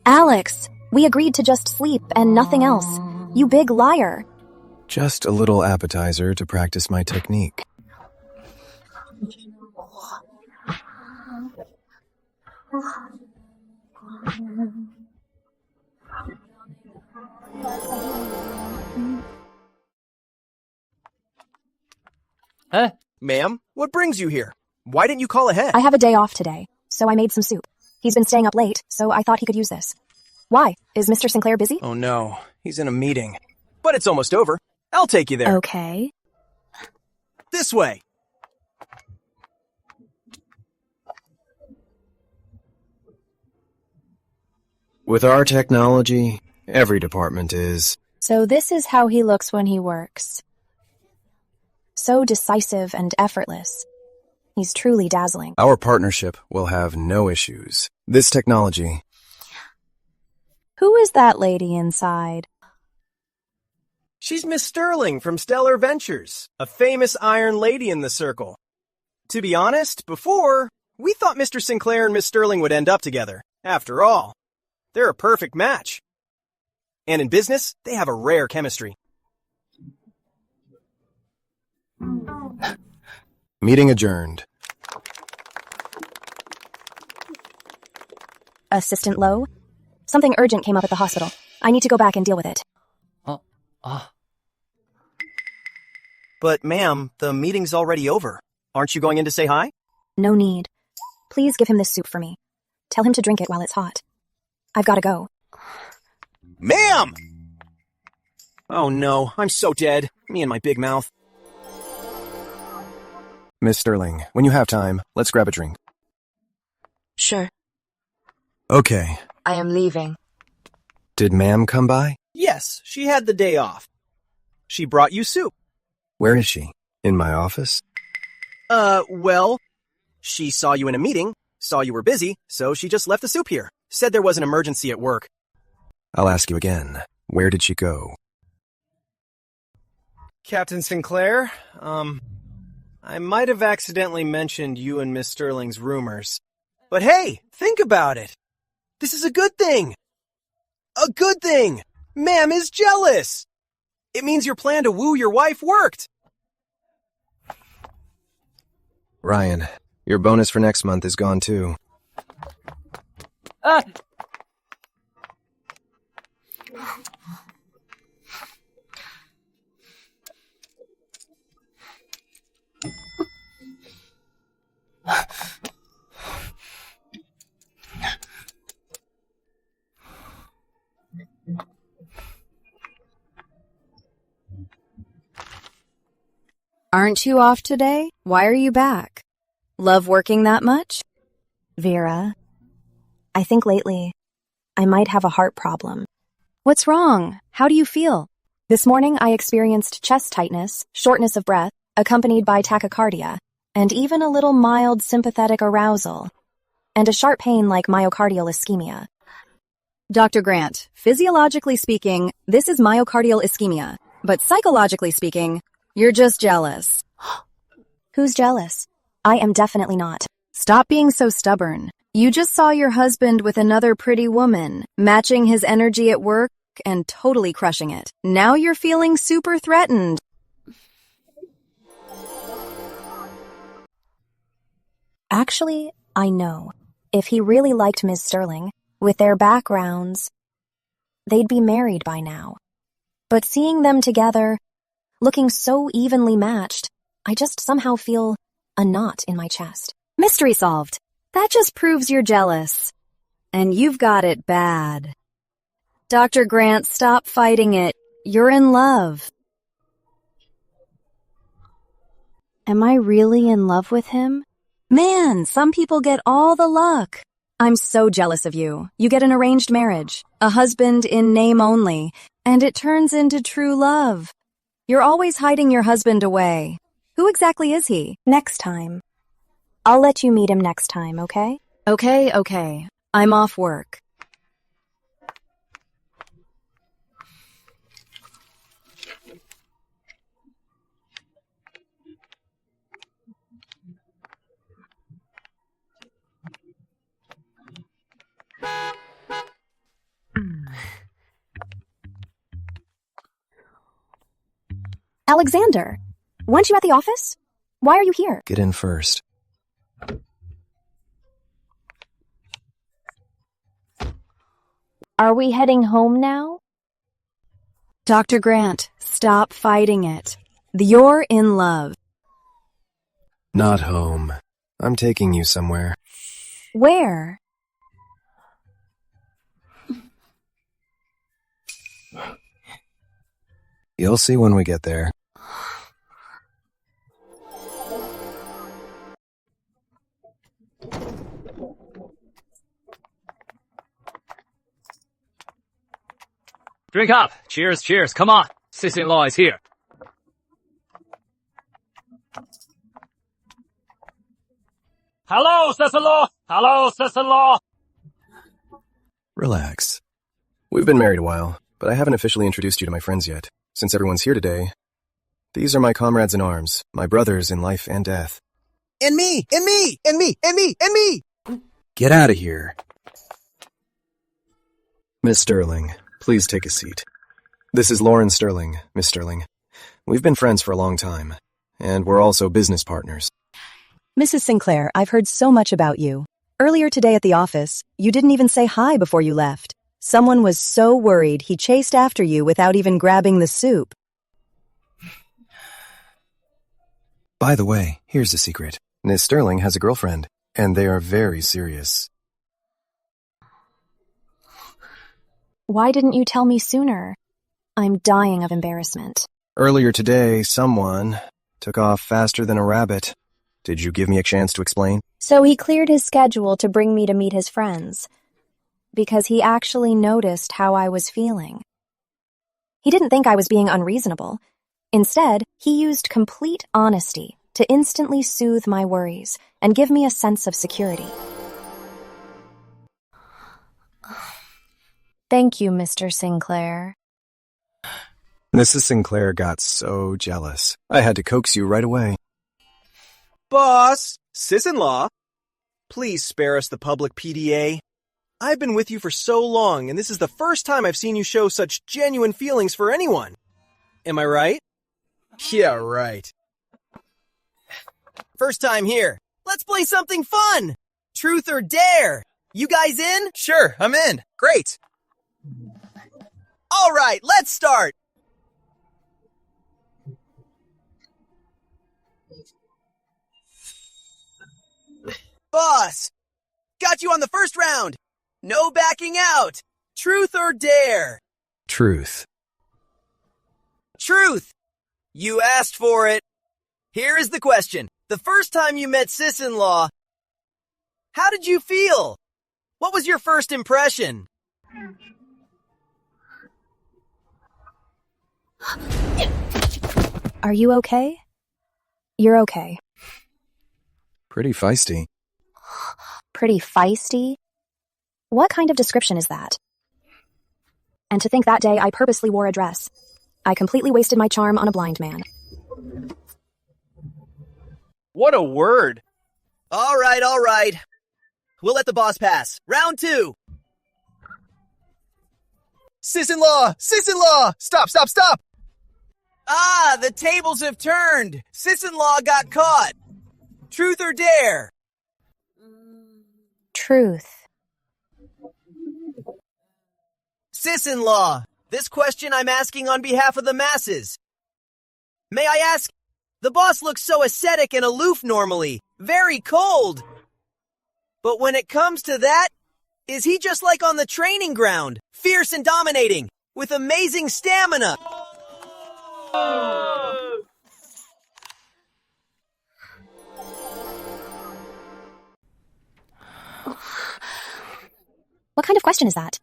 Alex, we agreed to just sleep and nothing else. You big liar. Just a little appetizer to practice my technique. Huh? Ma'am, what brings you here? Why didn't you call ahead? I have a day off today, so I made some soup. He's been staying up late, so I thought he could use this. Why? Is Mr. Sinclair busy? Oh no, he's in a meeting. But it's almost over. I'll take you there. Okay. This way. With our technology, every department is. So this is how he looks when he works. So decisive and effortless. He's truly dazzling. Our partnership will have no issues. This technology. Who is that lady inside? She's Miss Sterling from Stellar Ventures, a famous iron lady in the circle. To be honest, before, we thought Mr. Sinclair and Miss Sterling would end up together. After all, they're a perfect match. And in business, they have a rare chemistry. Meeting adjourned. Assistant Lowe? Something urgent came up at the hospital. I need to go back and deal with it. But ma'am, the meeting's already over. Aren't you going in to say hi? No need. Please give him this soup for me. Tell him to drink it while it's hot. I've got to go. Ma'am! Oh no, I'm so dead. Me and my big mouth. Miss Sterling, when you have time, let's grab a drink. Sure. Okay. I am leaving. Did ma'am come by? Yes, she had the day off. She brought you soup. Where is she? In my office? Well, she saw you in a meeting, saw you were busy, so she just left the soup here. Said there was an emergency at work. I'll ask you again. Where did she go? Captain Sinclair, I might have accidentally mentioned you and Miss Sterling's rumors. But hey, think about it. This is a good thing. A good thing! Ma'am is jealous! It means your plan to woo your wife worked! Ryan, your bonus for next month is gone too. Aren't you off today? Why are you back? Love working that much? Vera, I think lately I might have a heart problem. What's wrong? How do you feel? This morning I experienced chest tightness, shortness of breath, accompanied by tachycardia, and even a little mild sympathetic arousal, and a sharp pain like myocardial ischemia. Dr. Grant, physiologically speaking, this is myocardial ischemia, but psychologically speaking, you're just jealous. Who's jealous? I am definitely not. Stop being so stubborn. You just saw your husband with another pretty woman, matching his energy at work and totally crushing it. Now you're feeling super threatened. Actually, I know. If he really liked Ms. Sterling, with their backgrounds, they'd be married by now. But seeing them together, looking so evenly matched, I just somehow feel a knot in my chest. Mystery solved. That just proves you're jealous. And you've got it bad. Dr. Grant, stop fighting it. You're in love. Am I really in love with him? Man, some people get all the luck. I'm so jealous of you. You get an arranged marriage, a husband in name only, and it turns into true love. You're always hiding your husband away. Who exactly is he? Next time. I'll let you meet him next time, okay? Okay. I'm off work. Alexander, weren't you at the office? Why are you here? Get in first. Are we heading home now? Dr. Grant, stop fighting it. You're in love. Not home. I'm taking you somewhere. Where? You'll see when we get there. Drink up! Cheers! Come on! Sis-in-law is here. Hello, sis-in-law! Relax. We've been married a while, but I haven't officially introduced you to my friends yet. Since everyone's here today, these are my comrades in arms, my brothers in life and death. And me! Get out of here. Miss Sterling, Please take a seat. This is Lauren Sterling, Miss Sterling. We've been friends for a long time, and we're also business partners. Mrs. Sinclair, I've heard so much about you. Earlier today at the office, you didn't even say hi before you left. Someone was so worried he chased after you without even grabbing the soup. By the way, here's a secret. Miss Sterling has a girlfriend, and they are very serious. Why didn't you tell me sooner? I'm dying of embarrassment. Earlier today, someone took off faster than a rabbit. Did you give me a chance to explain? So he cleared his schedule to bring me to meet his friends. Because he actually noticed how I was feeling. He didn't think I was being unreasonable. Instead, he used complete honesty to instantly soothe my worries and give me a sense of security. Thank you, Mr. Sinclair. Mrs. Sinclair got so jealous. I had to coax you right away. Boss! Sis-in-law! Please spare us the public PDA. I've been with you for so long, and this is the first time I've seen you show such genuine feelings for anyone. Am I right? Yeah, right. First time here. Let's play something fun! Truth or dare! You guys in? Sure, I'm in. Great. All right, let's start! Boss! Got you on the first round! No backing out! Truth or dare? Truth. Truth! You asked for it. Here is the question. The first time you met sis-in-law, how did you feel? What was your first impression? Are you okay? You're okay. Pretty feisty. Pretty feisty? What kind of description is that? And to think that day I purposely wore a dress. I completely wasted my charm on a blind man. What a word. All right. We'll let the boss pass. Round 2. Sis-in-law! Sis-in-law! Stop! Ah, the tables have turned. Sis-in-law got caught. Truth or dare? Truth. Sis-in-law, this question I'm asking on behalf of the masses. May I ask, the boss looks so ascetic and aloof normally, very cold. But when it comes to that, is he just like on the training ground, fierce and dominating, with amazing stamina? What kind of question is that?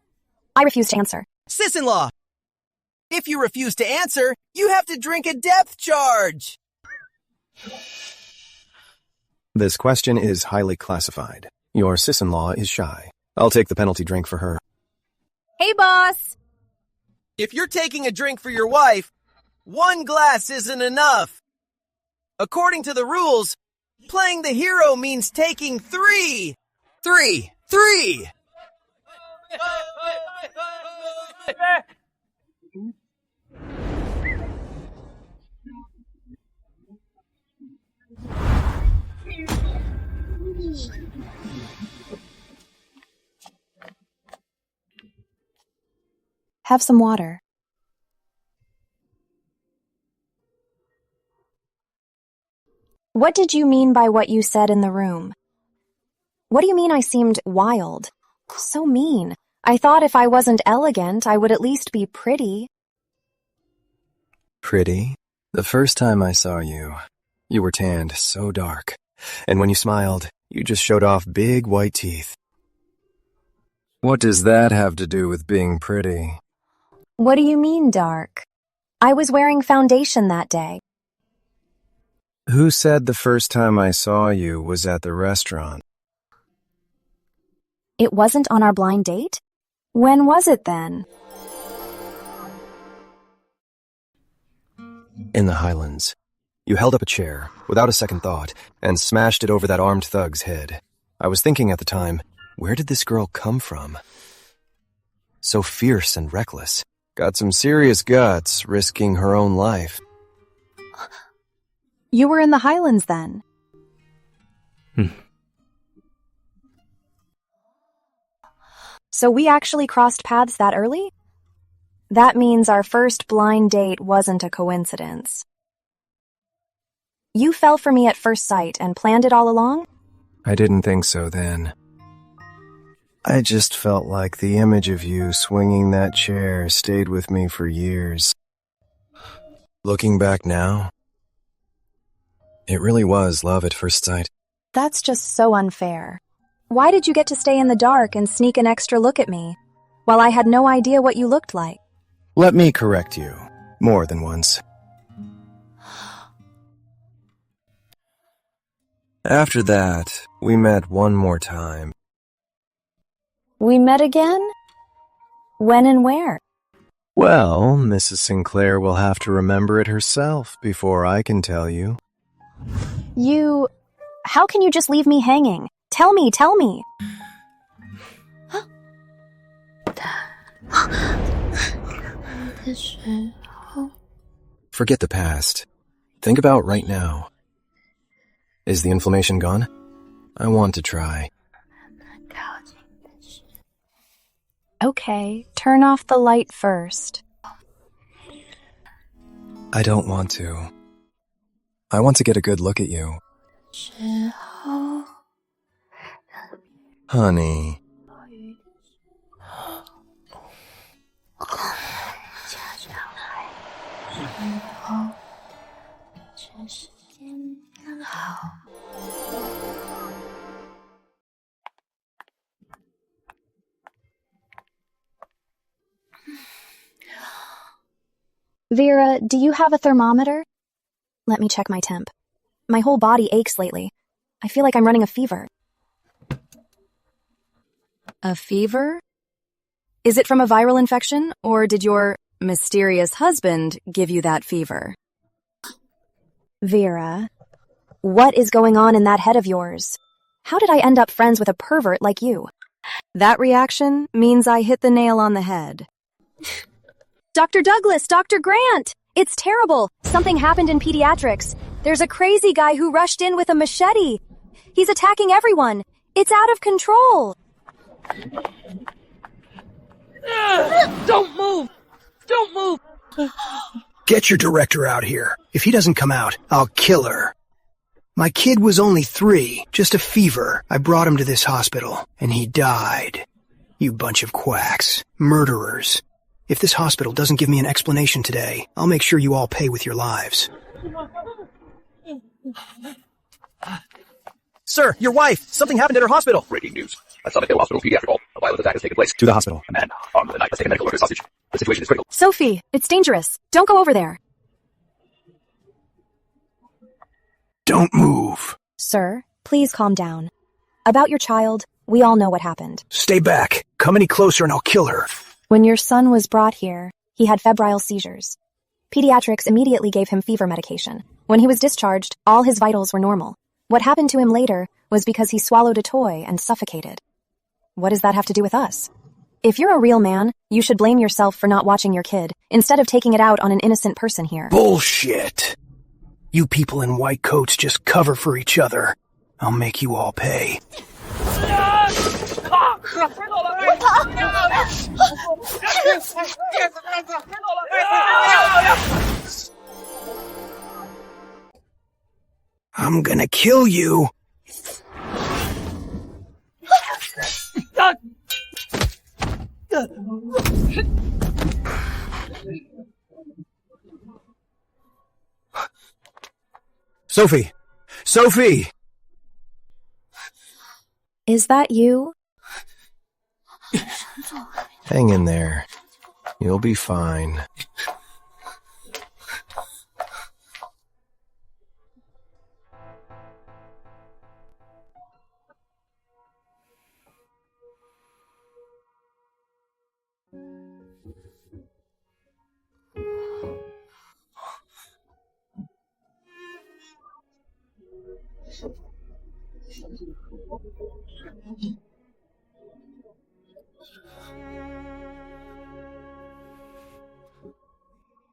I refuse to answer. Sis-in-law, if you refuse to answer, you have to drink a depth charge. This question is highly classified. Your sis-in-law is shy. I'll take the penalty drink for her. Hey, boss! If you're taking a drink for your wife, 1 glass isn't enough. According to the rules, playing the hero means taking 3. 3! Have some water. What did you mean by what you said in the room? What do you mean I seemed wild? So mean. I thought if I wasn't elegant, I would at least be pretty. Pretty? The first time I saw you, you were tanned so dark. And when you smiled, you just showed off big white teeth. What does that have to do with being pretty? What do you mean, dark? I was wearing foundation that day. Who said the first time I saw you was at the restaurant? It wasn't on our blind date? When was it then? In the Highlands. You held up a chair, without a second thought, and smashed it over that armed thug's head. I was thinking at the time, where did this girl come from? So fierce and reckless. Got some serious guts, risking her own life. You were in the Highlands then? So we actually crossed paths that early? That means our first blind date wasn't a coincidence. You fell for me at first sight and planned it all along? I didn't think so then. I just felt like the image of you swinging that chair stayed with me for years. Looking back now, it really was love at first sight. That's just so unfair. Why did you get to stay in the dark and sneak an extra look at me, while I had no idea what you looked like? Let me correct you, more than once. After that, we met one more time. We met again? When and where? Well, Mrs. Sinclair will have to remember it herself before I can tell you. How can you just leave me hanging? Tell me! Forget the past. Think about right now. Is the inflammation gone? I want to try. Okay, turn off the light first. I don't want to. I want to get a good look at you. Honey. Vera, do you have a thermometer? Let me check my temp. My whole body aches lately. I feel like I'm running a fever. A fever? Is it from a viral infection, or did your mysterious husband give you that fever? Vera, what is going on in that head of yours? How did I end up friends with a pervert like you? That reaction means I hit the nail on the head. Dr. Douglas, Dr. Grant! It's terrible. Something happened in pediatrics. There's a crazy guy who rushed in with a machete. He's attacking everyone. It's out of control. Don't move! Don't move! Get your director out here. If he doesn't come out, I'll kill her. My kid was only 3, just a fever. I brought him to this hospital, and he died. You bunch of quacks. Murderers. If this hospital doesn't give me an explanation today, I'll make sure you all pay with your lives. Sir, your wife! Something happened at her hospital! Breaking news. A Summit Hill Hospital pediatric hall. A violent attack has taken place. To the hospital. A man, armed with a knife, has taken medical workers hostage. The situation is critical. Sophie, it's dangerous. Don't go over there. Don't move. Sir, please calm down. About your child, we all know what happened. Stay back. Come any closer and I'll kill her. When your son was brought here, he had febrile seizures. Pediatrics immediately gave him fever medication. When he was discharged, all his vitals were normal. What happened to him later was because he swallowed a toy and suffocated. What does that have to do with us? If you're a real man, you should blame yourself for not watching your kid, instead of taking it out on an innocent person here. Bullshit. You people in white coats just cover for each other. I'll make you all pay. I'm gonna kill you. Sophie! Sophie! Is that you? Hang in there. You'll be fine.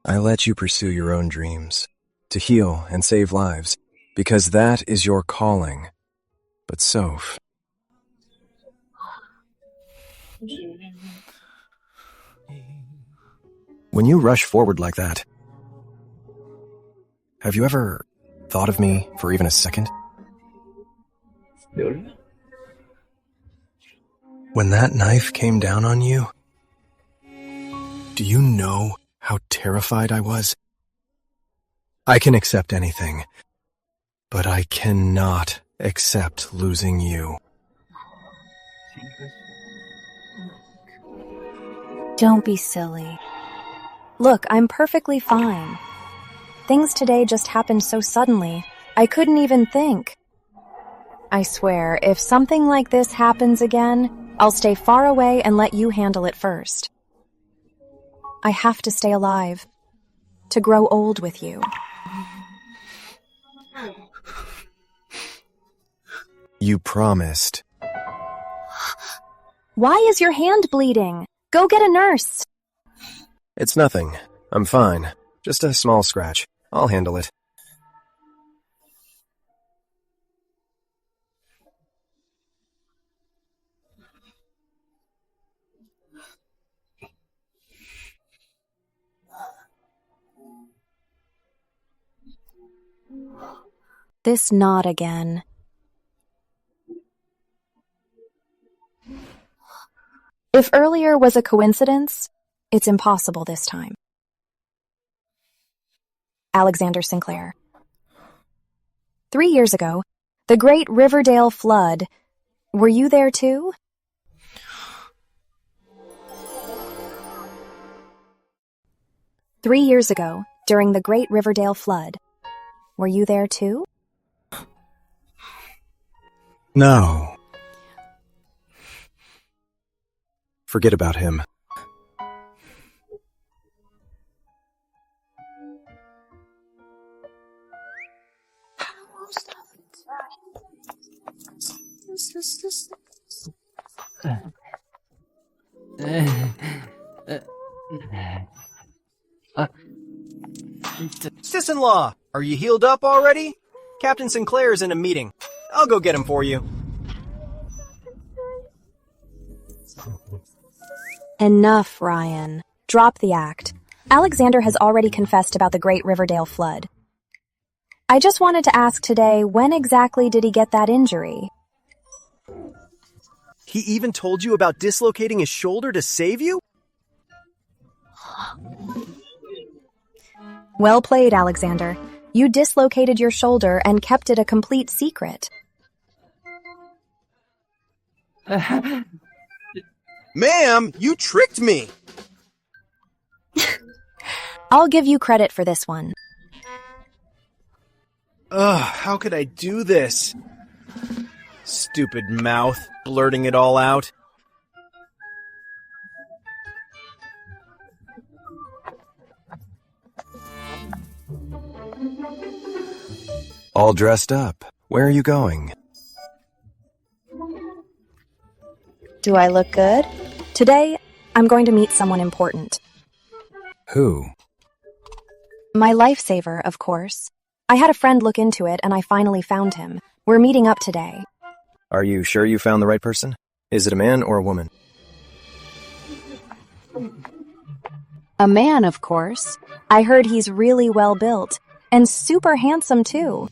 I let you pursue your own dreams, to heal and save lives, because that is your calling. But Soph... When you rush forward like that, have you ever thought of me for even a second? When that knife came down on you, do you know how terrified I was? I can accept anything, but I cannot accept losing you. Don't be silly. Look, I'm perfectly fine. Things today just happened so suddenly, I couldn't even think. I swear, if something like this happens again, I'll stay far away and let you handle it first. I have to stay alive, to grow old with you. You promised. Why is your hand bleeding? Go get a nurse. It's nothing. I'm fine. Just a small scratch. I'll handle it. This knot again. If earlier was a coincidence, it's impossible this time. Alexander Sinclair. 3 years ago, the Great Riverdale Flood. Were you there too? Three years ago, during the Great Riverdale Flood. Were you there too? No. Forget about him. Sis-in-law, are you healed up already? Captain Sinclair is in a meeting. I'll go get him for you. Enough, Ryan. Drop the act. Alexander has already confessed about the Great Riverdale Flood. I just wanted to ask today, when exactly did he get that injury? He even told you about dislocating his shoulder to save you? Well played, Alexander. You dislocated your shoulder and kept it a complete secret. Ma'am, you tricked me! I'll give you credit for this one. Ugh, how could I do this? Stupid mouth, blurting it all out. All dressed up. Where are you going? Do I look good? Today, I'm going to meet someone important. Who? My lifesaver, of course. I had a friend look into it and I finally found him. We're meeting up today. Are you sure you found the right person? Is it a man or a woman? A man, of course. I heard he's really well built and super handsome too.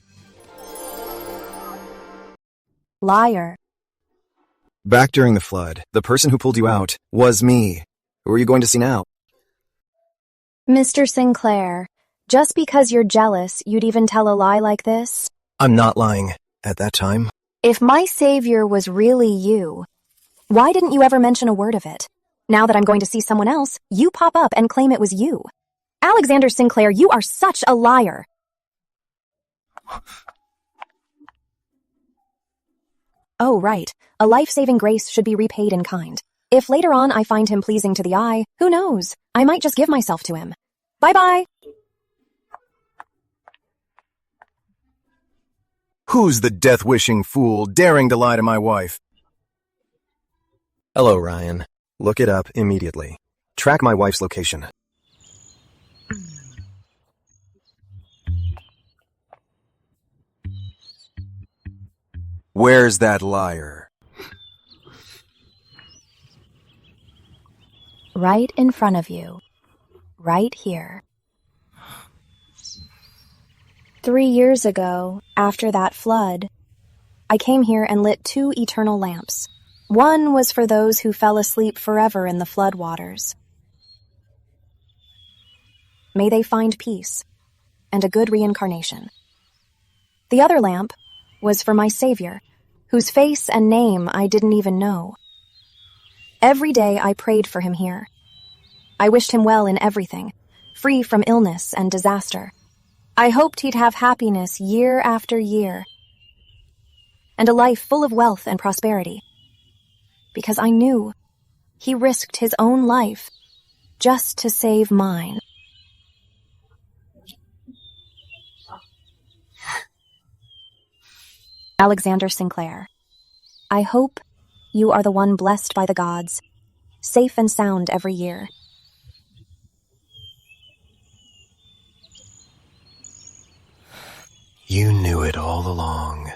Liar. Back during the flood, the person who pulled you out was me. Who are you going to see now? Mr. Sinclair, just because you're jealous, you'd even tell a lie like this? I'm not lying. At that time, If my savior was really you, why didn't you ever mention a word of it? Now that I'm going to see someone else, you pop up and claim it was you. Alexander Sinclair, you are such a liar. Oh, right. A life-saving grace should be repaid in kind. If later on I find him pleasing to the eye, who knows? I might just give myself to him. Bye-bye. Who's the death-wishing fool daring to lie to my wife? Hello, Ryan. Look it up immediately. Track my wife's location. Where's that liar? Right in front of you. Right here. 3 years ago, after that flood, I came here and lit 2 eternal lamps. One was for those who fell asleep forever in the flood waters. May they find peace and a good reincarnation. The other lamp was for my Savior, whose face and name I didn't even know. Every day I prayed for him here. I wished him well in everything, free from illness and disaster. I hoped he'd have happiness year after year, and a life full of wealth and prosperity, because I knew he risked his own life just to save mine. Alexander Sinclair, I hope you are the one blessed by the gods, safe and sound every year. You knew it all along.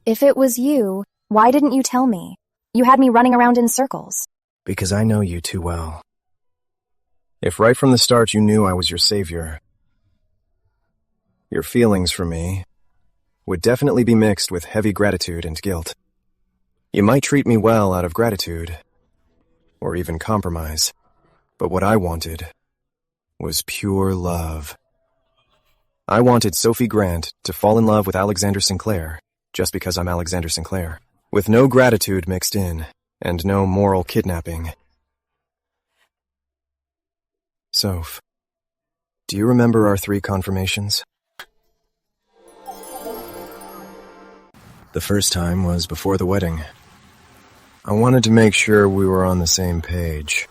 If it was you, why didn't you tell me? You had me running around in circles. Because I know you too well. If right from the start you knew I was your savior, your feelings for me would definitely be mixed with heavy gratitude and guilt. You might treat me well out of gratitude, or even compromise, but what I wanted was pure love. I wanted Sophie Grant to fall in love with Alexander Sinclair, just because I'm Alexander Sinclair, with no gratitude mixed in, and no moral kidnapping. Soph, do you remember our 3 confirmations? The first time was before the wedding. I wanted to make sure we were on the same page.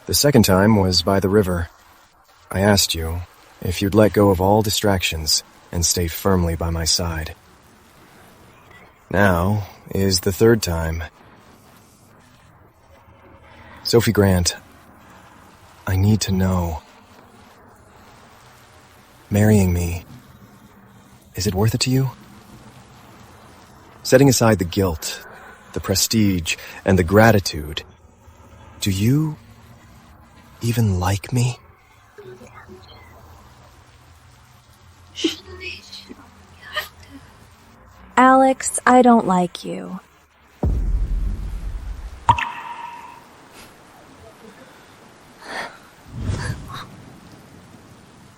The second time was by the river. I asked you if you'd let go of all distractions and stay firmly by my side. Now is the third time. Sophie Grant, I need to know. Marrying me, is it worth it to you? Setting aside the guilt, the prestige, and the gratitude, do you even like me? Alex, I don't like you.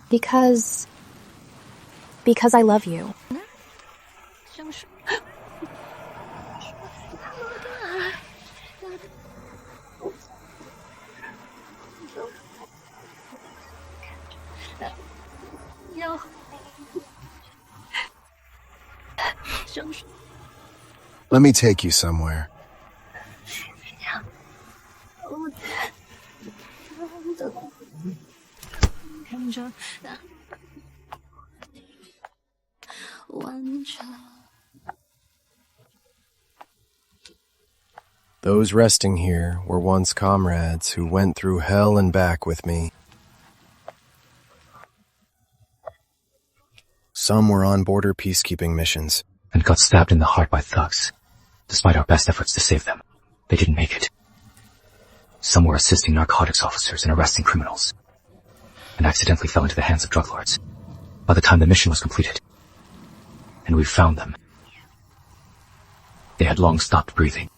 Because I love you. Let me take you somewhere. Those resting here were once comrades who went through hell and back with me. Some were on border peacekeeping missions. And got stabbed in the heart by thugs. Despite our best efforts to save them, they didn't make it. Some were assisting narcotics officers in arresting criminals, and accidentally fell into the hands of drug lords by the time the mission was completed. And we found them. They had long stopped breathing.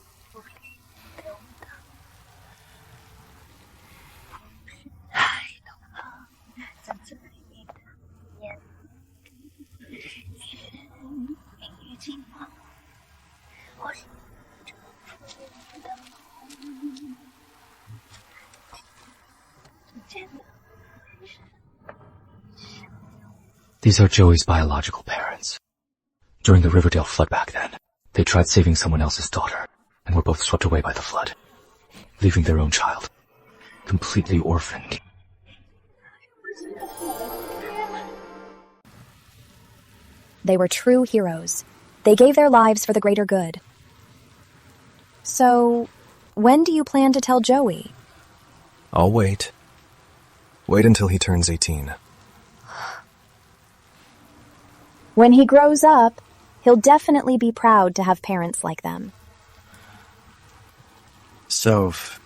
These are Joey's biological parents. During the Riverdale flood back then, they tried saving someone else's daughter, and were both swept away by the flood, leaving their own child, completely orphaned. They were true heroes. They gave their lives for the greater good. So, when do you plan to tell Joey? I'll wait. Wait until he turns 18. When he grows up, He'll definitely be proud to have parents like them. Soph,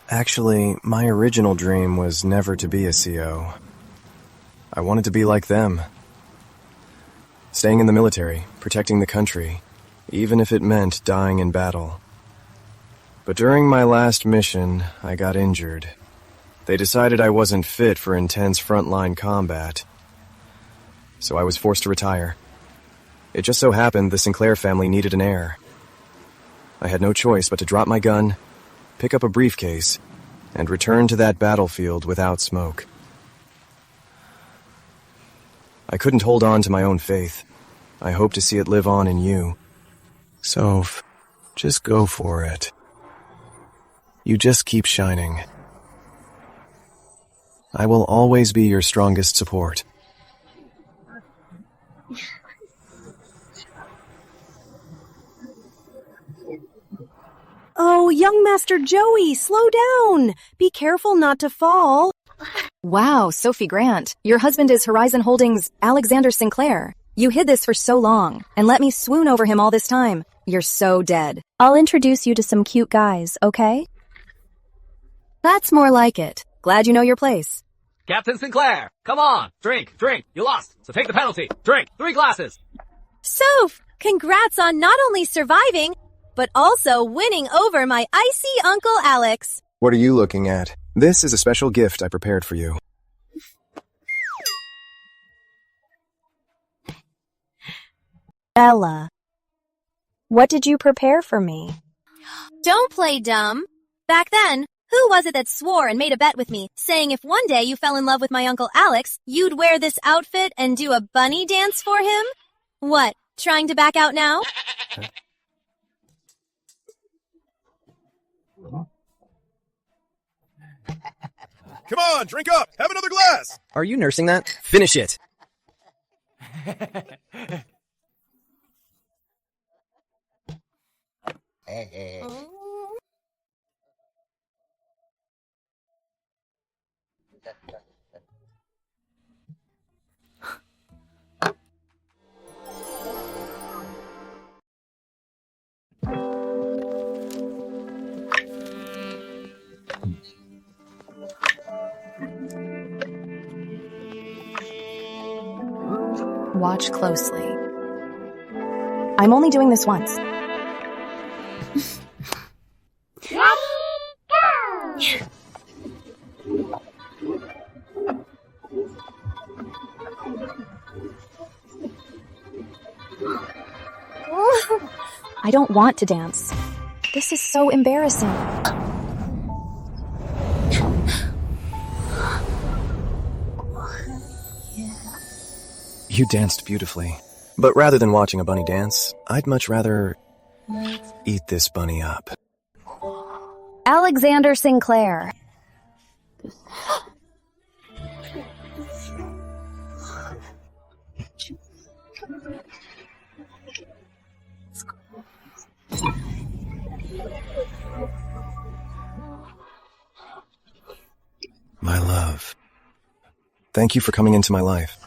actually, my original dream was never to be a CO. I wanted to be like them. Staying in the military, protecting the country, even if it meant dying in battle. But during my last mission, I got injured. They decided I wasn't fit for intense frontline combat, so I was forced to retire. It just so happened the Sinclair family needed an heir. I had no choice but to drop my gun, pick up a briefcase, and return to that battlefield without smoke. I couldn't hold on to my own faith. I hope to see it live on in you. Soph, just go for it. You just keep shining. I will always be your strongest support. Oh, young Master Joey, slow down. Be careful not to fall. Wow, Sophie Grant. Your husband is Horizon Holdings' Alexander Sinclair. You hid this for so long, and let me swoon over him all this time. You're so dead. I'll introduce you to some cute guys, okay? That's more like it. Glad you know your place. Captain Sinclair, come on. Drink. You lost, so take the penalty. Drink. 3 glasses. Soph, congrats on not only surviving, but also winning over my icy Uncle Alex. What are you looking at? This is a special gift I prepared for you. Ella, what did you prepare for me? Don't play dumb. Back then, who was it that swore and made a bet with me, saying if one day you fell in love with my Uncle Alex, you'd wear this outfit and do a bunny dance for him? What, trying to back out now? Come on, drink up! Have another glass! Are you nursing that? Finish it! Watch closely. I'm only doing this once. I don't want to dance. This is so embarrassing. You danced beautifully. But rather than watching a bunny dance, I'd much rather eat this bunny up. Alexander Sinclair. My love. Thank you for coming into my life.